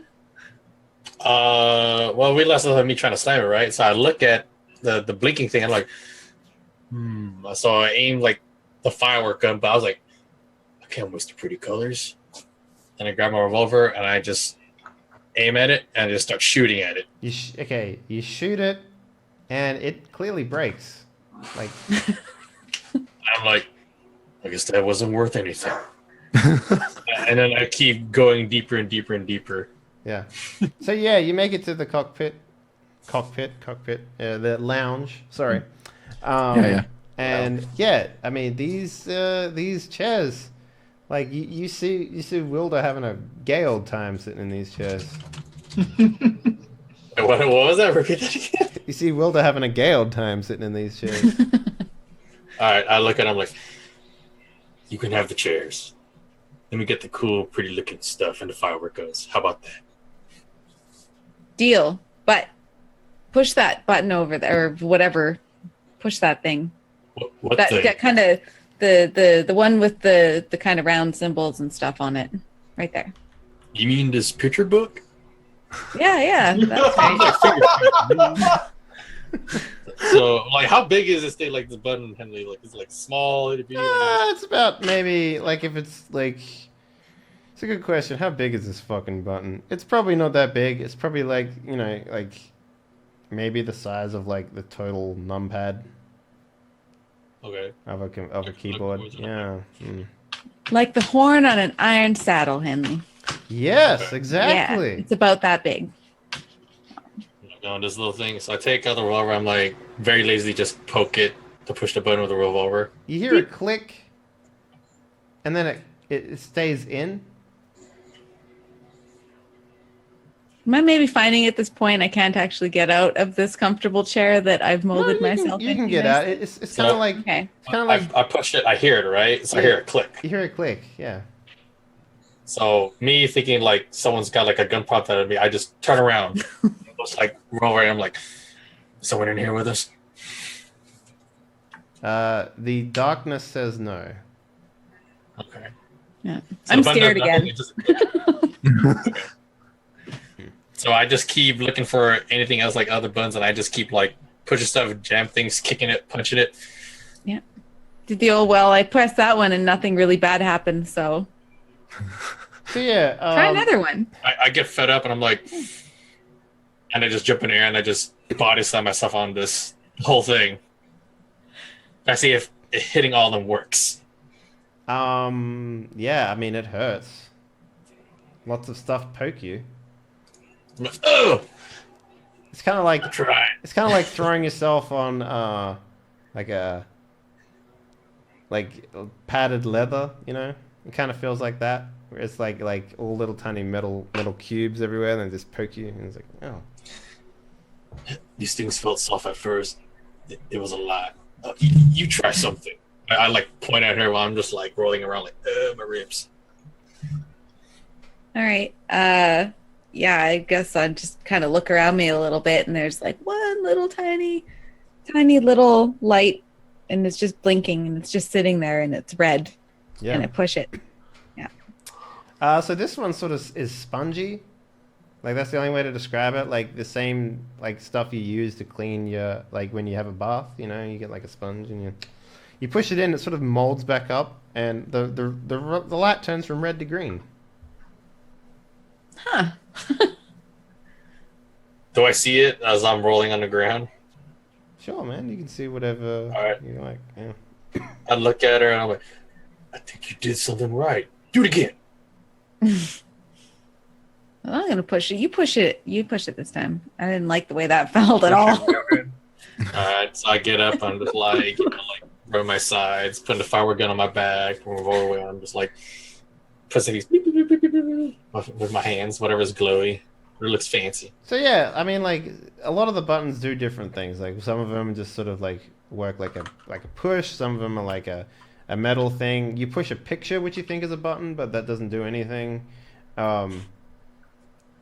Well, we left with me trying to snipe it, right? So I look at the blinking thing. I'm like, So I aimed like the firework gun, but I was like, I can't waste the pretty colors. And I grab my revolver and I just aim at it and just start shooting at it. You shoot it, and it clearly breaks. Like, I'm like, I guess that wasn't worth anything. And then I keep going deeper and deeper and deeper. Yeah. So yeah, you make it to the cockpit, the lounge. Sorry. Yeah. And yeah, I mean these chairs, like you see Wilder having a gay old time sitting in these chairs. What was that? Repeat that again. You see Wilder having a gay old time sitting in these chairs. All right, I look at him like, you can have the chairs. Let me get the cool, pretty looking stuff and the firework goes. How about that? Deal. But push that button over there or whatever. Push that thing. What That thing? kind of the one with the kind of round symbols and stuff on it. Right there. You mean this picture book? Yeah. That's right. So, like, how big is this thing? Like, the button, Henley? Like, is it like small? It'd be It's about maybe like if it's like. It's a good question. How big is this fucking button? It's probably not that big. It's probably like like maybe the size of like the total numpad okay. of a keyboard. Yeah. Mm. Like the horn on an iron saddle, Henley. Yes, Okay. exactly. Yeah, it's about that big. On this little thing. So I take out the revolver. I'm like very lazily just poke it to push the button with the revolver. You hear a click, and then it stays in. Am I maybe finding at this point I can't actually get out of this comfortable chair that I've molded myself? You can into get nice? out. It's kind of like Okay. it's kind of like I pushed it. I hear it, right? So I hear a click. you hear a click. Yeah. So me thinking like someone's got like a gun popped out of me, I just turn around. It's like roll over and I'm like, is someone in here with us? The darkness says no. Okay. Yeah. So I'm the button scared does nothing, again. it just- So I just keep looking for anything else like other buttons, and I just keep like pushing stuff, jam things, kicking it, punching it. Did the old I pressed that one and nothing really bad happened, so So yeah. try another one. I get fed up and I'm like, and I just jump in the air and I just body slam myself on this whole thing. I see if hitting all of them works. Yeah. I mean, it hurts. Lots of stuff poke you. I'm like, oh, It's kind of like try. it's kind of like throwing yourself on like padded leather. You know, it kind of feels like that. Where it's like all little tiny metal cubes everywhere, and they just poke you, and it's like, oh. These things felt soft at first. It was a lot. You try something. I like point at her while I'm just like rolling around like, my ribs. All right. Yeah, I guess I'll just kind of look around me a little bit, and there's like one little tiny little light, and it's just blinking, and it's just sitting there, and it's red, Yeah. and I push it. So this one sort of is spongy. Like that's the only way to describe it. Like the same like stuff you use to clean your like when you have a bath. You know, you get like a sponge and you push it in. It sort of molds back up, and the light turns from red to green. Huh. Do I see it as I'm rolling on the ground? Sure, man. You can see whatever All right. you like. Yeah. I look at her and I'm like, I think you did something right. Do it again. Well, I'm gonna push it. You push it. You push it this time. I didn't like the way that felt at all. Alright, so I get up, I'm just like, rub my sides, putting the firework gun on my back, move over, I'm just like pressing these beep, beep, beep, beep, beep, beep, with my hands, whatever's glowy. It looks fancy. So yeah, I mean, like a lot of the buttons do different things. Like some of them just sort of like work like a push. Some of them are like a metal thing. You push a picture, which you think is a button, but that doesn't do anything.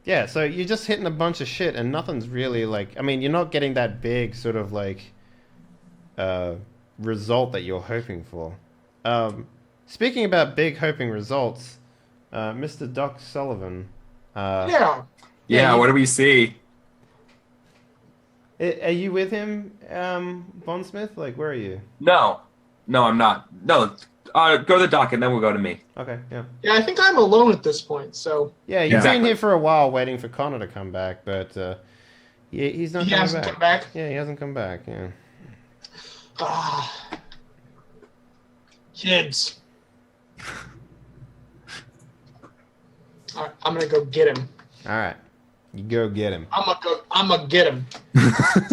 Yeah, so you're just hitting a bunch of shit, and nothing's really like. I mean, you're not getting that big sort of like result that you're hoping for. Speaking about big hoping results, Mr. Doc Sullivan. Yeah. Yeah, what do we see? Are you with him, Bondsmith? Like, where are you? No, I'm not. No, go to the dock and then we'll go to me. Okay, yeah. Yeah, I think I'm alone at this point, so Yeah, you've been here for a while waiting for Connor to come back, but he's not he coming hasn't back. come back. Yeah, he hasn't come back, yeah. Ah. Kids. I'm gonna go get him. All right, you go get him. I'm gonna get him.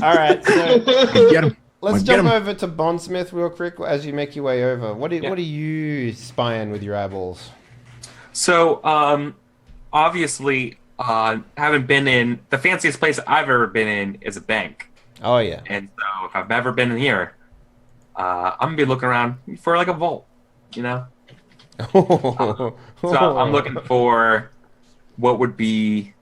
All right, so Get him. let's Get jump him. over to Bondsmith real quick as you make your way over. What Yeah. are you spying with your eyeballs? So, obviously, haven't been in the fanciest place I've ever been in is a bank, Oh yeah. and so if I've ever been in here, I'm gonna be looking around for like a vault, you know. So I'm looking for what would be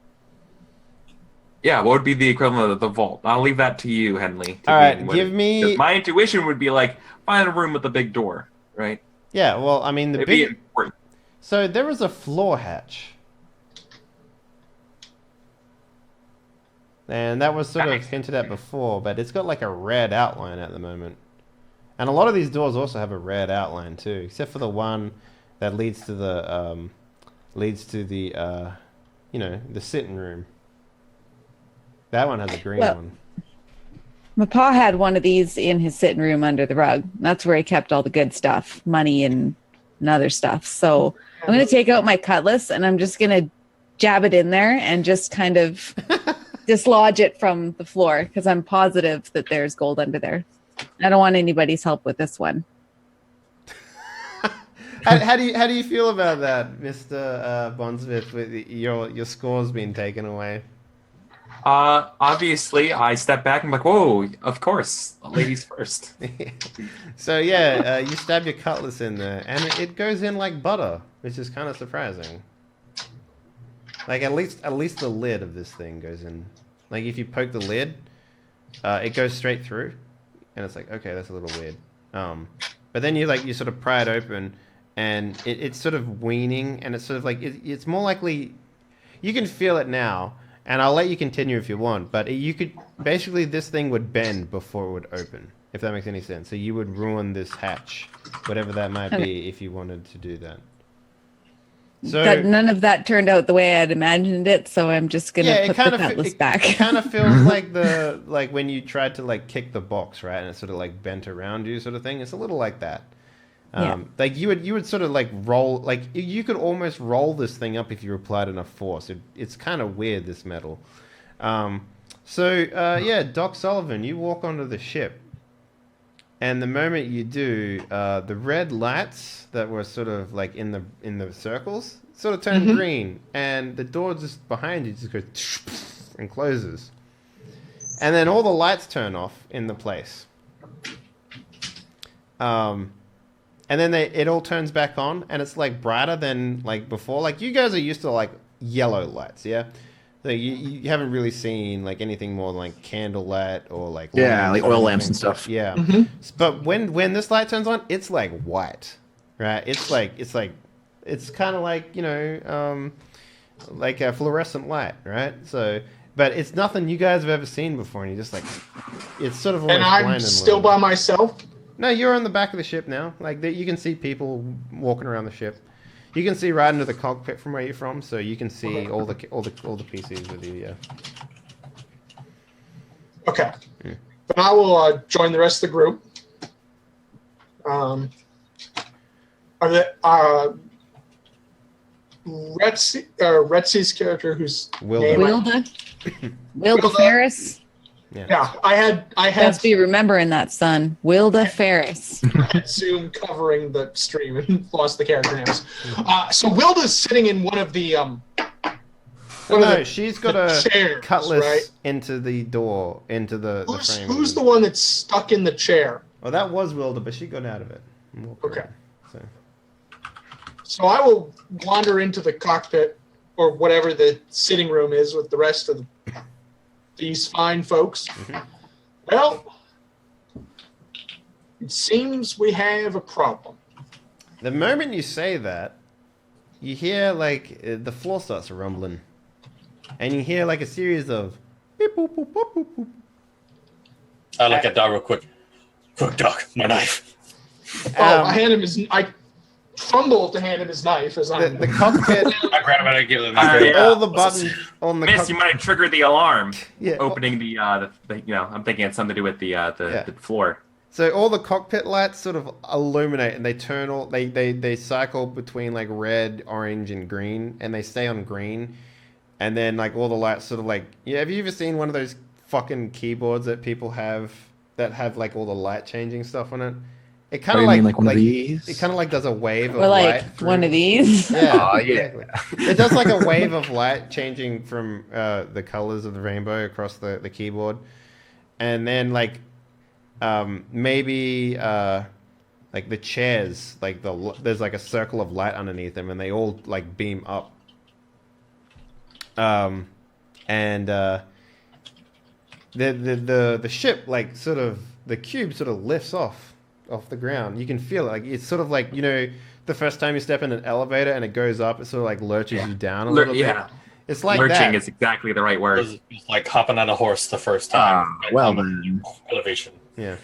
the equivalent of the vault. I'll leave that to you, Henley. All right, give me. 'cause my intuition would be like find a room with a big door, right? Yeah, well, I mean the It'd be big. important. So there was a floor hatch, and that was sort That of makes hinted at before, but it's got like a red outline at the moment. And a lot of these doors also have a red outline too, except for the one that leads to the the sitting room. That one has a green Well- one. My pa had one of these in his sitting room under the rug. That's where he kept all the good stuff, money and other stuff. So I'm going to take out my cutlass and I'm just going to jab it in there and just kind of dislodge it from the floor because I'm positive that there's gold under there. I don't want anybody's help with this one. How do you feel about that, Mr. Bondsmith? With your scores being taken away? Obviously, I step back and I'm like, whoa, of course, ladies first. So yeah, you stab your cutlass in there, and it goes in like butter, which is kind of surprising. Like at least the lid of this thing goes in. Like if you poke the lid, it goes straight through, and it's like, okay, that's a little weird. But then you sort of pry it open, and it's sort of weaning, and it's sort of like it's more likely you can feel it now. And I'll let you continue if you want, but you could basically this thing would bend before it would open, if that makes any sense. So you would ruin this hatch, whatever that might be, if you wanted to do that. So But none of that turned out the way I had imagined it, so I'm just going to put the cutlass back. It kind of feels like when you tried to like kick the box, right, and it sort of like bent around you, sort of thing. It's a little like that. Yeah. Like you would sort of like roll, like you could almost roll this thing up if you applied enough force. It's kind of weird, this metal. Yeah, Doc Sullivan, you walk onto the ship, and the moment you do, the red lights that were sort of like in the circles sort of turn green, and the door just behind you just goes and closes, and then all the lights turn off in the place. And then it all turns back on, and it's like brighter than like before. Like you guys are used to like yellow lights, yeah. So you haven't really seen like anything more than like candlelight or like Like oil or lamps anything. and stuff. Yeah, but when this light turns on, it's like white, right? It's kind of like like a fluorescent light, right? So, but it's nothing you guys have ever seen before, and you're just like, it's sort of almost And I'm blinding a still little. by myself. No, you're on the back of the ship now. Like you can see people walking around the ship. You can see right into the cockpit from where you're from, so you can see all the PCs with you. Yeah. Okay. Then I will join the rest of the group. Retsy's character, whose Wilda. name Wilda Ferris. yeah, I had Best be remembering that, son. Wilda Ferris. Zoom covering the stream and lost the character names. So Wilda's sitting in one of the She's got a chairs, cutlass right? into the door, into the frame. Who's the one that's stuck in the chair? Oh, that was Wilda, but she got out of it. Okay. So. So I will wander into the cockpit or whatever the sitting room is with the rest of these fine folks. Well, it seems we have a problem. The moment you say that, you hear like the floor starts rumbling, and you hear like a series of beep boop boop boop boop boop. I look at Doc real quick. Quick, Doc, my knife. I fumble to hand him his knife as I'm. The cockpit. I grab it. I give it. All the buttons on the Miss, you might have triggered the alarm. Yeah. Opening the I'm thinking it's something to do with the floor. So all the cockpit lights sort of illuminate, and they turn all they cycle between like red, orange, and green, and they stay on green, and then like all the lights sort of like Have you ever seen one of those fucking keyboards that people have that have like all the light changing stuff on it? It kind Oh, of you like mean like one of these? It kind of like does a wave of Or light. like one of these. Yeah, Oh, yeah. exactly. It does like a wave of light changing from the colors of the rainbow across the keyboard, and then like maybe like the chairs, like there's like a circle of light underneath them, and they all like beam up. And the ship like sort of the cube sort of lifts off the ground. You can feel it. Like it's sort of like the first time you step in an elevator and it goes up, it sort of like lurches you down a little bit. It's like Lurching that. is exactly the right word. It's like hopping on a horse the first time. Well then. Elevation. Yeah.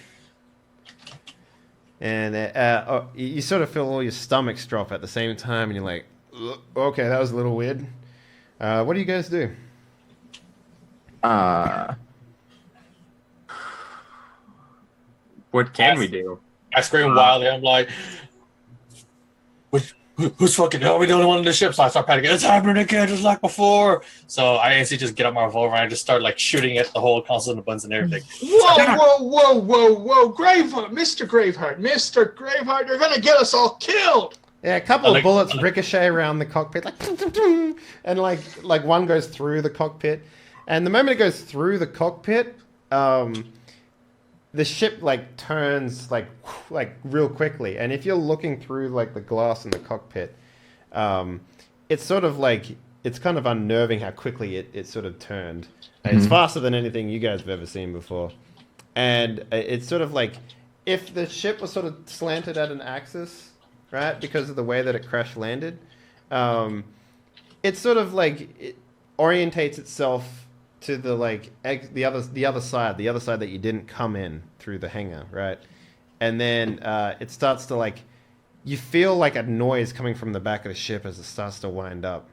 And you sort of feel all your stomachs drop at the same time, and you're like, okay, that was a little weird. What do you guys do? What can we do? I scream wildly. I'm like, who's fucking? Are we the only one in the ship? So I start panicking. It's happening again, just like before. So I instantly just get out my revolver and I just start like shooting at the whole console and the buttons and everything. Whoa, Graveheart, Mr. Graveheart, you're gonna get us all killed. Yeah, a couple of bullets ricochet around the cockpit, like, and like one goes through the cockpit, and the moment it goes through the cockpit, the ship like turns like real quickly, and if you're looking through like the glass in the cockpit, it's sort of like it's kind of unnerving how quickly it sort of turned. It's faster than anything you guys have ever seen before, and it's sort of like if the ship was sort of slanted at an axis, right, because of the way that it crash landed, it's sort of like it orientates itself to the like the other side that you didn't come in through the hangar, right? And then it starts to like you feel like a noise coming from the back of the ship as it starts to wind up.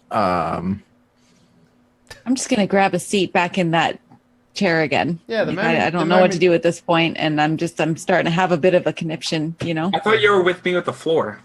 I'm just gonna grab a seat back in that chair again. Yeah, I don't know what to do at this point, and I'm starting to have a bit of a conniption, I thought you were with me with the floor.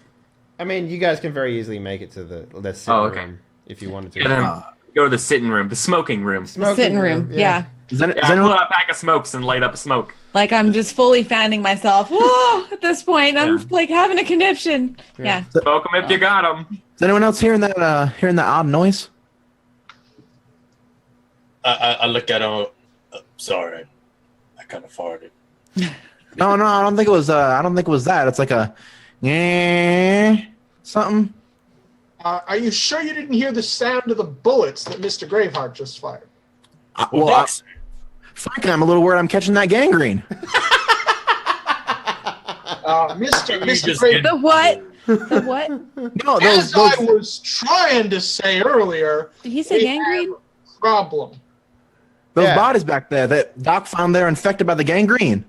I mean, you guys can very easily make it to the sitting room if you wanted to. And then go to the sitting room, the smoking room. The sitting room, yeah. Does anyone, Pull out a pack of smokes and light up a smoke. Like I'm just fully fanning myself. Whoa! At this point, I'm like having a conniption. Yeah. Smoke them if you got them. is anyone else hearing that odd noise? I look at him. Sorry, I kind of farted. No, I don't think it was. I don't think it was that. It's like a, something. Are you sure you didn't hear the sound of the bullets that Mr. Graveheart just fired? Frankly, I'm a little worried I'm catching that gangrene. Mr. just Graveheart. The what? The what? No, As I was trying to say earlier, Did he say we gangrene? have a problem. those bodies back there that Doc found there infected by the gangrene.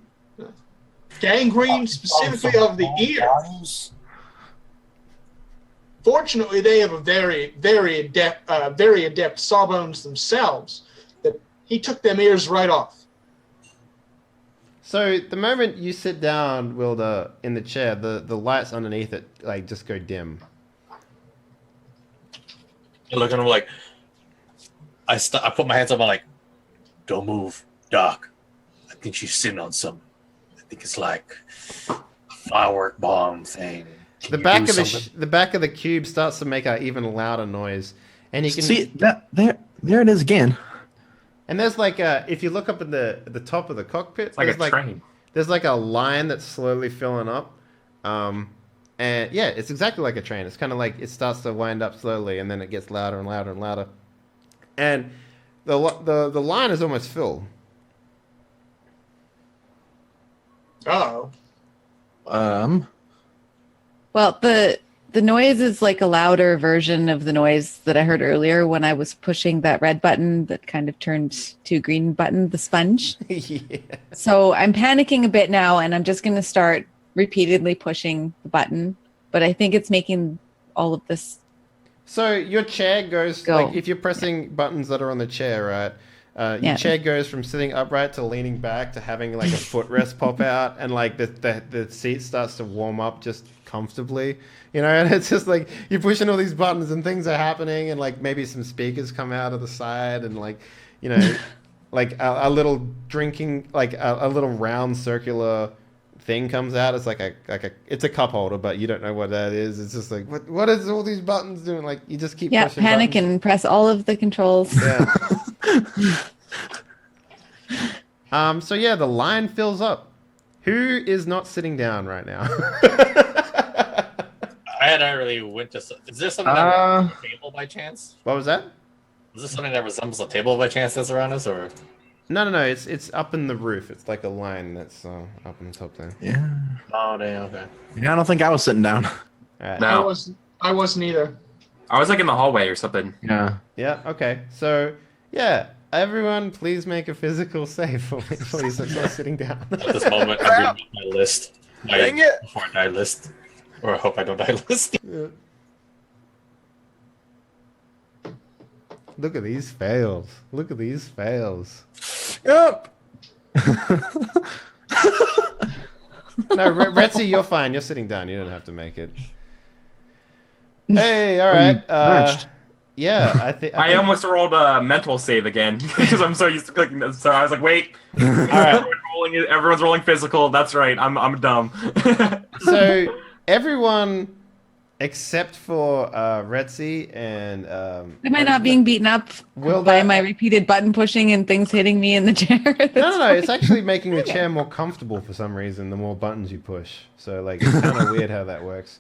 Gangrene specifically of the ear. Fortunately, they have a very adept sawbones themselves. That he took them ears right off. So the moment you sit down, Wilder, in the chair, the lights underneath it like just go dim. I look at him like, I put my hands up. I'm like, don't move, Doc. I think she's sitting on something. I think it's like a firework bomb thing. The back of the back of the cube starts to make an even louder noise, and you can See that there it is again. And there's like if you look up at the top of the cockpit, It's like there's a train. There's like a line that's slowly filling up, and yeah, it's exactly like a train. It's kind of like it starts to wind up slowly, and then it gets louder and louder and louder, and the line is almost filled. Uh-oh. Well, the noise is like a louder version of the noise that I heard earlier when I was pushing that red button that kind of turned to a green button, the sponge. Yeah. So I'm panicking a bit now, and I'm just going to start repeatedly pushing the button. But I think it's making all of this. So your chair goes Go. like if you're pressing buttons that are on the chair, right? Your chair goes from sitting upright to leaning back to having like a footrest pop out, and like the seat starts to warm up just comfortably, you know. And it's just like you're pushing all these buttons and things are happening, and like maybe some speakers come out of the side, and like, you know, like a little drinking, like a little round circular thing comes out. It's like it's a cup holder, but you don't know what that is. It's just like what is all these buttons doing? Like you just keep pushing panic buttons. and press all of the controls. Yeah. So yeah, the line fills up. Who is not sitting down right now? I had already went to. Is there something that resembles a table by chance? What was that? Is this something that resembles a table by chance that's around us, or? No. It's up in the roof. It's like a line that's up on the top there. Yeah. Oh, damn. Okay. Yeah, I don't think I was sitting down. All right. No. I wasn't either. I was like in the hallway or something. Yeah. Yeah. Okay. So yeah, everyone, please make a physical save for me, please. That's not sitting down. At this moment, I'm reading my list. Dang it. Before I die list. Or I hope I don't die list. Yeah. Look at these fails. Look at these fails. Yep. No, Retzi, you're fine. You're sitting down. You don't have to make it. Hey, all right. Merged. Yeah, I think. I almost rolled a mental save again because I'm so used to clicking this. So I was like, wait. All right. Everyone's rolling physical. That's right. I'm dumb. So everyone except for Retzi and Am I not being beaten up by my repeated button pushing and things hitting me in the chair? No. It's actually making the chair more comfortable for some reason. The more buttons you push, so like it's kind of weird how that works.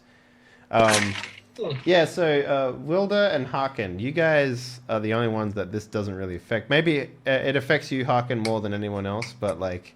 Yeah. So Wilder and Harkin, you guys are the only ones that this doesn't really affect. Maybe it affects you, Harkin, more than anyone else. But like,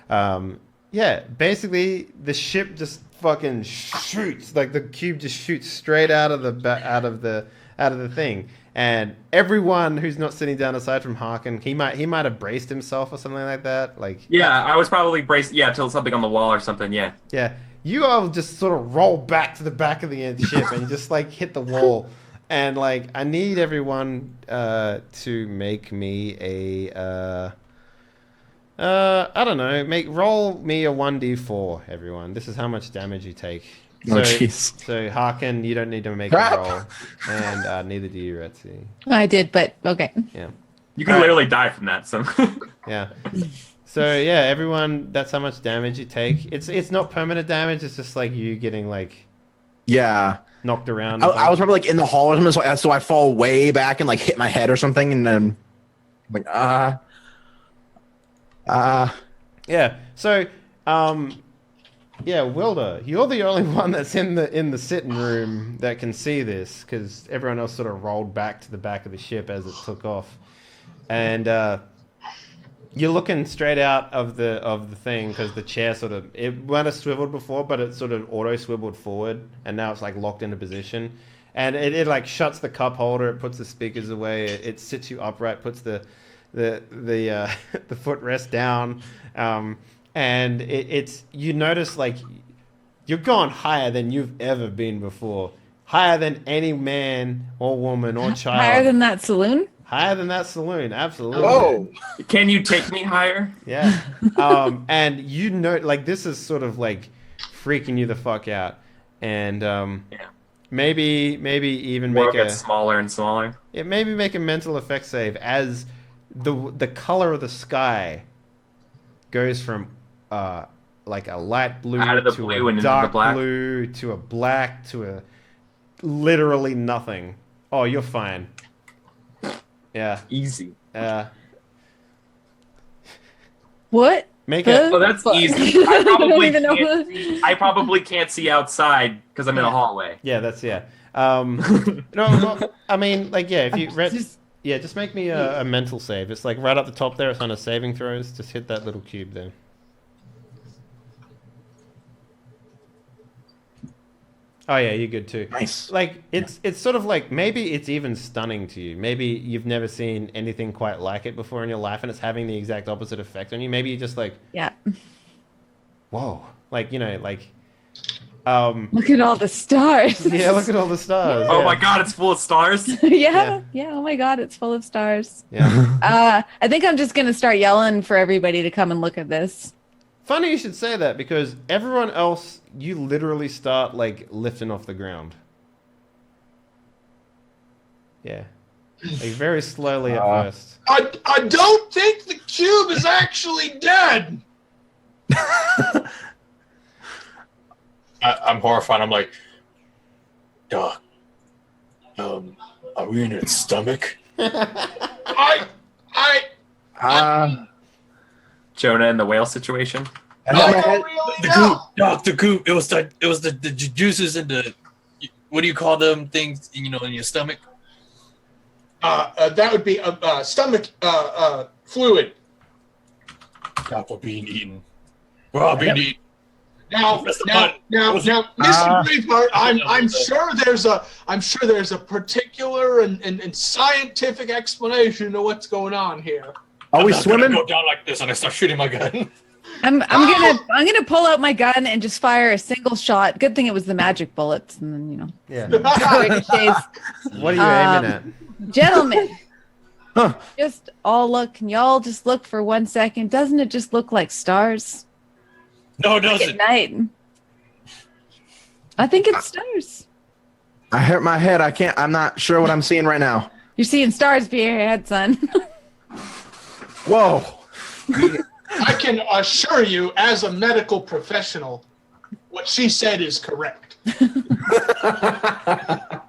yeah, basically the ship just fucking shoots, like the cube just shoots straight out of the thing, and everyone who's not sitting down aside from Harkin, he might have braced himself or something like that. Like Yeah, I was probably braced. Yeah, till something on the wall or something. Yeah. yeah, you all just sort of roll back to the back of the ship and just like hit the wall, and like I need everyone to make me a I don't know, roll me a 1d4, everyone. This is how much damage you take. Oh, jeez. So Harkin, you don't need to make Crap. a roll, and neither do you, Retzi. I did, but okay. Yeah, You can literally die from that. So. yeah. So yeah, everyone, that's how much damage you take. It's not permanent damage. It's just like you getting like Yeah. knocked around. I was probably like in the hall or something, so I fall way back and like hit my head or something, and then like Yeah. So, yeah, Wilder, you're the only one that's in the sitting room that can see this, because everyone else sort of rolled back to the back of the ship as it took off, and you're looking straight out of the thing because the chair it might have swiveled before, but it sort of auto swiveled forward, and now it's like locked into position, and it like shuts the cup holder, it puts the speakers away, it sits you upright, puts the footrest down, and it's you notice like you've gone higher than you've ever been before, higher than any man or woman or child. Higher than that saloon? Higher than that saloon, absolutely. whoa. Can you take me higher? Yeah. And you know, like this is sort of like freaking you the fuck out, and Yeah. maybe even World make a gets smaller and smaller. maybe make a mental effect save as the color of the sky goes from like a light blue Out of the to blue a and into the dark black. blue to a black to a literally nothing. Oh, you're fine. Yeah. Easy. What? Make Huh? it. Oh, that's Fuck. easy. I probably can't see outside because I'm in a hallway. Yeah, that's yeah. No, well, I mean, like yeah, if you just make me a mental save. It's like right up the top there. It's on a saving throws. Just hit that little cube there. Oh yeah, you're good too. Nice. Like it's sort of like maybe it's even stunning to you. Maybe you've never seen anything quite like it before in your life, and it's having the exact opposite effect on you. Maybe you're just like, Yeah. whoa, like you know, like Look at all the stars. Yeah, look at all the stars. Oh yeah. my god, it's full of stars. Yeah. Oh my God, it's full of stars. Yeah. I think I'm just gonna start yelling for everybody to come and look at this. Funny you should say that because everyone else, you literally start like lifting off the ground. Yeah. Like very slowly at first. I don't think the cube is actually dead. I'm horrified. I'm like, Doc, are we in its stomach? I Jonah and the whale situation. And I then I don't had- really The know. goop, Doc, the goop. It was the juices in the, what do you call them things? You know, in your stomach. That would be stomach fluid. Doc, we're being eaten. We're all being eaten. Now, Press the now, button. now, Was- now, Mr. Braveheart, I'm sure there's a particular and scientific explanation of what's going on here. Are we I'm not gonna swimming? Go down like this, and I start shooting my gun. I'm gonna pull out my gun and just fire a single shot. Good thing it was the magic bullets, and then Yeah. ricochets. What are you aiming at? Gentlemen, Huh. just all look. Can y'all just look for 1 second? Doesn't it just look like stars No, it at doesn't. night? I think it's stars. I hurt my head. I'm not sure what I'm seeing right now. You're seeing stars via your head, son. Whoa. I can assure you, as a medical professional, what she said is correct.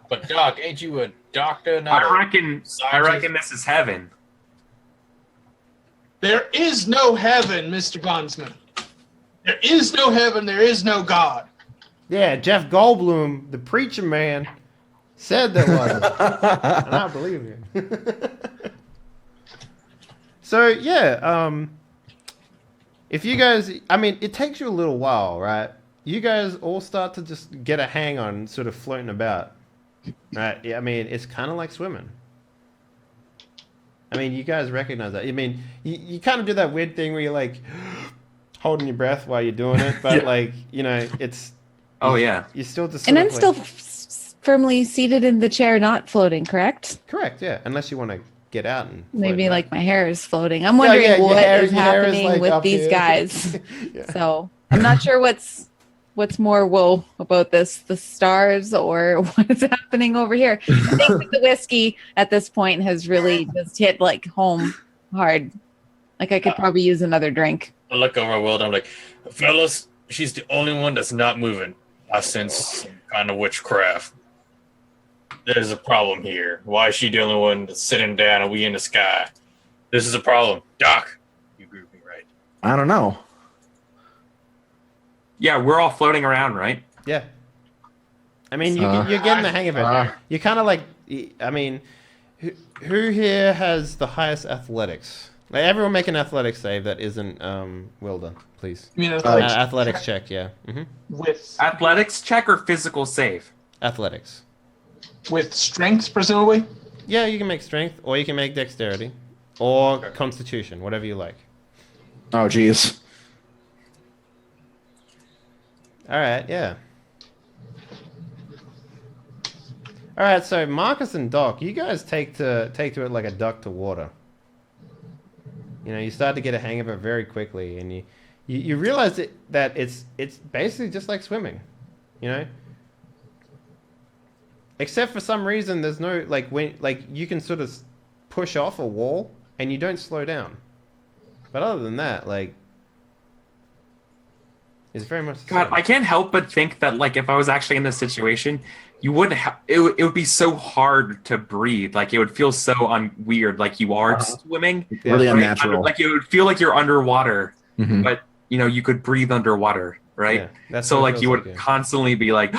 But Doc, ain't you a doctor? Not I a reckon scientist? this is heaven. There is no heaven, Mr. Bondsman. There is no heaven. There is no God. Yeah, Jeff Goldblum, the preacher man, said there wasn't. And I believe him. So, yeah, if you guys, I mean, it takes you a little while, right? You guys all start to just get a hang on sort of floating about, right? Yeah, I mean, it's kind of like swimming. I mean, you guys recognize that. I mean, you kind of do that weird thing where you're like holding your breath while you're doing it, but like, you know, it's... Oh yeah. You're still just... And sort I'm of still like- firmly seated in the chair, not floating, correct? Correct, yeah. Unless you want to get out and... Maybe float like my hair is floating. I'm Yeah, wondering yeah, your what hair- is your hair is, happening like, with up these here. guys. Yeah. So I'm not sure what's more woe about this, the stars or what's happening over here. I think that the whiskey at this point has really just hit like home hard. Like I could probably use another drink. I look over at Will, and I'm like, fellas, she's the only one that's not moving. I sense some kind of witchcraft. There's a problem here. Why is she the only one that's sitting down and we in the sky? This is a problem. Doc, you agree with me, right? I don't know. Yeah, we're all floating around, right? Yeah. I mean, Uh, you're getting the hang of it. uh. You're kind of like, I mean, who here has the highest athletics? Like, everyone make an athletics save that isn't Wilder, please. You know, Athletics check, yeah. with Athletics check or physical save? Athletics. strength, presumably. Yeah, you can make strength, or you can make dexterity, or constitution, whatever you like. Oh, geez. All right, yeah. All right, so Marcus and Doc, you guys take to it like a duck to water. You know, you start to get a hang of it very quickly, and you realize that it's basically just like swimming, you know. Except for some reason, there's no like you can sort of push off a wall and you don't slow down. But other than that, like, it's very much. God, I can't help but think that like if I was actually in this situation, you wouldn't have. It would be so hard to breathe. Like it would feel so weird. Like you are swimming. Really right? unnatural. Like it would feel like you're underwater, Mhm. but you know you could breathe underwater, right? Yeah, that's So what it like feels you would like, yeah. constantly be like,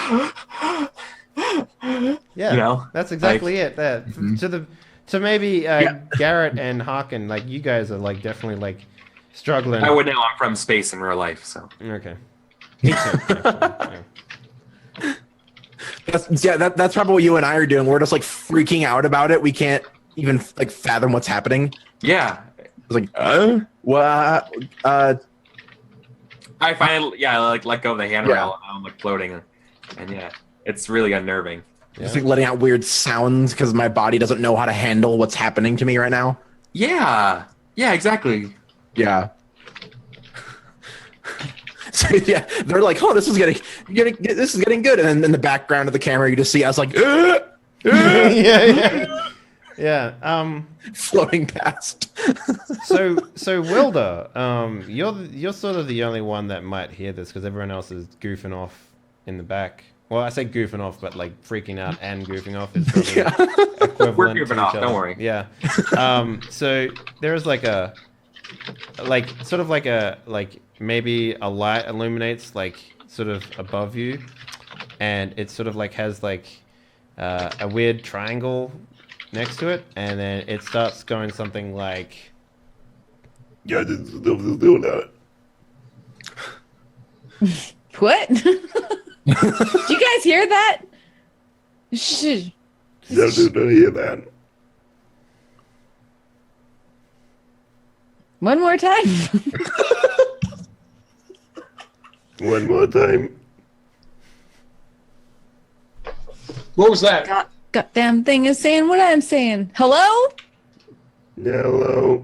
Yeah, you know, that's exactly it. That to maybe Garrett and Hawken, like you guys are like definitely like struggling. I would know I'm from space in real life, so Okay. Me too. Actually. Yeah. That's probably what you and I are doing. We're just like freaking out about it. We can't even like fathom what's happening. yeah. It's like, what? I finally, like let go of the handrail and I'm like floating, and yeah, it's really unnerving. Just like letting out weird sounds because my body doesn't know how to handle what's happening to me right now. Yeah, exactly. Yeah. So yeah, they're like, "Oh, this is getting good," and then in the background of the camera, you just see us like, yeah. floating past. So Wilder, you're sort of the only one that might hear this because everyone else is goofing off in the back. Well, I say goofing off, but like freaking out and goofing off is probably equivalent We're to goofing each off, other. don't worry. Yeah. So there's maybe a light illuminates like sort of above you, and it sort of like has like a weird triangle next to it, and then it starts going something like. What? Did you guys hear that? Shh. One more time. One more time. What was that? Goddamn thing is saying what I'm saying. Hello? Hello.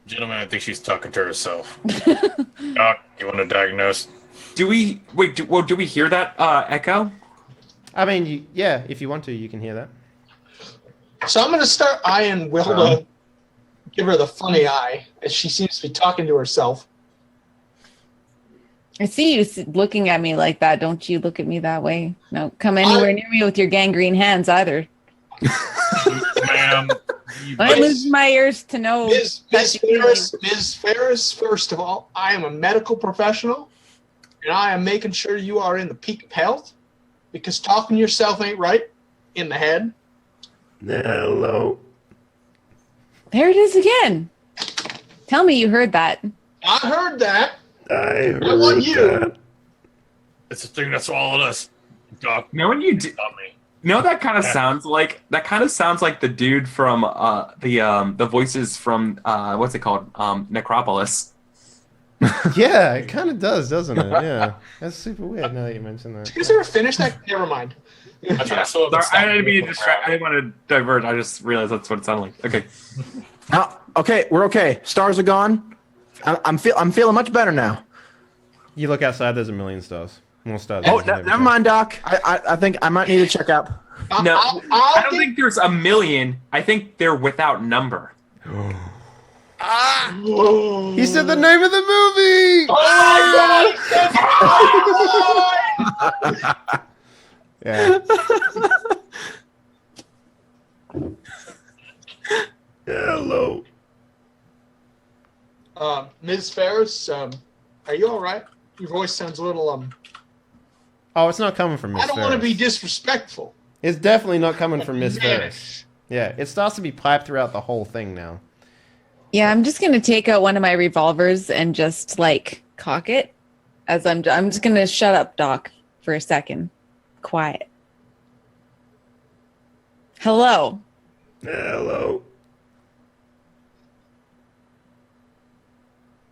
Gentlemen, I think she's talking to herself. Doc, you want to diagnose? Do we hear that echo? I mean, if you want to, you can hear that. So I'm going to start eyeing Wilda, give her the funny eye, as she seems to be talking to herself. I see you looking at me like that. Don't you look at me that way. No, come anywhere near me with your gangrene hands either. Ma'am. I lose my ears to know. Ms. Ferris, first of all, I am a medical professional, and I am making sure you are in the peak of health, because talking to yourself ain't right in the head. Hello. There it is again. Tell me you heard that. I heard that. I want you. It's the thing that swallowed us. Doc, No, when you do, stop me. no, that kind of sounds like the dude from the voices from what's it called, Necropolis. Yeah, it kind of does, doesn't it? Yeah, that's super weird. Now that you mention that. Did you guys ever finish that? Never mind. Sorry, I didn't mean to distract. I didn't want to divert. I just realized that's what it sounded like. Okay. Okay, we're okay. Stars are gone. I'm feeling much better now. You look outside. There's a million stars. More stars. Oh, never mind, Doc. I think I might need to check out. No, I don't think there's a million. I think they're without number. He said the name of the movie. Yeah. Hello. Ms. Ferris, are you all right? Your voice sounds a little Oh, it's not coming from Miss I don't Ferris. want to be disrespectful. It's definitely not coming from Miss Ferris. Vanish. Yeah, it starts to be piped throughout the whole thing now. Yeah, I'm just gonna take out one of my revolvers and just like cock it. As I'm just gonna shut up, Doc, for a second. Quiet. Hello. Hello.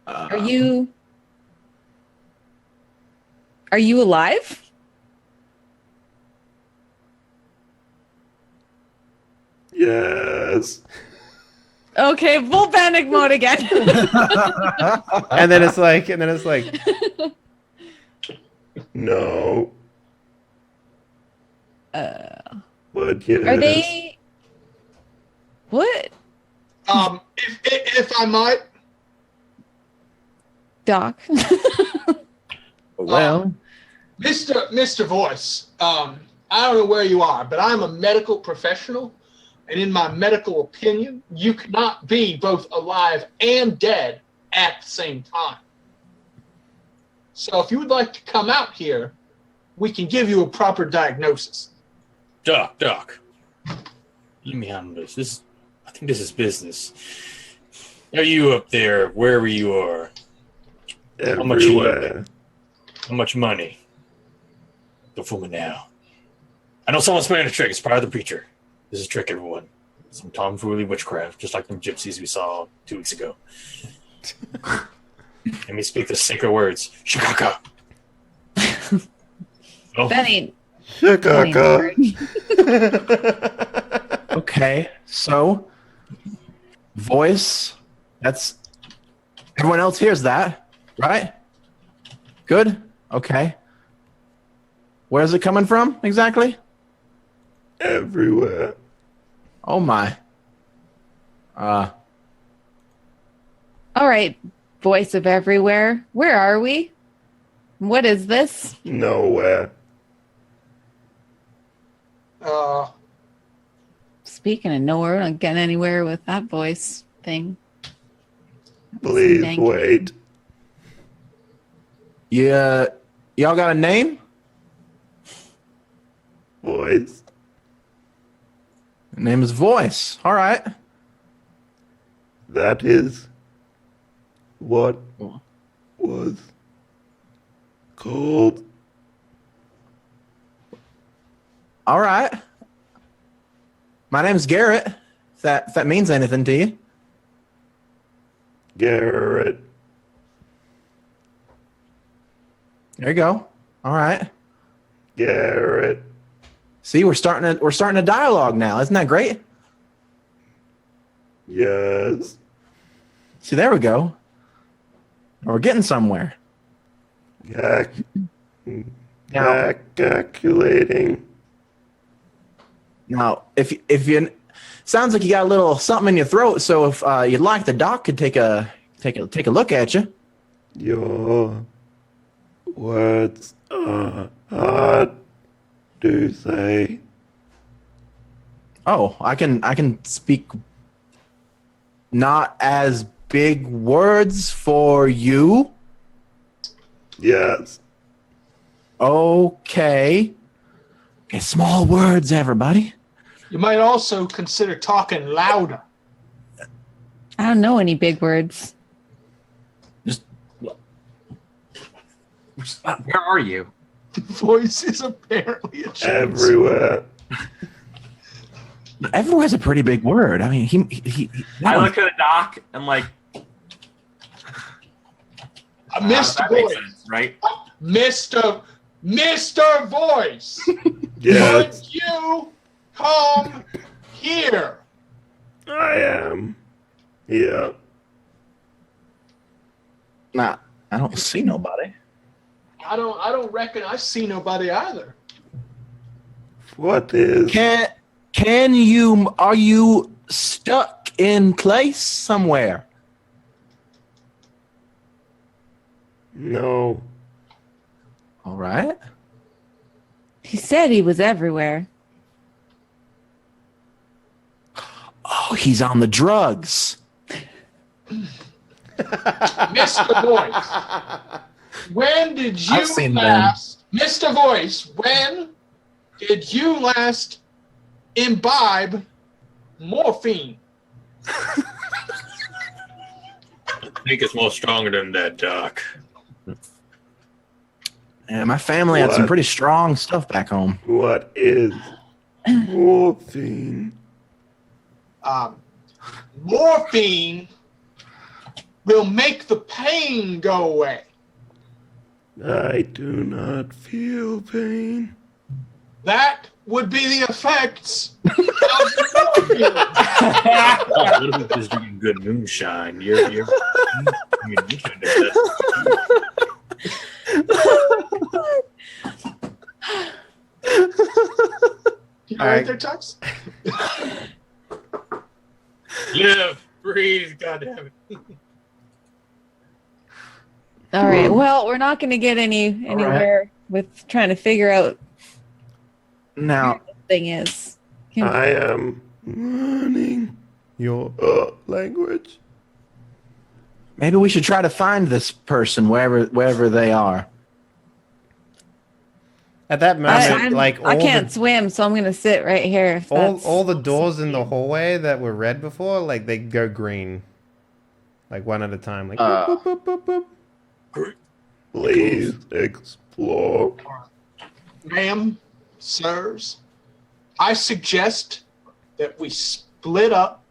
Are you alive? Yes. Okay, full panic mode again. And then it's like, no. But yes. Are they? What, If I might, Doc? Well, Mr. Voice, I don't know where you are, but I'm a medical professional, and in my medical opinion, you cannot be both alive and dead at the same time. So if you would like to come out here, we can give you a proper diagnosis. Doc, let me handle this. I think this is business. Are you up there, wherever you are? Everywhere. How much money? Go for me now. I know someone's playing a trick. It's probably the preacher. This is a trick, everyone. Some tomfoolery witchcraft, just like them gypsies we saw 2 weeks ago. Let me speak the sacred words. Shikaka. Oh, That ain't a word. Okay, so voice. That's everyone else hears that, right? Good. Okay. Where's it coming from exactly? Everywhere. Oh my. All right, voice of everywhere. Where are we? What is this? Nowhere. Speaking of nowhere, we're not getting anywhere with that voice thing. Please Dang. wait. Yeah, y'all got a name? Voice. Name is Voice. All right. That is what was called. All right. My name's Garrett. If that means anything to you. Garrett. There you go. All right. Garrett. See, we're starting a dialogue now. Isn't that great? Yes. See, there we go. We're getting somewhere. Calculating. Now, if you sounds like you got a little something in your throat, so if you'd like, the doc could take a look at you. Your words are hard to say. Oh, I can speak not as big words for you. Yes. Okay. Okay, small words, everybody. You might also consider talking louder. I don't know any big words. Where are you? Voice is apparently a chance. Everywhere. Everywhere's a pretty big word. I mean, he I look at the doc and like, Mr. that makes Voice. sense, right? Mr. Voice. Yes. Would you come here? I am. Yeah. Nah, I don't see nobody. I don't reckon I see nobody either. What is? Are you stuck in place somewhere? No. All right. He said he was everywhere. Oh, he's on the drugs. Mr. Voice, when did you I've seen last, Mr. Voice, when did you last imbibe morphine? I think it's more stronger than that, Doc. Yeah, my family had some What? pretty strong stuff back home. What is morphine? Morphine will make the pain go away. I do not feel pain. That would be the effects of morphine. What if it's just drinking good moonshine? You can't do that. You All right right. there, Tux? Live, breathe, goddamn it. All right. Well, we're not going to get anywhere with trying to figure out Now, what the thing is. I am learning your language. maybe we should try to find this person wherever they are. At that moment, I can't swim, so I'm going to sit right here. If that's- all the doors in the hallway that were red before, like they go green, like one at a time. Like boop, boop, boop, boop, boop. Please explore. Ma'am, sirs, I suggest that we split up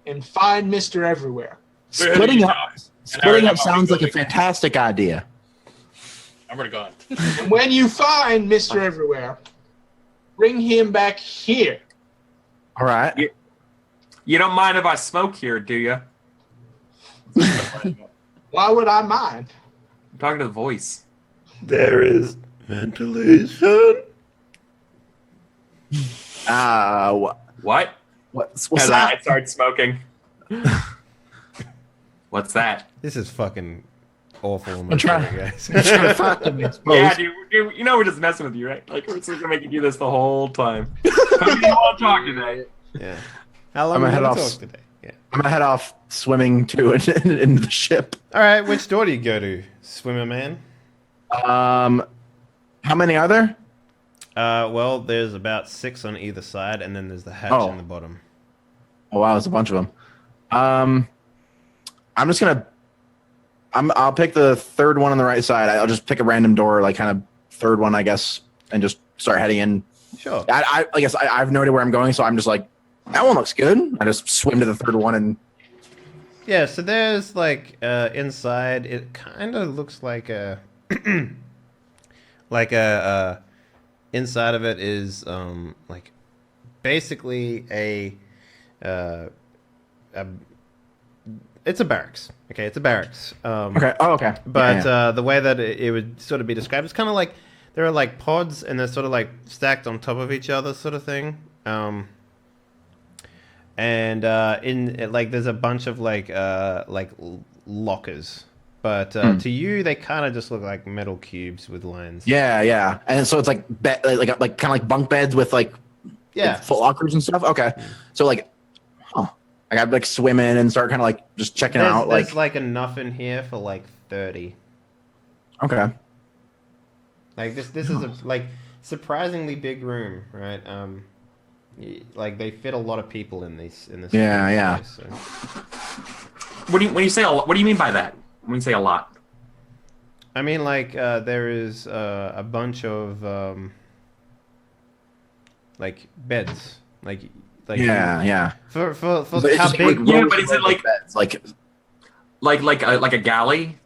and find Mr. Everywhere. Splitting up. Splitting up sounds like a fantastic idea. I'm already gone. And when you find Mr. Everywhere, bring him back here. All right. You don't mind if I smoke here, do you? Why would I mind? I'm talking to the voice. There is ventilation. What? What's What's As that? I start smoking. What's that? This is fucking awful. I'm trying guys. to find him, I suppose. Yeah, dude, you know we're just messing with you, right? Like we're just gonna make you do this the whole time. But we don't want to talk today. Yeah. How long I'm are gonna we head gonna off. talk today? Yeah. I'm gonna head off swimming to into the ship. All right. Which door do you go to, swimmer man? How many are there? Well, there's about 6 on either side, and then there's the hatch Oh. in the bottom. Oh wow, there's a bunch of them. I'm just gonna. I'll pick the third one on the right side. I'll just pick a random door, like kind of third one, I guess, and just start heading in. Sure. I guess I have no idea where I'm going, so I'm just like, that one looks good. I just swim to the third one and. Yeah. So there's like inside. It kind of looks like a inside of it is like basically a it's a barracks. Okay, it's a barracks. Okay. Oh, okay. But Yeah. the way that it would sort of be described, it's kind of like there are like pods and they're sort of like stacked on top of each other, sort of thing. Like there's a bunch of like lockers, but to you they kind of just look like metal cubes with lines. Yeah, and so it's like like kind of like bunk beds with like Yeah. foot lockers and stuff. Okay, so like, I got to like swim in and start kind of like just checking out. There's like enough in here for like 30. Okay. Like this is a like surprisingly big room, right? Like they fit a lot of people in this. Yeah. Place, so. When you say a lot, what do you mean by that? When you say a lot? I mean, like there is a bunch of like beds, like Yeah. for So it's how just big. like Yeah, rows but and is it rows of like- beds? Like a galley?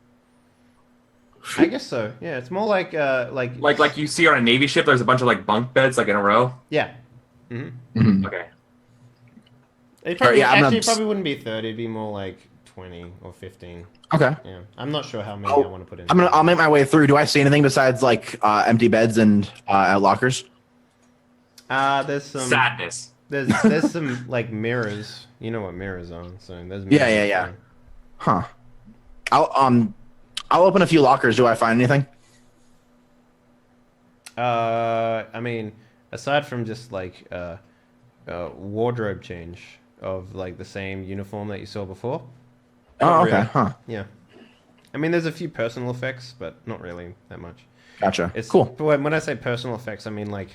I guess so. Yeah, it's more like Like you see on a Navy ship, there's a bunch of like bunk beds like in a row. yeah. Mhm. Okay. It probably, yeah, I'm actually not- probably wouldn't be 30. It'd be more like 20 or 15. Okay. Yeah, I'm not sure how many Oh, I want to put in. I'll make my way through. Do I see anything besides like empty beds and lockers? There's some Sadness. there's some like mirrors. You know what mirrors are, so there's mirrors. Yeah. Huh. I'll open a few lockers. Do I find anything? I mean, aside from just like wardrobe change of like the same uniform that you saw before. Oh, Not okay. really. Huh. Yeah. I mean, there's a few personal effects, but not really that much. Gotcha. It's Cool. But when I say personal effects, I mean like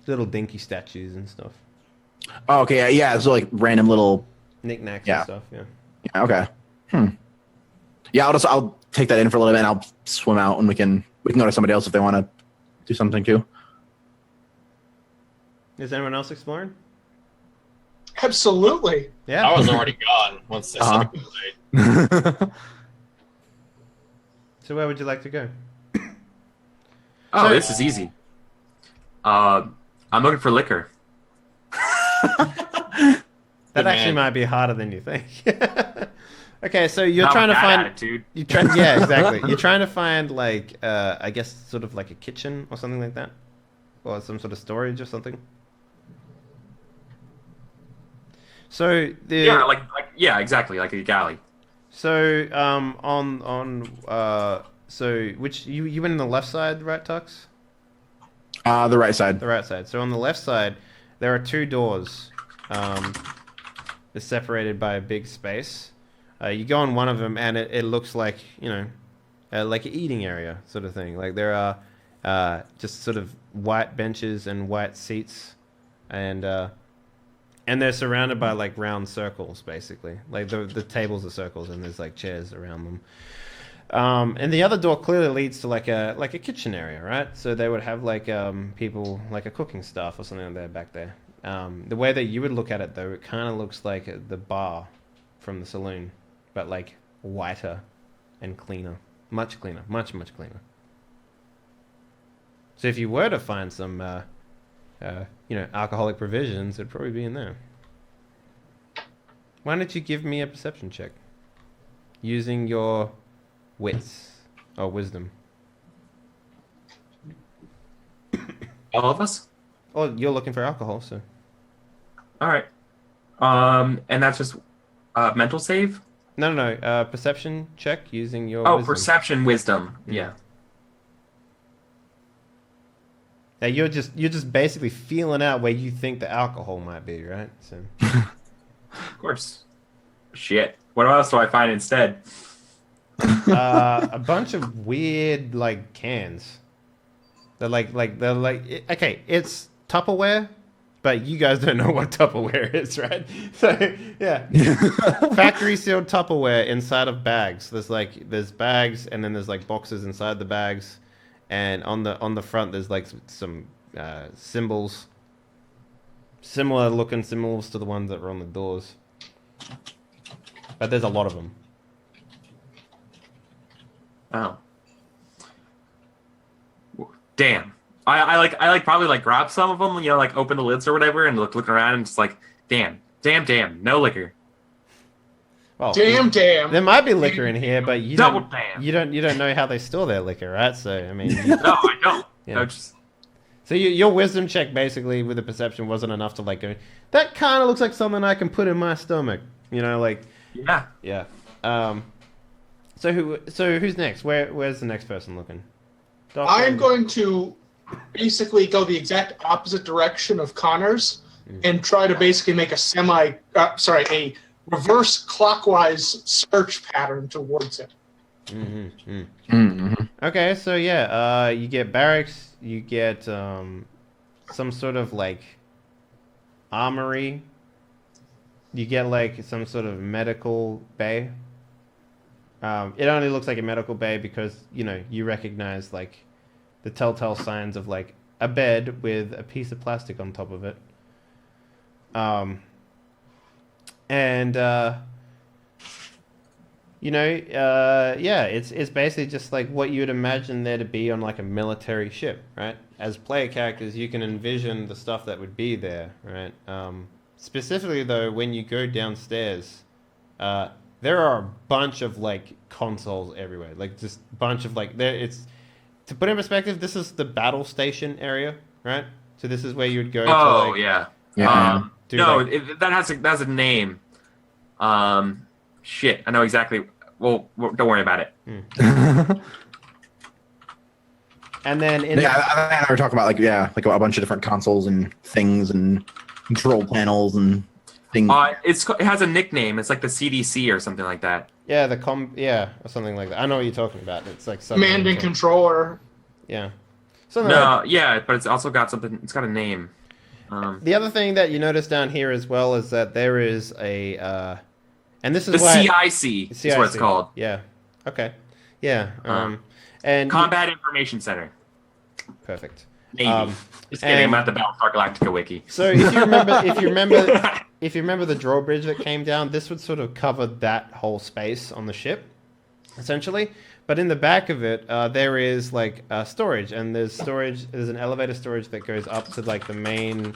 little dinky statues and stuff, Oh, okay. Yeah. So like random little. knickknacks Yeah. and stuff. Yeah. Yeah. Okay. Yeah. I'll take that in for a little bit and I'll swim out and we can go to somebody else if they want to do something too. Is anyone else exploring? Absolutely. Yeah. I was already gone once I Uh-huh. said goodnight. So where would you like to go? Oh, So- this is easy. I'm looking for liquor. That Good actually man. might be harder than you think. Okay, so you're Not trying to with that find. attitude. Yeah, exactly. You're trying to find like I guess sort of like a kitchen or something like that, or some sort of storage or something. So the Yeah, like yeah, exactly, like a galley. so so which you went in the left side, right, Tux? The right side. The right side. So on the left side, there are 2 doors. They're separated by a big space. You go on one of them, and it looks like like an eating area sort of thing. Like there are just sort of white benches and white seats, and they're surrounded by like round circles, basically. Like the tables are circles, and there's like chairs around them. And the other door clearly leads to like a kitchen area, right? So they would have like people like a cooking staff or something like that back there. The way that you would look at it though, it kind of looks like the bar from the saloon, but like whiter and cleaner. Much cleaner. Much cleaner. So if you were to find some, alcoholic provisions, it'd probably be in there. Why don't you give me a perception check? Using your wits or wisdom. All of us? Oh, you're looking for alcohol, so. All right. And that's just mental save? No. Perception check using your Oh, wisdom. perception wisdom. Yeah. Now you're just basically feeling out where you think the alcohol might be, right? So. Of course. Shit. What else do I find instead? A bunch of weird like cans. They're like okay, it's Tupperware, but you guys don't know what Tupperware is, right? So yeah, factory sealed Tupperware inside of bags. There's bags, and then there's like boxes inside the bags, and on the front there's like some symbols, similar looking symbols to the ones that were on the doors, but there's a lot of them. Oh. Damn. I probably grab some of them, open the lids or whatever, and look around and just damn, no liquor. Well, Damn. there might be liquor in here, but you Double don't. damn. You don't know how they store their liquor, right? So I mean, No, I don't. Yeah. No, just so your wisdom check basically with the perception wasn't enough to go. That kind of looks like something I can put in my stomach. yeah. Yeah. So who's next? Where's the next person looking? Doc, I am going to basically go the exact opposite direction of Connor's and try to basically make a reverse clockwise search pattern towards it. Okay, so yeah, you get barracks, you get some sort of armory, you get some sort of medical bay. It only looks like a medical bay because you recognize the telltale signs of a bed with a piece of plastic on top of it. It's basically just what you would imagine there to be on a military ship, right? As player characters, you can envision the stuff that would be there, right? Specifically though, when you go downstairs, there are a bunch of consoles everywhere, just a bunch of it's. To put in perspective, this is the battle station area, right? So this is where you would go. Oh, to yeah. do That has a name. Shit, I know exactly. Well, don't worry about it. And then I were talking about a bunch of different consoles and things and control panels and things. It has a nickname. It's like the CDC or something like that. yeah, or something like that. I know what you're talking about. It's something. Command and controller. Yeah. Something No, yeah, but it's also got something. It's got a name. The other thing that you notice down here as well is that there is a, and this is The why CIC is what it's called. Yeah. Okay. Yeah. And Combat Information Center. perfect. Navy. Just kidding. I'm at the Battlestar Galactica wiki. So if you remember the drawbridge that came down, this would sort of cover that whole space on the ship, essentially. But in the back of it, there is storage, and there's an elevator storage that goes up to the main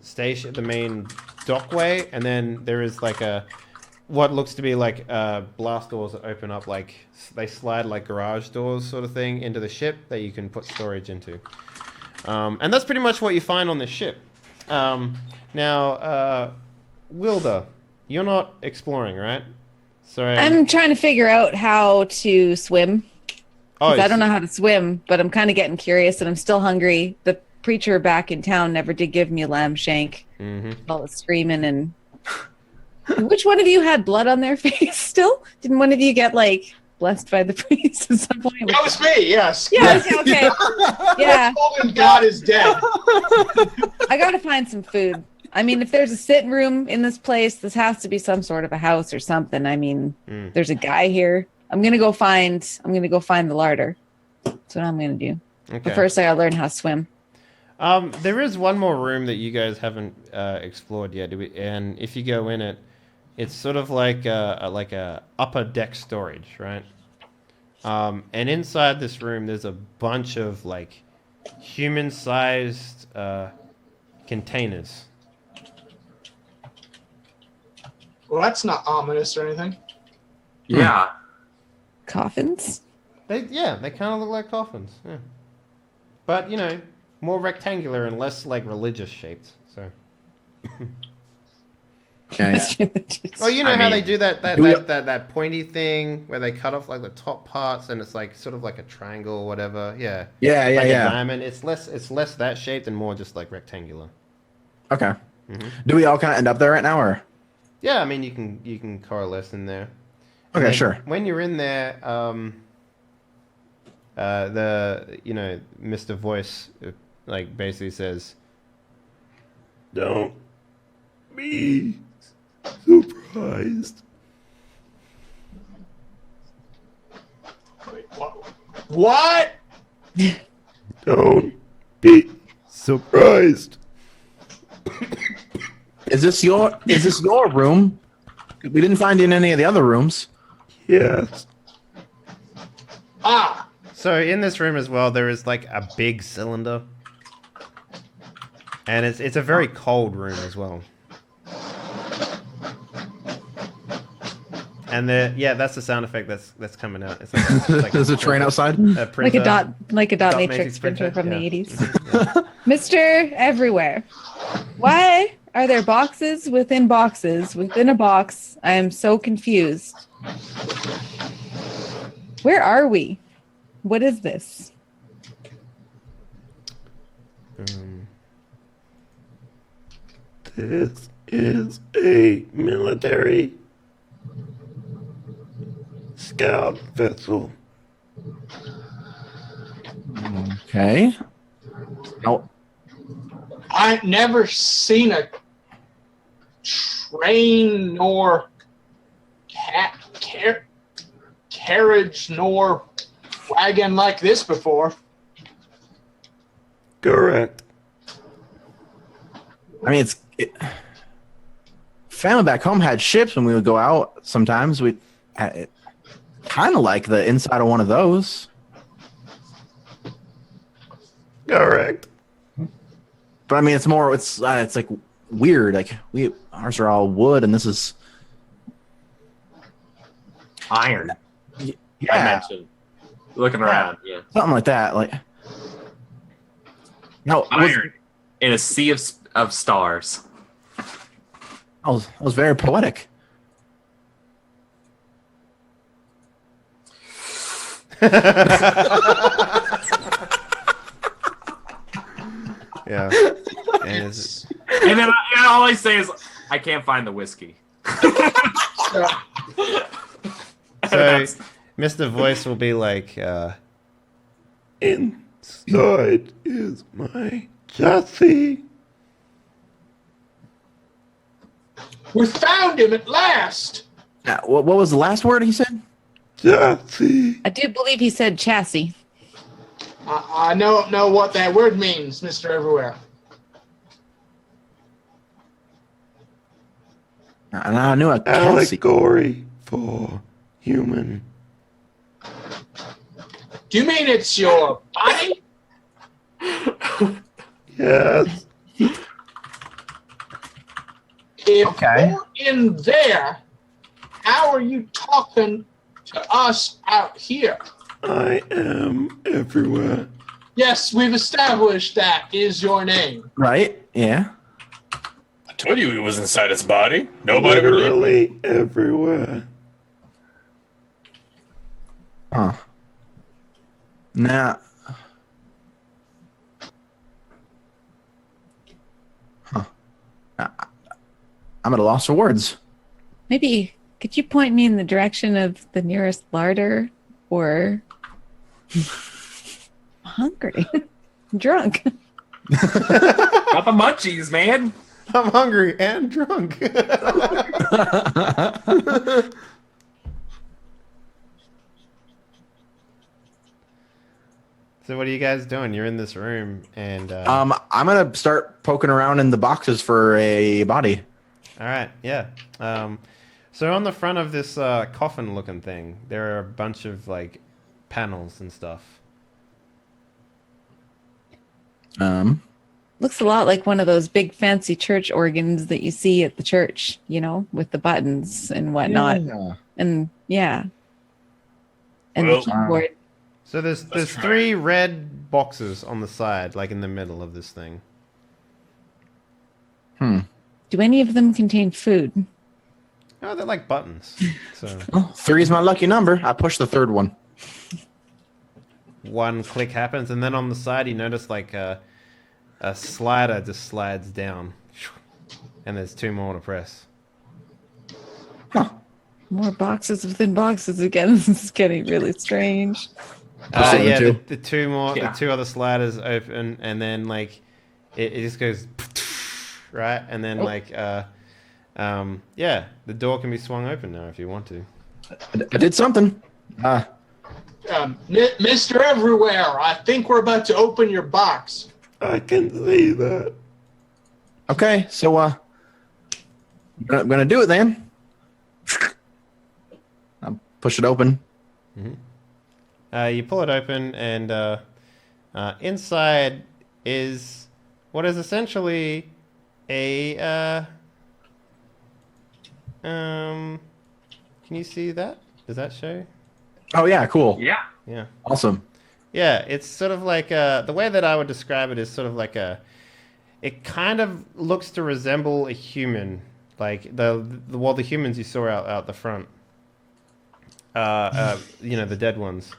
station, the main dockway, and then there is what looks to be blast doors that open up they slide garage doors sort of thing into the ship that you can put storage into. And that's pretty much what you find on this ship. Now, Wilda, you're not exploring, right? So I'm trying to figure out how to swim. Oh, I don't know how to swim, but I'm kind of getting curious, and I'm still hungry. The preacher back in town never did give me a lamb shank. All the screaming and. Which one of you had blood on their face still? Didn't one of you get blessed by the priest at some point? That was me, yes. Yeah, okay. Yeah. God is dead. I gotta find some food. I mean, if there's a sitting room in this place, this has to be some sort of a house or something. I mean, there's a guy here. I'm gonna go find the larder. That's what I'm gonna do. Okay. But first I gotta learn how to swim. There is one more room that you guys haven't explored yet, and if you go in it, it's sort of like a upper deck storage, right? And inside this room, there's a bunch of like human-sized containers. Well, that's not ominous or anything. Yeah. Coffins? They kind of look like coffins. Yeah. But more rectangular and less like religious shaped. So. Yeah. Oh, you know I how mean, they do that pointy thing where they cut off like the top parts and it's like sort of like a triangle or whatever. Yeah. Yeah, like yeah. a diamond. It's less that shaped and more just like rectangular. Okay. Mm-hmm. Do we all kind of end up there right now, or? Yeah, I mean you can coalesce in there. Okay, then sure. When you're in there, Mr. Voice like basically says, "Don't be surprised." Wait, what? Don't be surprised. Is this your room? We didn't find you in any of the other rooms. Yes. Ah, So in this room as well, there is like a big cylinder, and it's a very cold room as well. And that's the sound effect that's coming out. It's like There's a train outside. Like a dot matrix printer from the 80s. Mr. Everywhere. Why are there boxes within a box? I am so confused. Where are we? What is this? This is a military scout vessel. Okay. Oh, I've never seen a train nor carriage nor wagon like this before. Correct. I mean, family back home had ships when we would go out. Sometimes we kind of like the inside of one of those. Correct. But I mean, it's like weird. Like ours are all wood, and this is Iron. I yeah, mentioned. Looking around, yeah. something like that. Like no, Iron in a sea of stars. that was very poetic. Yeah. And And then all I say is, I can't find the whiskey. so Mr. Voice will be like, inside is my chassis. We found him at last. Yeah, what was the last word he said? Chassis. I do believe he said chassis. I don't know what that word means, Mr. Everywhere. And I knew a chassis. Allegory for human. Do you mean it's your body? Yes. If Okay. you're in there, how are you talking to us out here? I am everywhere. Yes, we've established that is your name. Right? Yeah. I told you he was inside his body. Nobody believed me. Literally everywhere. Huh. Now. Huh. I'm at a loss for words. Maybe could you point me in the direction of the nearest larder, or I'm hungry. I'm drunk. Got the munchies, man. I'm hungry and drunk. So what are you guys doing? You're in this room, and I'm gonna start poking around in the boxes for a body. all right, yeah. So on the front of this coffin-looking thing, there are a bunch of like panels and stuff. Looks a lot like one of those big fancy church organs that you see at the church, you know, with the buttons and whatnot. Yeah. And yeah. And Well, the keyboard. So there's try. 3 red boxes on the side, like in the middle of this thing. Do any of them contain food? Oh, they're like buttons. So Well, 3 is my lucky number. I pushed the 3rd one. one click happens, and then on the side you notice like a slider just slides down, and there's 2 more to press. More boxes within boxes again. This is getting really strange. Push Yeah, the 2. the 2 more, Yeah. the 2 other sliders open, and then like it just goes right, and then yeah, the door can be swung open now if you want to. I did something. Mr. Everywhere, I think we're about to open your box. I can see that. Okay, so I'm gonna do it then. I'll push it open. You pull it open, and inside is what is essentially a can you see that? Does that show? Oh yeah, cool. Yeah. Yeah. Awesome. Yeah, it's sort of like the way that I would describe it is sort of like it kind of looks to resemble a human, like the humans you saw out the front, you know, the dead ones,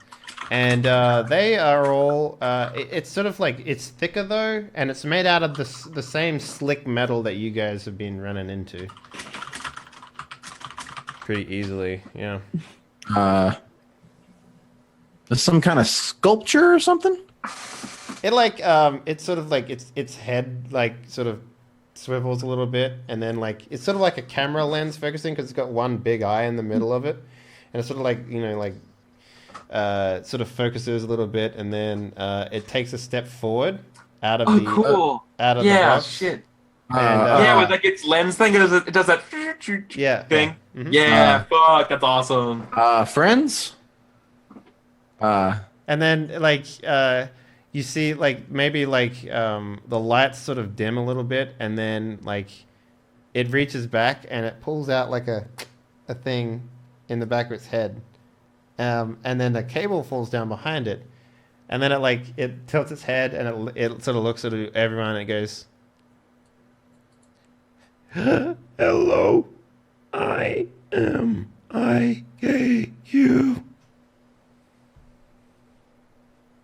and they are all. It's sort of like it's thicker though, and it's made out of the same slick metal that you guys have been running into pretty easily. Yeah. There's some kind of sculpture or something. It like it's sort of like its head like sort of swivels a little bit, and then like it's sort of like a camera lens focusing because it's got one big eye in the middle of it, and it's sort of like, you know, like sort of focuses a little bit, and then it takes a step forward out of the Cool. out of the Yeah. box. Shit. And, Yeah, with like its lens thing, it does that Yeah, thing. yeah. Mhm. Yeah, fuck, that's awesome. Friends. And then like you see like maybe like the lights sort of dim a little bit, and then like it reaches back and it pulls out like a thing in the back of its head, and then the cable falls down behind it, and then it tilts its head, and it sort of looks at everyone and it goes, "Hello, I am IKU."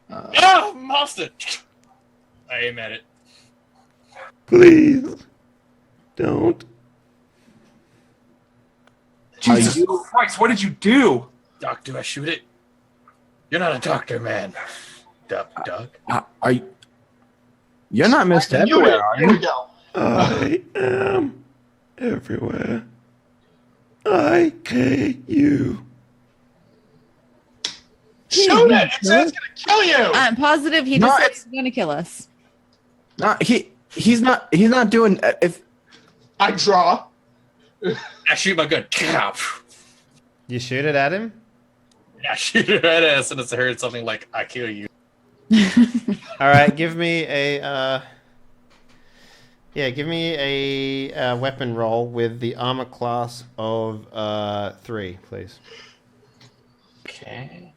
Oh, monster! I aim at it. Please don't. Jesus Christ, what did you do? Doc, do I shoot it? You're not a doctor, man. Doc. Are you? You're not Mr. Mute Everywhere, it. are Here we you? go. I am everywhere. IKU. Shoot it! It's gonna kill you! I'm positive he No, decides he's going to kill us. No, he's not. He's not doing. If I draw. I shoot my gun. You shoot it at him? I shoot it right as soon as I heard something like, I kill you. All right, give me a weapon roll with the armor class of 3, please. Okay.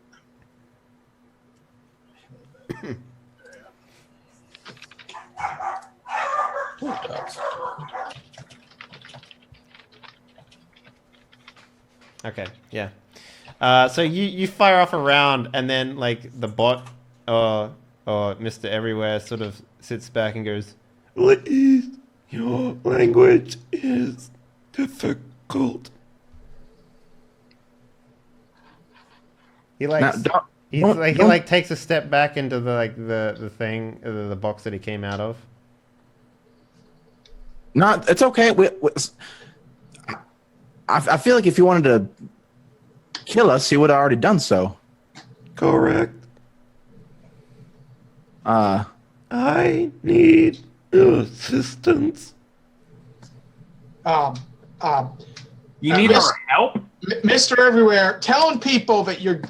Okay, yeah. So you fire off a round, and then like the bot or Mr. Everywhere sort of sits back and goes, "Please, your language is difficult." He now, likes. don't, He's don't- like he don't- like takes a step back into the thing, the box that he came out of. not. It's okay. I feel like if he wanted to kill us, he would have already done so. Correct. I need assistance. You need our help? Mr. Everywhere, telling people that you're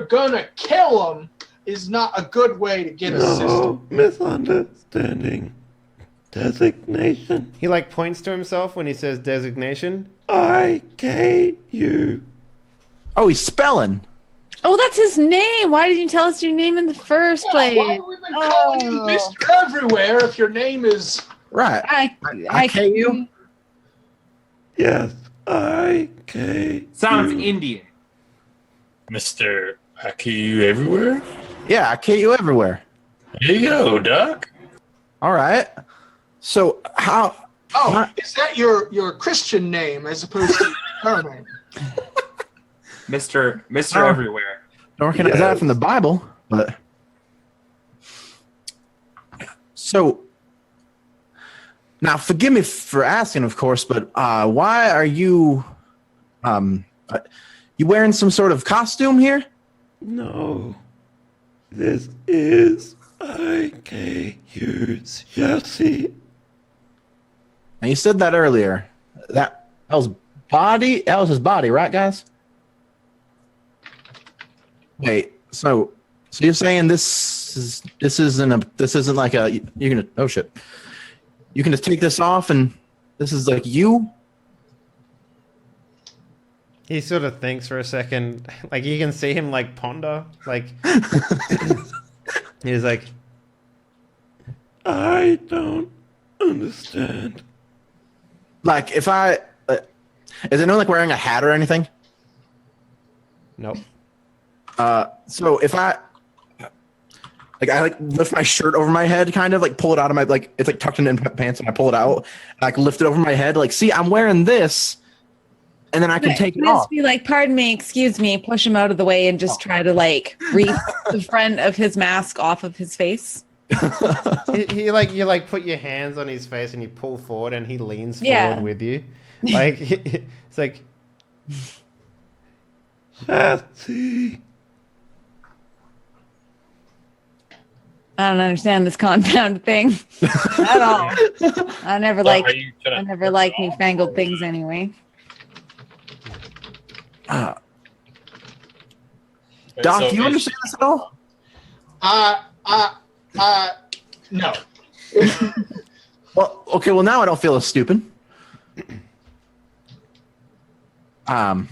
gonna kill them is not a good way to get assistance. Misunderstanding. Designation. He like points to himself when he says designation. IKU. Oh, he's spelling. Oh, that's his name. Why didn't you tell us your name in the first place? Why would we be calling you Mr. Everywhere if your name is... Right. I IKU? Yes, IKU. Sounds Indian. Mr. IKU everywhere? Yeah, IKU everywhere. There you go, Doc. All right. So how? Oh, is that your Christian name as opposed to her name? Mr. Oh. Everywhere. Don't recognize that from the Bible, but so now forgive me for asking, of course, but why are you you wearing some sort of costume here? No. This is IKU's chassis. And you said that earlier. That was body. That was his body, right, guys? Wait. So you're saying this isn't like a you can oh shit. You can just take this off and this is like you? He sort of thinks for a second. Like you can see him like ponder. Like he's like, I don't understand. Like if I is anyone like wearing a hat or anything? Nope. So if I lift my shirt over my head, kind of like pull it out of my like it's like tucked in pants, and I pull it out, and I like lift it over my head, like see I'm wearing this, and then I can take it off. Just be like, pardon me, excuse me, push him out of the way, and just try to like reach the front of his mask off of his face. he like you like put your hands on his face and you pull forward and he leans Yeah. forward with you. Like it's like chassis. I don't understand this compound thing at all. I never Are liked you gonna- I never liked newfangled things anyway. Doc, So do you is- understand this at all? No. Well, okay. Well, now I don't feel as stupid. Huh.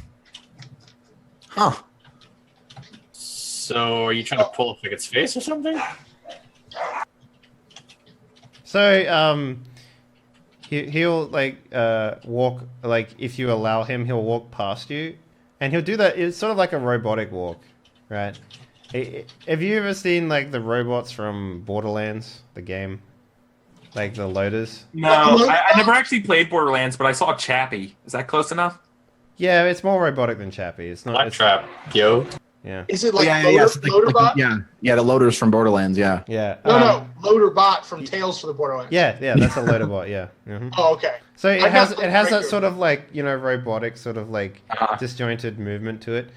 So are you trying to pull up like its face or something? So he'll like walk, like if you allow him, he'll walk past you, and he'll do that. It's sort of like a robotic walk, right? Have you ever seen like the robots from Borderlands, the game, like the loaders? No, I never actually played Borderlands, but I saw Chappie. Is that close enough? Yeah, it's more robotic than Chappie. It's not. It's, Blacktrap, yo. yeah, Is it like yeah, Loaderbot? yeah, the loaders from Borderlands. Yeah. yeah. No, Loaderbot from Tales from the Borderlands. Yeah, that's a loader bot. Yeah. Oh, okay. So it I has got that regular. sort of like robotic sort of like disjointed movement to it,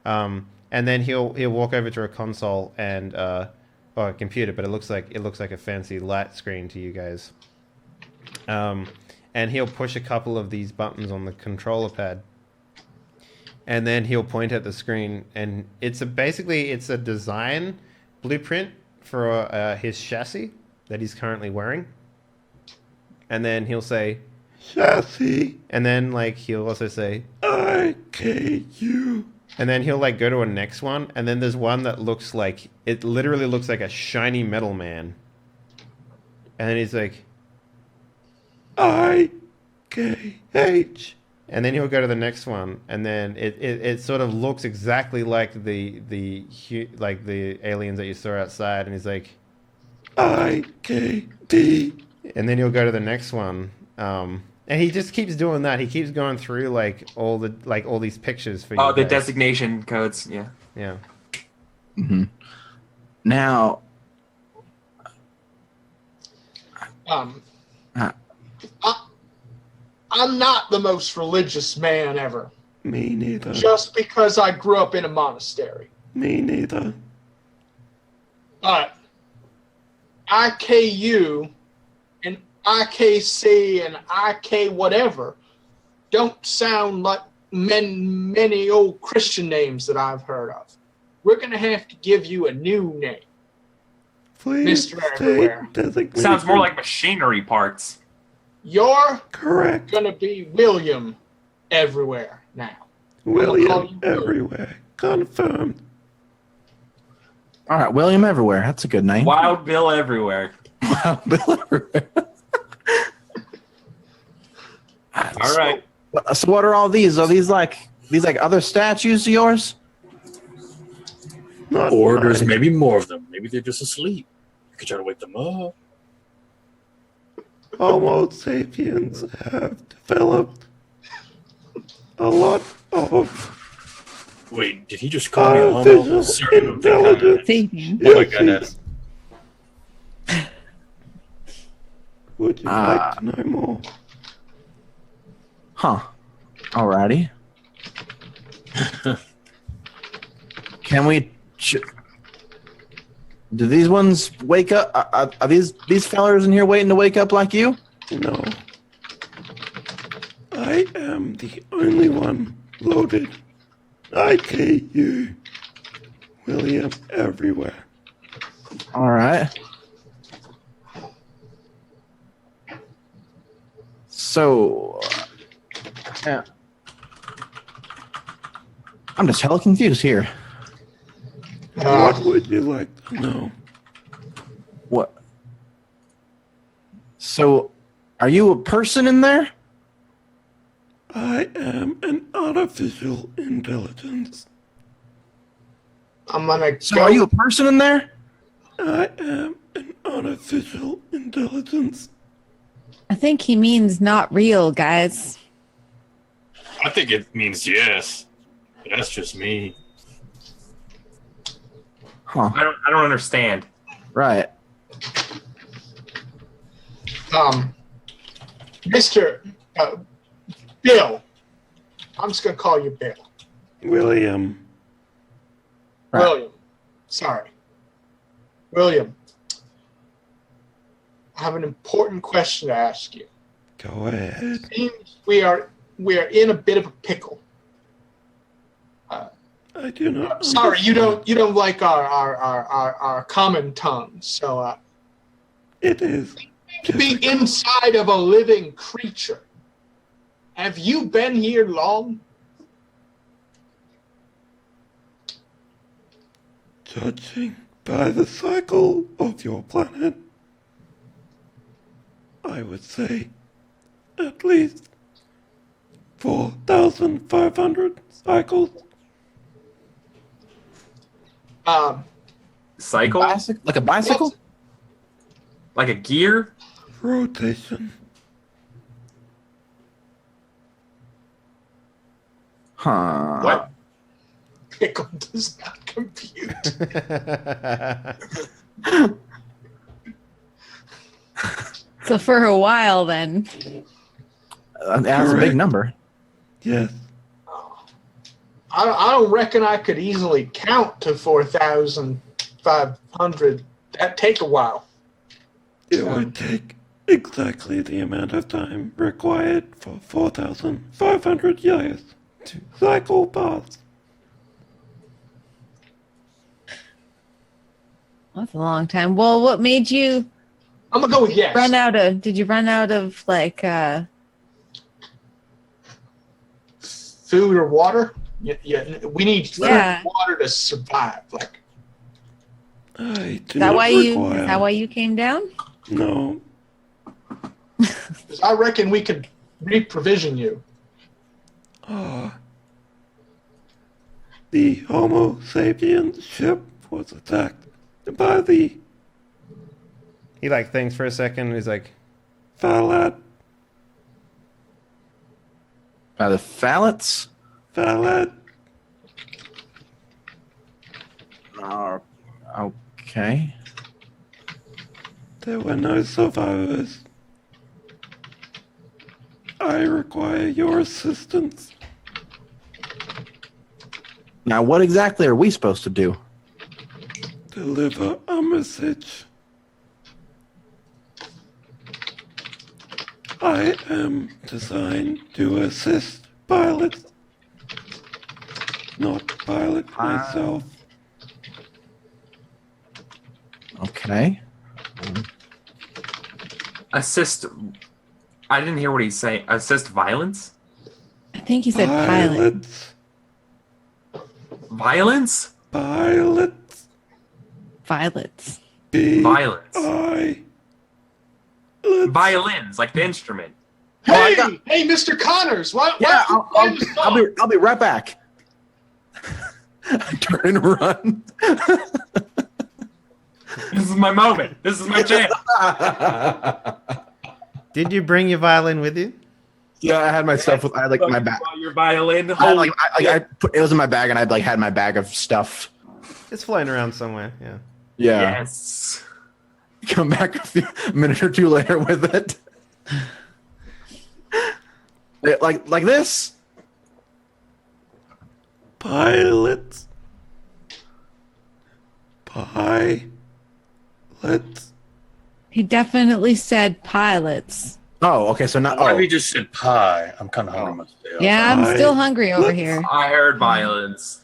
and then he'll walk over to a console and or a computer, but it looks like a fancy light screen to you guys, and he'll push a couple of these buttons on the controller pad, and then he'll point at the screen, and basically it's a design blueprint for his chassis that he's currently wearing, and then he'll say chassis, and then like he'll also say IKU, and then he'll like go to a next one, and then there's one that literally looks like a shiny metal man, and then he's like IKH, and then he'll go to the next one, and then it sort of looks exactly like the aliens that you saw outside, and he's like IKD, and then he'll go to the next one, and he just keeps doing that. He keeps going through like all these pictures for you. Oh, the guys. designation codes. Yeah. Yeah. Mm-hmm. Now, I'm not the most religious man ever. Me neither. Just because I grew up in a monastery. Me neither. But IKU and IKC and IK whatever don't sound like many old Christian names that I've heard of. We're going to have to give you a new name. Please Mr. state Everywhere. designation. Sounds more like machinery parts. You're correct. going to be William Everywhere now. call William you Everywhere. Confirmed. All right, William Everywhere. That's a good name. Wild Bill everywhere. Wow, Bill Everywhere. All right. So what are all these? Are these like other statues of yours? Not Or there's mine. maybe more of them. Maybe they're just asleep. You could try to wake them up. Homo sapiens have developed a lot of Wait, did he just call me a homo? artificial Sorry, I'm thinking of intelligence. Sapien. Oh my goodness. Would you like to know more? Huh. Alrighty. Can we? Do these ones wake up? Are these fellers in here waiting to wake up like you? No. I am the only one loaded. IKU. William Everywhere. All right. So, yeah. I'm just hella confused here. What would you like to know? What? So, are you a person in there? I am an artificial intelligence. I'm gonna So, are you a person in there? I am an artificial intelligence. I think he means not real, guys. I think it means yes. That's just me. Huh. I don't understand. Right. Mr. Bill. I'm just gonna call you Bill. William. Right. William. Sorry. William. I have an important question to ask you. Go ahead. Seems we are in a bit of a pickle. I do not. Sorry, you don't like our common tongue. So It is. to be inside of a living creature. Have you been here long? Judging by the cycle of your planet, I would say at least 4,500 cycles. Cycle? Like a bicycle? Like a gear? Rotation. Huh. What? Pickle does not compute. So for a while, then. That's a big number. Yes. I don't reckon I could easily count to 4,500. That'd take a while. It would take exactly the amount of time required for 4,500 years to cycle past. That's a long time. Well, what made you I'm gonna go with yes. did you run out of like Food or water? Yeah. We need food Yeah. and water to survive. Like I do is that not why require. you came down? No. 'cause I reckon we could reprovision you. The Homo sapiens ship was attacked by the. He like thinks for a second. And he's like, Phallat, By the phallets? Phallat. Okay. There were no survivors. I require your assistance. Now, what exactly are we supposed to do? Deliver a message. I am designed to assist pilots, not pilot myself. Okay. Assist. I didn't hear what he's saying. Assist violence? I think he said pilot. Violence? Pilots. Violets. Violence. Let's Violins, like the instrument. Hey, hey, Mr. Connors. What? Yeah, what I'll be right back. Turn and run. This is my moment. This is my chance. Did you bring your violin with you? Yeah, I had my stuff with. I had like my bag. Your violin. It was in my bag, and I'd like had my bag of stuff. It's floating around somewhere. Yeah. Yeah. Yes. Come back a minute or two later with it. Like this. Pilots. Pilots. He definitely said pilots. Oh, okay. So now. Why Oh, we just said pie? I'm kind of hungry myself. Yeah, I'm still hungry over here. I heard violence.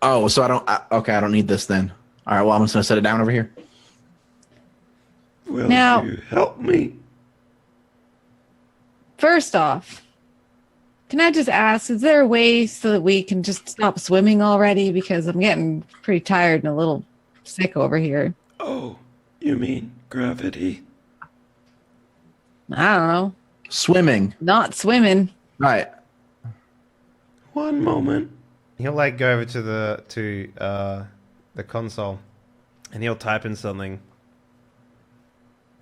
oh. So I don't. Okay, I don't need this then. All right. Well, I'm just gonna set it down over here. Will Now- you help me? First off, can I just ask, is there a way so that we can just stop swimming already? Because I'm getting pretty tired and a little sick over here. Oh, you mean gravity? I don't know. Swimming. Not swimming. Right. One moment. He'll like go over to the console, and he'll type in something,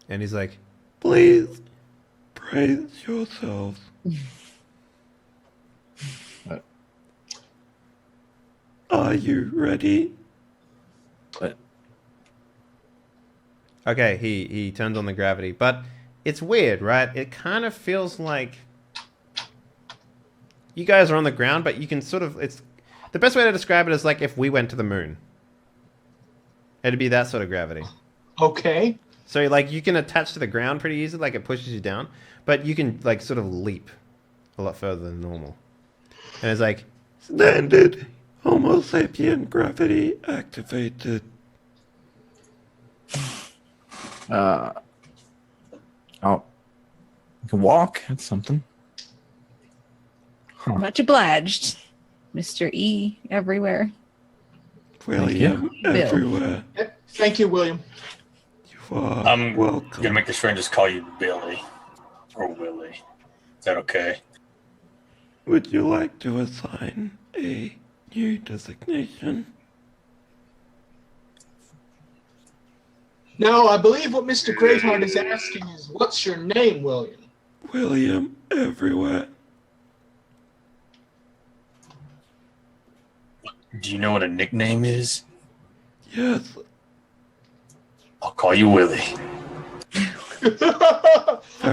and he's like, "Please brace yourselves." What? Are you ready? What? Okay, he turns on the gravity, but it's weird, right? It kind of feels like you guys are on the ground, but you can sort of, it's the best way to describe it is like if we went to the moon. It'd be that sort of gravity. Okay. So like you can attach to the ground pretty easily, like it pushes you down, but you can like sort of leap a lot further than normal. And it's like standard Homo sapien gravity activated. Oh. You can walk. That's something. Much obliged, Mr. E. Everywhere. William Bill. everywhere. Thank you, William. You are I'm welcome. gonna make this friend just call you Billy or Willie. Is that okay? Would you like to assign a new designation? No, I believe what Mr. Greatheart is asking is, what's your name, William? William everywhere. Do you know what a nickname is? Yes, I'll call you Willie. very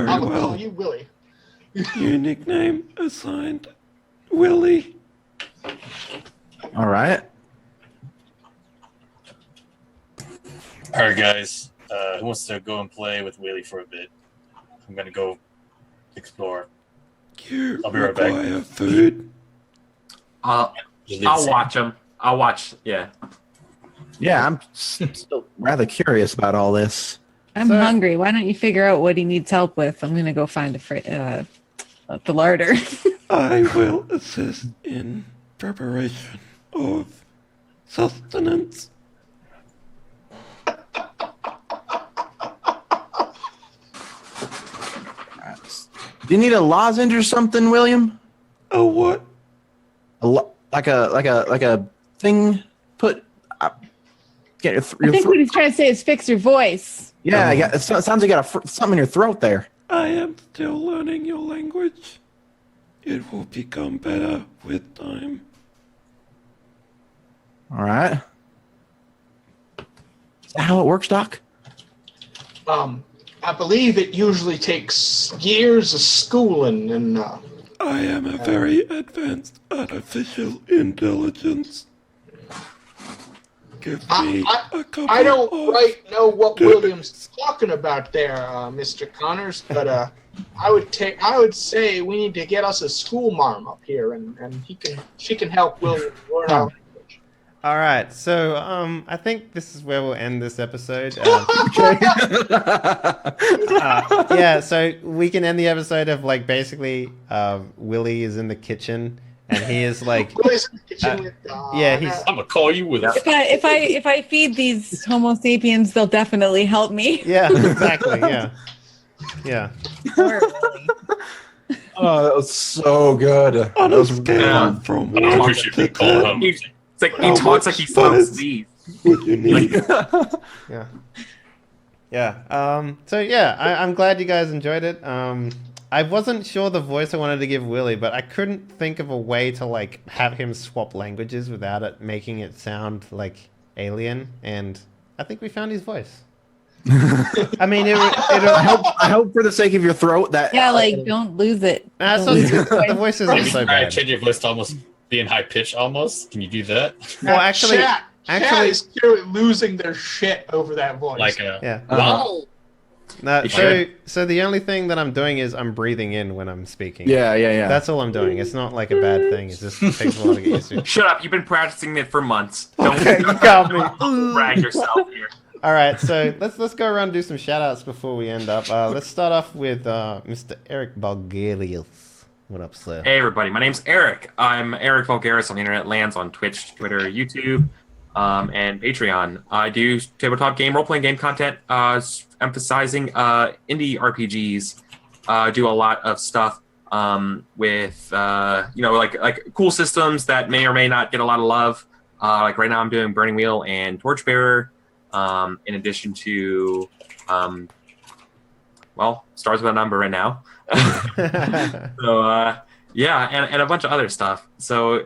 I will well. call you Willie. New nickname assigned, Willie. All right. All right, guys. Who wants to go and play with Willie for a bit? I'm gonna go explore. You I'll be right back. require food. I'll Just leave the scene. watch him. I'll watch. Yeah. Yeah, I'm still rather curious about all this. I'm So- hungry. Why don't you figure out what he needs help with? I'm gonna go find the larder. I will assist in preparation of sustenance. Do you need a lozenge or something, William? Oh, what? Like a thing put. Get your, I think throat. what he's trying to say is fix your voice. Yeah, it sounds like you got something in your throat there. I am still learning your language. It will become better with time. All right. Is that how it works, Doc? I believe it usually takes years of schooling and I am a very advanced artificial intelligence. Give me a couple I don't of quite know what days. William's talking about there, Mr. Connors, but I would say we need to get us a school marm up here, and she can help Will learn our language. All right, so I think this is where we'll end this episode. Yeah, so we can end the episode of like basically Willie is in the kitchen and he is like, Willie's in the kitchen with yeah, he's I'm gonna call you with. If I feed these Homo sapiens, they'll definitely help me. yeah, exactly, yeah. Poor Willie. Oh, that was so good. That was really fun. From I don't appreciate being called home. It's like he talks like he smokes weed. what you need. Yeah. Yeah. So yeah, I'm glad you guys enjoyed it. I wasn't sure the voice I wanted to give Willie, but I couldn't think of a way to like have him swap languages without it making it sound like alien, and I think we found his voice. I mean, I hope for the sake of your throat that Yeah, like don't lose it. so Don't lose your the voice. voice isn't Maybe so try to bad. change your voice to almost being high pitched. Almost. Can you do that? Well, actually, Chat actually, is clearly losing their shit over that voice. Like a yeah. wow. No, You so the only thing that I'm doing is I'm breathing in when I'm speaking. yeah. That's all I'm doing. It's not like a bad thing. It just takes a while to get used to. Shut up! You've been practicing it for months. Don't Okay, you got me. brag yourself here. All right, so let's go around and do some shout outs before we end up. Let's start off with Mr. Eric Bulgarius. What up, sir? Hey everybody, my name's Eric. I'm Eric Vulgaris on the internet lands on Twitch, Twitter, YouTube, and Patreon. I do tabletop game, role-playing game content, emphasizing indie RPGs. Do a lot of stuff with like cool systems that may or may not get a lot of love. Like right now, I'm doing Burning Wheel and Torchbearer. In addition to, Stars with a Number right now. So yeah, and a bunch of other stuff. So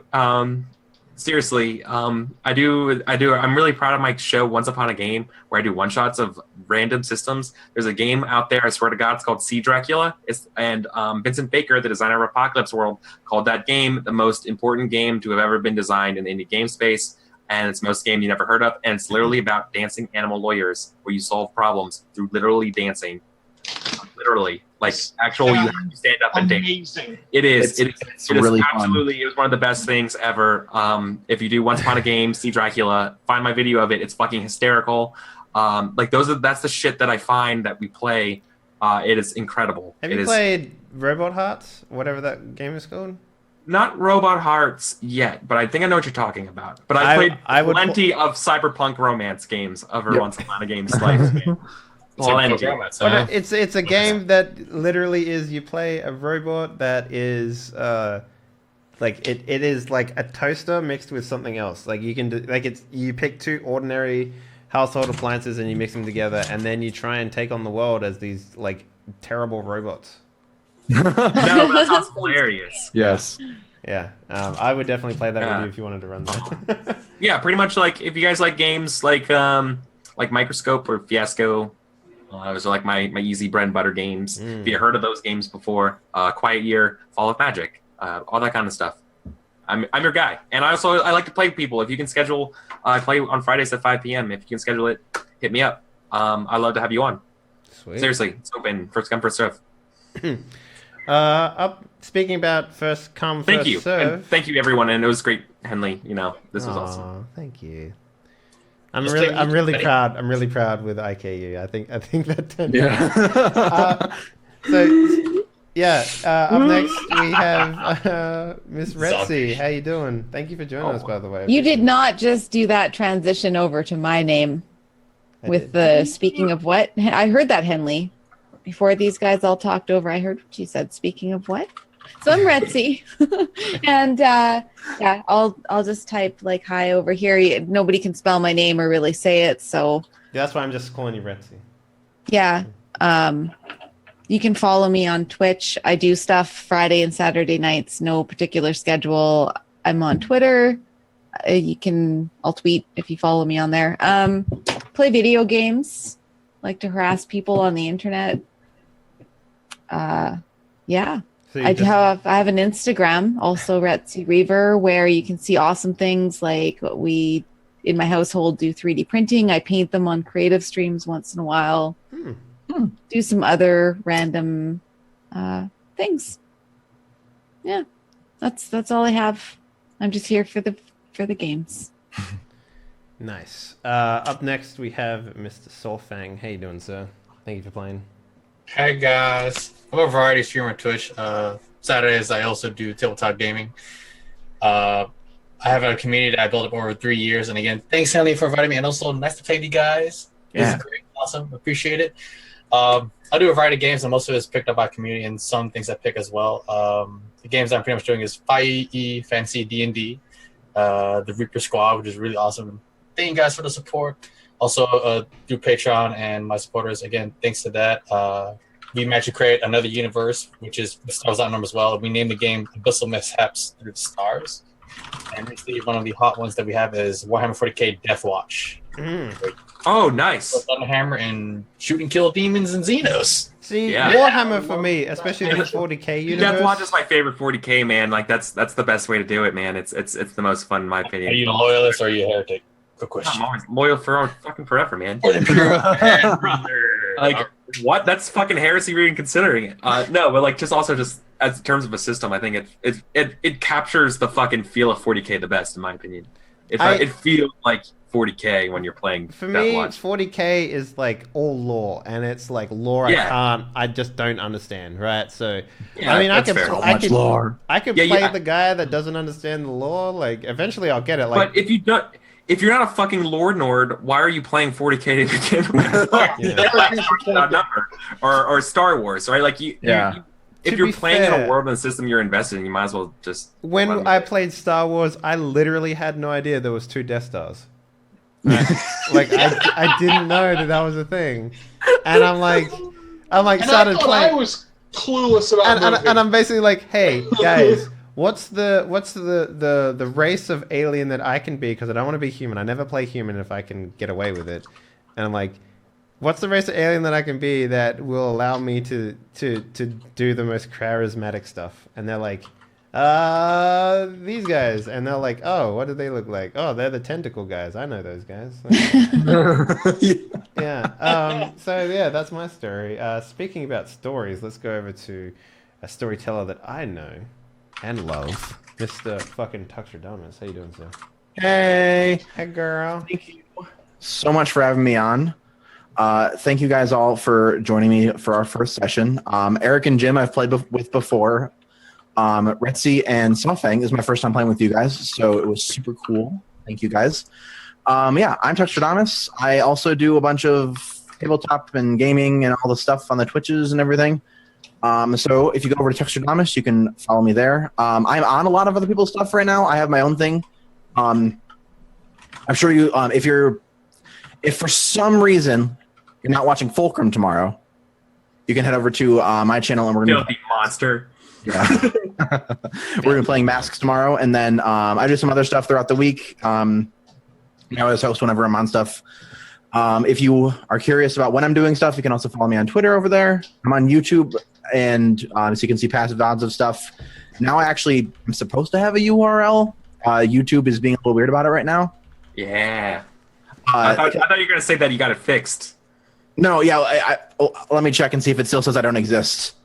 seriously, I'm really proud of my show Once Upon a Game, where I do one shots of random systems. There's a game out there, I swear to God, it's called Sea Dracula. And Vincent Baker, the designer of Apocalypse World, called that game the most important game to have ever been designed in the indie game space. And it's most game you never heard of, and it's literally about dancing animal lawyers, where you solve problems through literally dancing. Literally, like actual, you have to stand up and dance. Amazing. It is. It It's is really absolutely. fun. It was one of the best things ever. If you do Once Upon a Game, See Dracula, find my video of it. It's fucking hysterical. That's the shit that I find that we play. It is incredible. Have you played Robot Hearts, whatever that game is called? Not Robot Hearts yet, but I think I know what you're talking about. But I played plenty of cyberpunk romance games over Once Upon a Game's life. Plenty. But it's a game that literally is you play a robot that is like it is like a toaster mixed with something else. Like you can do, like you pick two ordinary household appliances and you mix them together, and then you try and take on the world as these like terrible robots. No, that sounds hilarious. Yes. Yeah, I would definitely play that with you if you wanted to run that. Yeah, pretty much like if you guys like games like Microscope or Fiasco, those are like my easy bread and butter games. If you heard of those games before, Quiet Year, Fall of Magic, all that kind of stuff. I'm your guy, and I like to play with people. If you can schedule, I play on Fridays at 5 p.m. If you can schedule it, hit me up. I'd love to have you on. Sweet. Seriously, it's open. First come, first serve. Speaking about first come, Thank first you. serve. And thank you, everyone. And it was great, Henley. This was awesome. Thank you. I'm Just really, like I'm really Betty. proud. I'm really proud with IKU. I think that turned Yeah. So, yeah. Up next we have Miss Retzi. How you doing? Thank you for joining us, by the way. You did not just do that transition over to my name I with did. the speaking of what? I heard that, Henley. Before these guys all talked over, I heard what she said. Speaking of what? So I'm Retzi, and yeah, I'll just type like hi over here. Nobody can spell my name or really say it, so Yeah, that's why I'm just calling you Retzi. yeah. You can follow me on Twitch. I do stuff Friday and Saturday nights. No particular schedule. I'm on Twitter. I'll tweet if you follow me on there. Play video games. Like to harass people on the internet. Yeah. So I have an Instagram, also Retzi Reaver, where you can see awesome things like we in my household do 3D printing. I paint them on creative streams once in a while. Do some other random things. Yeah, that's all I have. I'm just here for the games. Nice. Up next, we have Mr. Solfang. How you doing, sir? Thank you for playing. Hey guys, I'm a variety streamer on Twitch. Saturdays I also do tabletop gaming. I have a community that I built up over 3 years, and again, thanks Henley for inviting me, and also nice to play with you guys. Yeah. It's great, awesome, appreciate it. I do a variety of games, and most of it is picked up by community, and some things I pick as well. The games I'm pretty much doing is 5e, Fantasy, D&D, the Reaper Squad, which is really awesome. Thank you guys for the support. Also, through Patreon and my supporters, again, thanks to that, we managed to create another universe, which is the Stars Out number as well. We named the game Abyssal Mishaps Through the Stars. And recently, one of the hot ones that we have is Warhammer 40k Death Watch. Oh, nice. Thunderhammer and shoot and kill demons and Xenos. See, Yeah. Warhammer for me, especially the 40k universe. Death Watch is my favorite 40k, man. Like that's the best way to do it, man. It's the most fun in my opinion. Are you a loyalist or are you a heretic? Good question. I'm always loyal for fucking forever, man. Brother. Like what? That's fucking heresy. Even considering it. No, but like just as in terms of a system, I think it captures the fucking feel of 40k the best, in my opinion. It feels like 40k when you're playing. For Death me, Watch. 40k is like all lore, and it's like lore I just don't understand, right? So, Yeah, I mean, that's fair. I could Yeah, play yeah. the guy that doesn't understand the lore. Like, eventually, I'll get it. Like, But if you're not a fucking Lord Nord, why are you playing 40k to begin with? or Star Wars, right? Like if To you're be playing in fair- a world and a system you're invested in, you might as well just. when I played Star Wars, I literally had no idea there was 2 Death Stars. Like, I didn't know that was a thing, and I'm like And started I thought playing. I was clueless about And I'm basically like, hey guys, what's the race of alien that I can be? Because I don't want to be human. I never play human if I can get away with it. And I'm like, what's the race of alien that I can be that will allow me to do the most charismatic stuff? And they're like, these guys. And they're like, oh, what do they look like? Oh, they're the tentacle guys. I know those guys. Yeah. So yeah, that's my story. Speaking about stories, let's go over to a storyteller that I know and love, Mr. fucking Tuxedomus. How you doing, sir? Hey, Hey, girl. thank you so much for having me on. Thank you guys all for joining me for our first session. Eric and Jim I've played with before. Retzi and Sofang is my first time playing with you guys, so it was super cool. Thank you guys. Yeah, I'm Tuxedomus. I also do a bunch of tabletop and gaming and all the stuff on the Twitches and everything. So if you go over to Tuxedomus, you can follow me there. I'm on a lot of other people's stuff right now. I have my own thing. I'm sure you, if for some reason you're not watching Fulcrum tomorrow, you can head over to my channel and we're going to Filthy monster. yeah. We're going to be playing Masks tomorrow, and then I do some other stuff throughout the week. I always host whenever I'm on stuff. If you are curious about when I'm doing stuff, you can also follow me on Twitter over there. I'm on YouTube, and so you can see passive odds of stuff. Now I'm supposed to have a URL. YouTube is being a little weird about it right now. Yeah. I thought you were going to say that you got it fixed. No, yeah. Let me check and see if it still says I don't exist,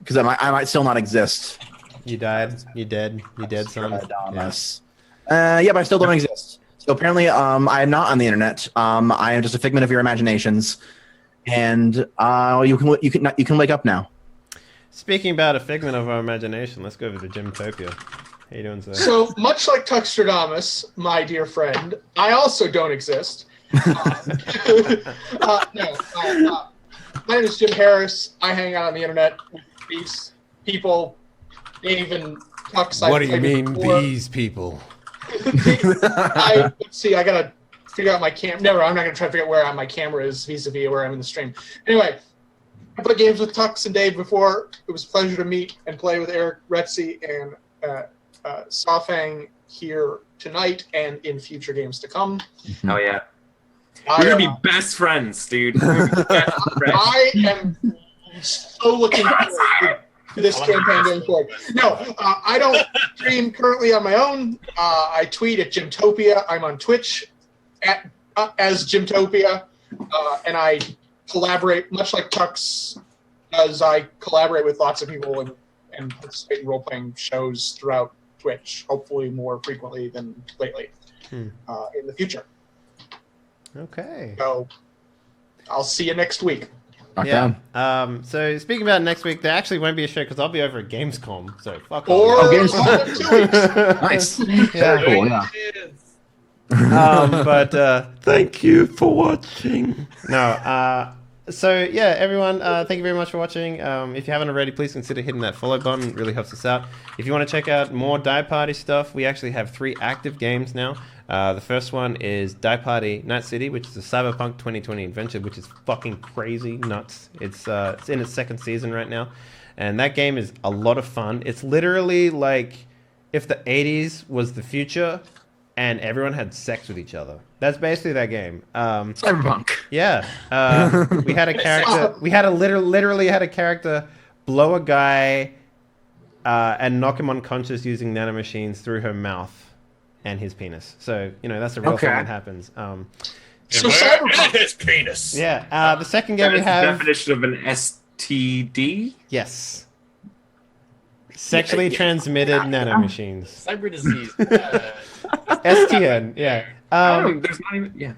because I might still not exist. You died. You dead. You dead, son. Yes. Yeah, but I still don't exist. So apparently, I am not on the internet. I am just a figment of your imaginations, and you can wake up now. Speaking about a figment of our imagination, let's go over to Gymtopia. How you doing, sir? So much like Tuxedomus, my dear friend, I also don't exist. My name is Jim Harris. I hang out on the internet with these people. Even Tux. What do you mean, these people? Let's see. I gotta figure out my cam. Never. I'm not gonna try to figure out where my camera is vis-a-vis where I'm in the stream. Anyway, I played games with Tux and Dave before. It was a pleasure to meet and play with Eric, Retzi, and Sofang here tonight and in future games to come. Oh yeah. We're gonna be best friends, dude. We're gonna be best friends. I am so looking forward to this campaign going forward. No, I don't stream currently on my own. I tweet at Gymtopia. I'm on Twitch as Gymtopia, and I collaborate much like Tux because I collaborate with lots of people and participate in role-playing shows throughout Twitch, hopefully more frequently than lately in the future. Okay. So I'll see you next week. Rock Yeah. down. So speaking about next week, there actually won't be a show because I'll be over at Gamescom. So fuck Or off. Gamescom. in 2 weeks. Nice. Yeah. Very cool. Yeah. But thank you for watching. No. So yeah, everyone, thank you very much for watching. If you haven't already, please consider hitting that follow button. It really helps us out. If you want to check out more Die Party stuff, we actually have 3 active games now. The first one is Die Party Night City, which is a Cyberpunk 2020 adventure, which is fucking crazy nuts. It's in its 2nd season right now, and that game is a lot of fun. It's literally like if the 80s was the future and everyone had sex with each other. That's basically that game. Cyberpunk. Yeah, we had a character. We had a literally had a character blow a guy and knock him unconscious using nanomachines through her mouth and his penis. So that's a real thing that happens. So Cyberpunk. His penis. Yeah. The second game we That is the have. definition of an STD. Yes. Sexually transmitted nanomachines. Cyber disease. STN. Yeah. There's not even. Yeah.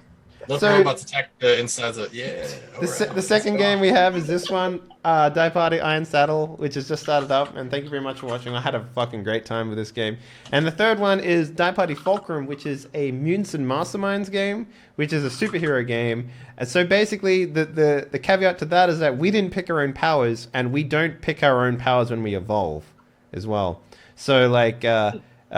Those So- robots attack the insides of. Yeah. The second game we have is this one, Die Party Iron Saddle, which has just started up, and thank you very much for watching. I had a fucking great time with this game. And the third one is Die Party Fulcrum, which is a Mutants and Masterminds game, which is a superhero game. And so basically, the caveat to that is that we didn't pick our own powers, and we don't pick our own powers when we evolve as well. So like...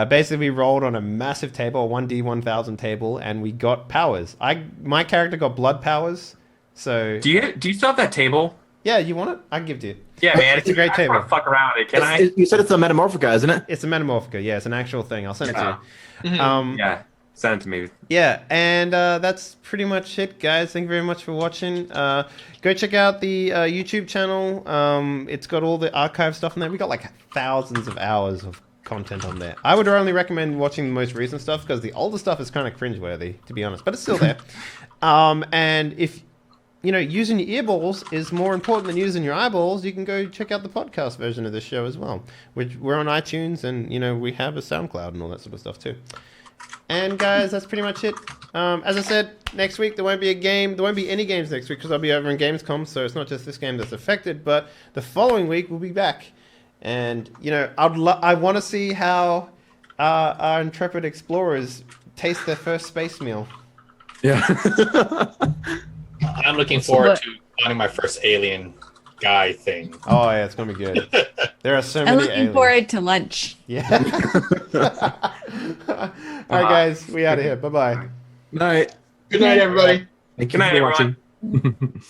basically, we rolled on a massive table, a 1D1000 table, and we got powers. My character got blood powers. So Do you still have that table? yeah, you want it? I can give it to you. Yeah, man. It's a great I table. want to fuck around with it. Can I? You said it's a Metamorphica, isn't it? It's a Metamorphica. Yeah, it's an actual thing. I'll send it to you. Yeah. Send it to me. Yeah, and that's pretty much it, guys. Thank you very much for watching. Go check out the YouTube channel. It's got all the archive stuff in there. We got like thousands of hours of content on there. I would only recommend watching the most recent stuff because the older stuff is kind of cringeworthy, to be honest, but it's still there. And if using your earballs is more important than using your eyeballs, you can go check out the podcast version of this show as well, which we're on iTunes, and we have a SoundCloud and all that sort of stuff too. And guys, that's pretty much it. As I said, next week there won't be any games next week because I'll be over in Gamescom, so it's not just this game that's affected, but the following week we'll be back. And I want to see how our intrepid explorers taste their first space meal. Yeah. I'm looking forward to finding my first alien guy thing. Oh yeah, it's gonna be good. There are so I'm many looking aliens. forward to lunch. Yeah. All right, guys, we out of here. Bye bye. Night. Good night, everybody. Thank Good night, for everyone. watching.